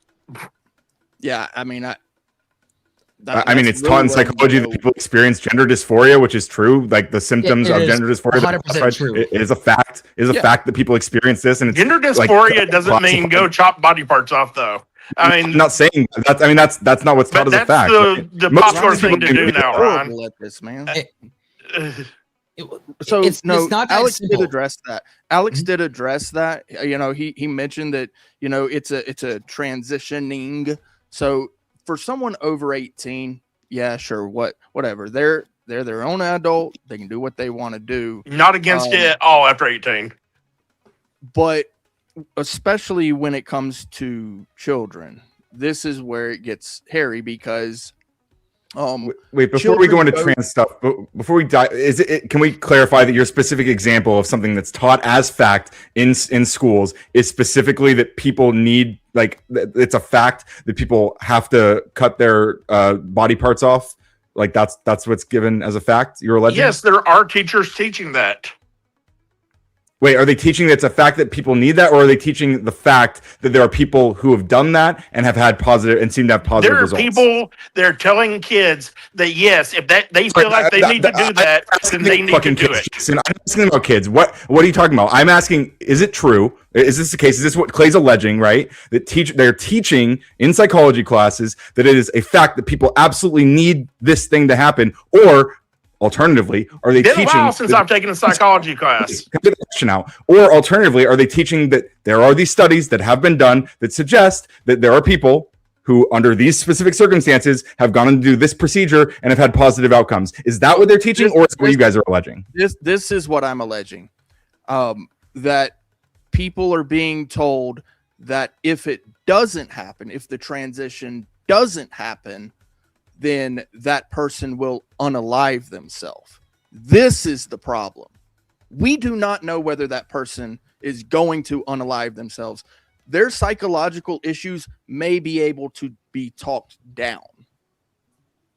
H: Yeah, I mean,
F: it's taught in psychology that people experience gender dysphoria, which is true. Like the symptoms of gender dysphoria,
E: 100% true.
F: It is a fact. Is a fact that people experience this, and it's
G: Gender dysphoria doesn't mean go chop body parts off, though. I mean,
F: I'm not saying that. I mean, that's not what's taught as a fact.
G: The popular thing to do now, Ron.
H: At this, man.
E: So
H: it's
E: not
H: Alex
E: simple.
H: did address that. Alex did address that. You know, he mentioned that, you know, it's a transitioning. So for someone over 18, yeah, sure, whatever. They're their own adult. They can do what they want to do.
G: Not against it at all after 18.
H: But especially when it comes to children, this is where it gets hairy because
F: wait, before we go into trans stuff, before we dive, can we clarify that your specific example of something that's taught as fact in schools is specifically that people need, like, it's a fact that people have to cut their body parts off? Like that's what's given as a fact? You're alleging?
G: Yes, there are teachers teaching that.
F: Wait, are they teaching that it's a fact that people need that, or are they teaching the fact that there are people who have done that and have had positive and seem to have positive results?
G: There are people that are telling kids that yes, if they feel like they need to do that, then they need to do it.
F: Jason, I'm asking about kids. What are you talking about? I'm asking, is it true? Is this the case? Is this what Clay's alleging, right? That they're teaching in psychology classes that it is a fact that people absolutely need this thing to happen, or alternatively, are they teaching? It's been a while
G: since I've taken a psychology class.
F: Come to the question now. Or alternatively, are they teaching that there are these studies that have been done that suggest that there are people who, under these specific circumstances, have gone and do this procedure and have had positive outcomes? Is that what they're teaching, or is what you guys are alleging?
H: This is what I'm alleging. That people are being told that if it doesn't happen, if the transition doesn't happen, then that person will unalive themselves. This is the problem. We do not know whether that person is going to unalive themselves. Their psychological issues may be able to be talked down.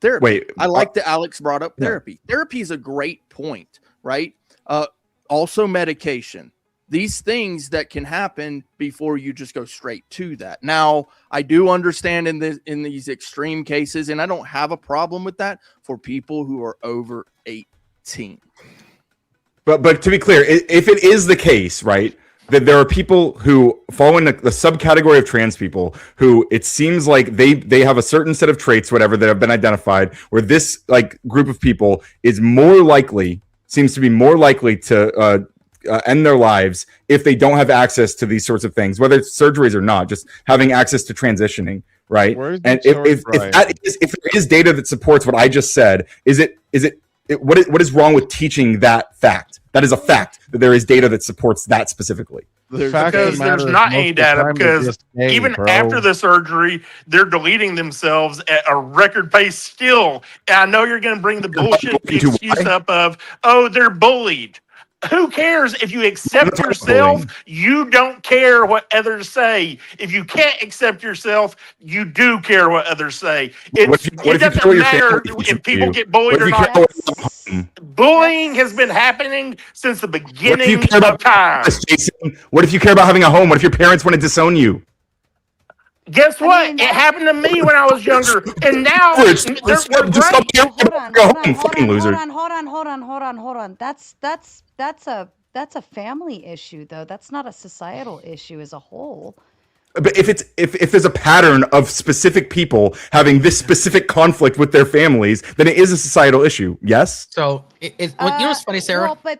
H: Therapy.
F: Wait,
H: I like that Alex brought up therapy. Yeah. Therapy is a great point, right? Also medication. These things that can happen before you just go straight to that. Now, I do understand in these extreme cases, and I don't have a problem with that for people who are over 18.
F: But to be clear, if it is the case, right, that there are people who fall in the subcategory of trans people who it seems like they have a certain set of traits, whatever, that have been identified, where this like group of people is seems to be more likely to end their lives if they don't have access to these sorts of things, whether it's surgeries or not, just having access to transitioning, right? And if there is data that supports what I just said, what is wrong with teaching that fact? That is a fact that there is data that supports that specifically.
G: Because there's not any data, because even after the surgery, they're deleting themselves at a record pace still. And I know you're going to bring the bullshit excuse up of, oh, they're bullied. Who cares if you accept yourself? You don't care what others say. If you can't accept yourself, you do care what others say. It doesn't matter if people get bullied or not. Bullying has been happening since the beginning of time.
F: Jason, what if you care about having a home? What if your parents want to disown you?
G: Guess what? It happened to me when I was younger, and now
D: Hold on. That's a family issue, though. That's not a societal issue as a whole.
F: But if there's a pattern of specific people having this specific conflict with their families, then it is a societal issue. Yes.
E: So you know what's funny, Sarah?
D: Well,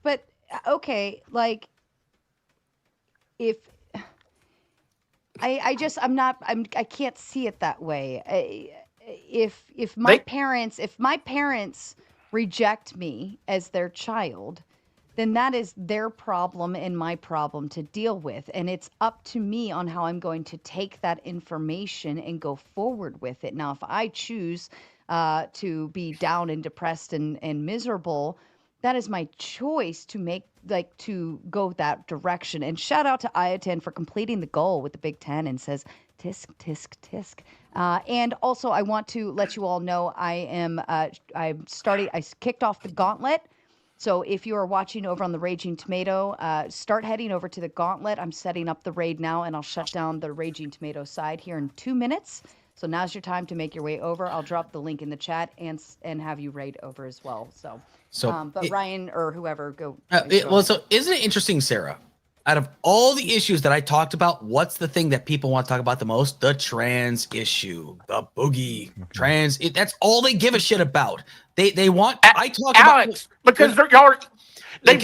D: but okay, like if I can't see it that way. If my parents reject me as their child, then that is their problem and my problem to deal with. And it's up to me on how I'm going to take that information and go forward with it. Now, if I choose to be down and depressed and miserable, that is my choice to make, like, to go that direction. And shout out to Ayatin for completing the goal with the Big Ten and says, tisk, tisk, tisk. And also, I want to let you all know I kicked off the gauntlet. So if you are watching over on the Raging Tomato, start heading over to the Gauntlet. I'm setting up the raid now, and I'll shut down the Raging Tomato side here in 2 minutes. So now's your time to make your way over. I'll drop the link in the chat and have you raid over as well. But Ryan or whoever, go.
E: So isn't it interesting, Sarah? Out of all the issues that I talked about, what's the thing that people want to talk about the most? The trans issue, the boogie, trans. That's all they give a shit about. They want. I talk
G: Alex,
E: about
G: because y'all are.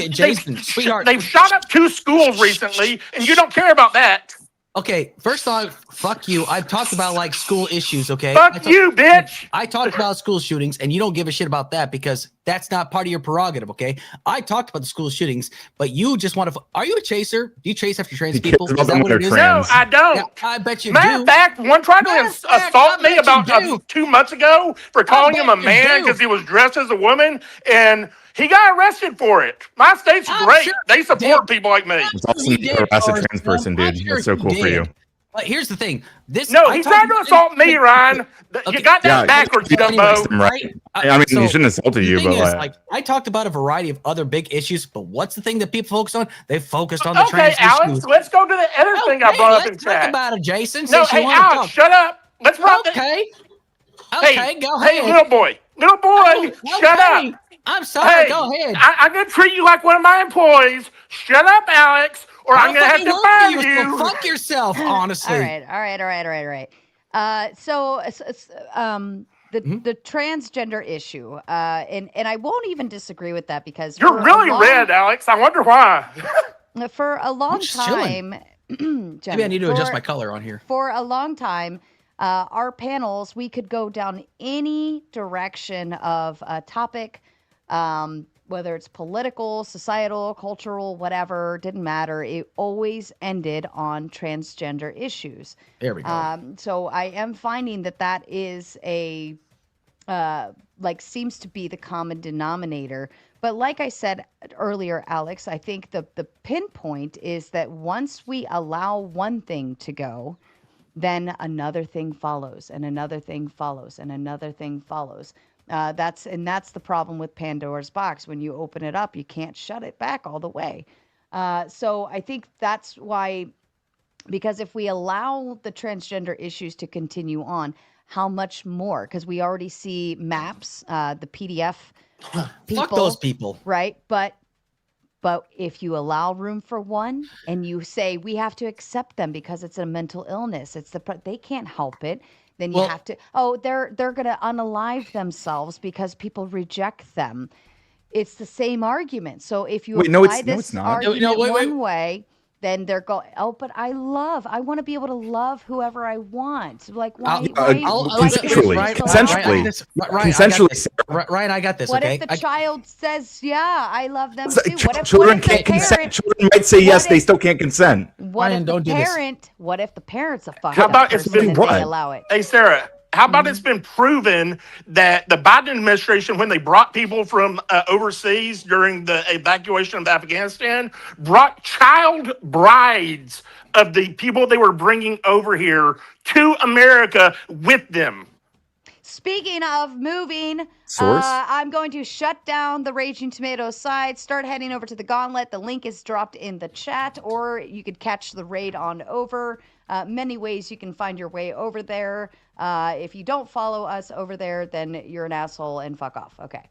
E: Jason, sweetheart.
G: They've shot up 2 schools recently, and you don't care about that.
E: Okay, first off, fuck you. I've talked about like school issues, okay?
G: Fuck you, bitch.
E: I talked about school shootings, and you don't give a shit about that because that's not part of your prerogative, okay? I talked about the school shootings, but you just want to. Are you a chaser? Do you chase after trans people? Is that what it is?
G: No, I don't.
E: Yeah, I bet you
G: Matter
E: do.
G: of fact, one tried to assault me about 2 months ago for calling him a man because he was dressed as a woman, and he got arrested for it. My state's great. Sure they support people like me.
F: It's awesome to harass a trans person, dude. That's so cool for you.
E: But here's the thing.
G: He tried to assault me, Ryan. You got that backwards, Dumbo.
F: Right? I mean, he shouldn't have assaulted you, but
E: like, I talked about a variety of other big issues, but what's the thing that people focus on? They focused on the trans
G: Alex,
E: issues.
G: let's go to the other thing I brought up in chat.
E: Let's talk about it, Jason.
G: No, hey, Alex, shut up. Let's rock
E: Okay, go ahead.
G: Hey, little boy, shut up.
E: I'm sorry, go ahead.
G: I'm going to treat you like one of my employees. Shut up, Alex, or I'm going to have to fire you.
E: So fuck yourself, honestly.
D: All right. The transgender issue, and I won't even disagree with that because
G: you're really red, Alex. I wonder why.
D: For a long time,
E: maybe I need to adjust my color on here.
D: For a long time, our panels, we could go down any direction of a topic, whether it's political, societal, cultural, whatever, didn't matter. It always ended on transgender issues.
E: There we go.
D: So I am finding that is seems to be the common denominator. But like I said earlier, Alex, I think the pinpoint is that once we allow one thing to go, then another thing follows, and another thing follows, and another thing follows. That's the problem with Pandora's box. When you open it up, you can't shut it back all the way. So I think that's why, because if we allow the transgender issues to continue on, how much more? Because we already see maps, the PDF people.
E: Fuck those people.
D: Right? But if you allow room for one and you say we have to accept them because it's a mental illness, they can't help it. Then you have to, they're going to unalive themselves because people reject them. It's the same argument. So if you apply this argument one way, then they're going, but I want to be able to love whoever I want. Like,
F: consensually.
E: Ryan, I got this.
D: What
E: okay?
D: if the child says, yeah, I love them too?
F: Children can't consent. Children might say yes, they still can't consent.
D: What if the parent's a fucked
G: How about
D: up
G: it's
D: person
G: been
D: and they allow it?
G: Hey, Sarah, how about it's been proven that the Biden administration, when they brought people from overseas during the evacuation of Afghanistan, brought child brides of the people they were bringing over here to America with them.
D: Speaking of moving, I'm going to shut down the Raging Tomato side. Start heading over to the Gauntlet. The link is dropped in the chat, or you could catch the raid on over. Many ways you can find your way over there. If you don't follow us over there, then you're an asshole and fuck off. Okay.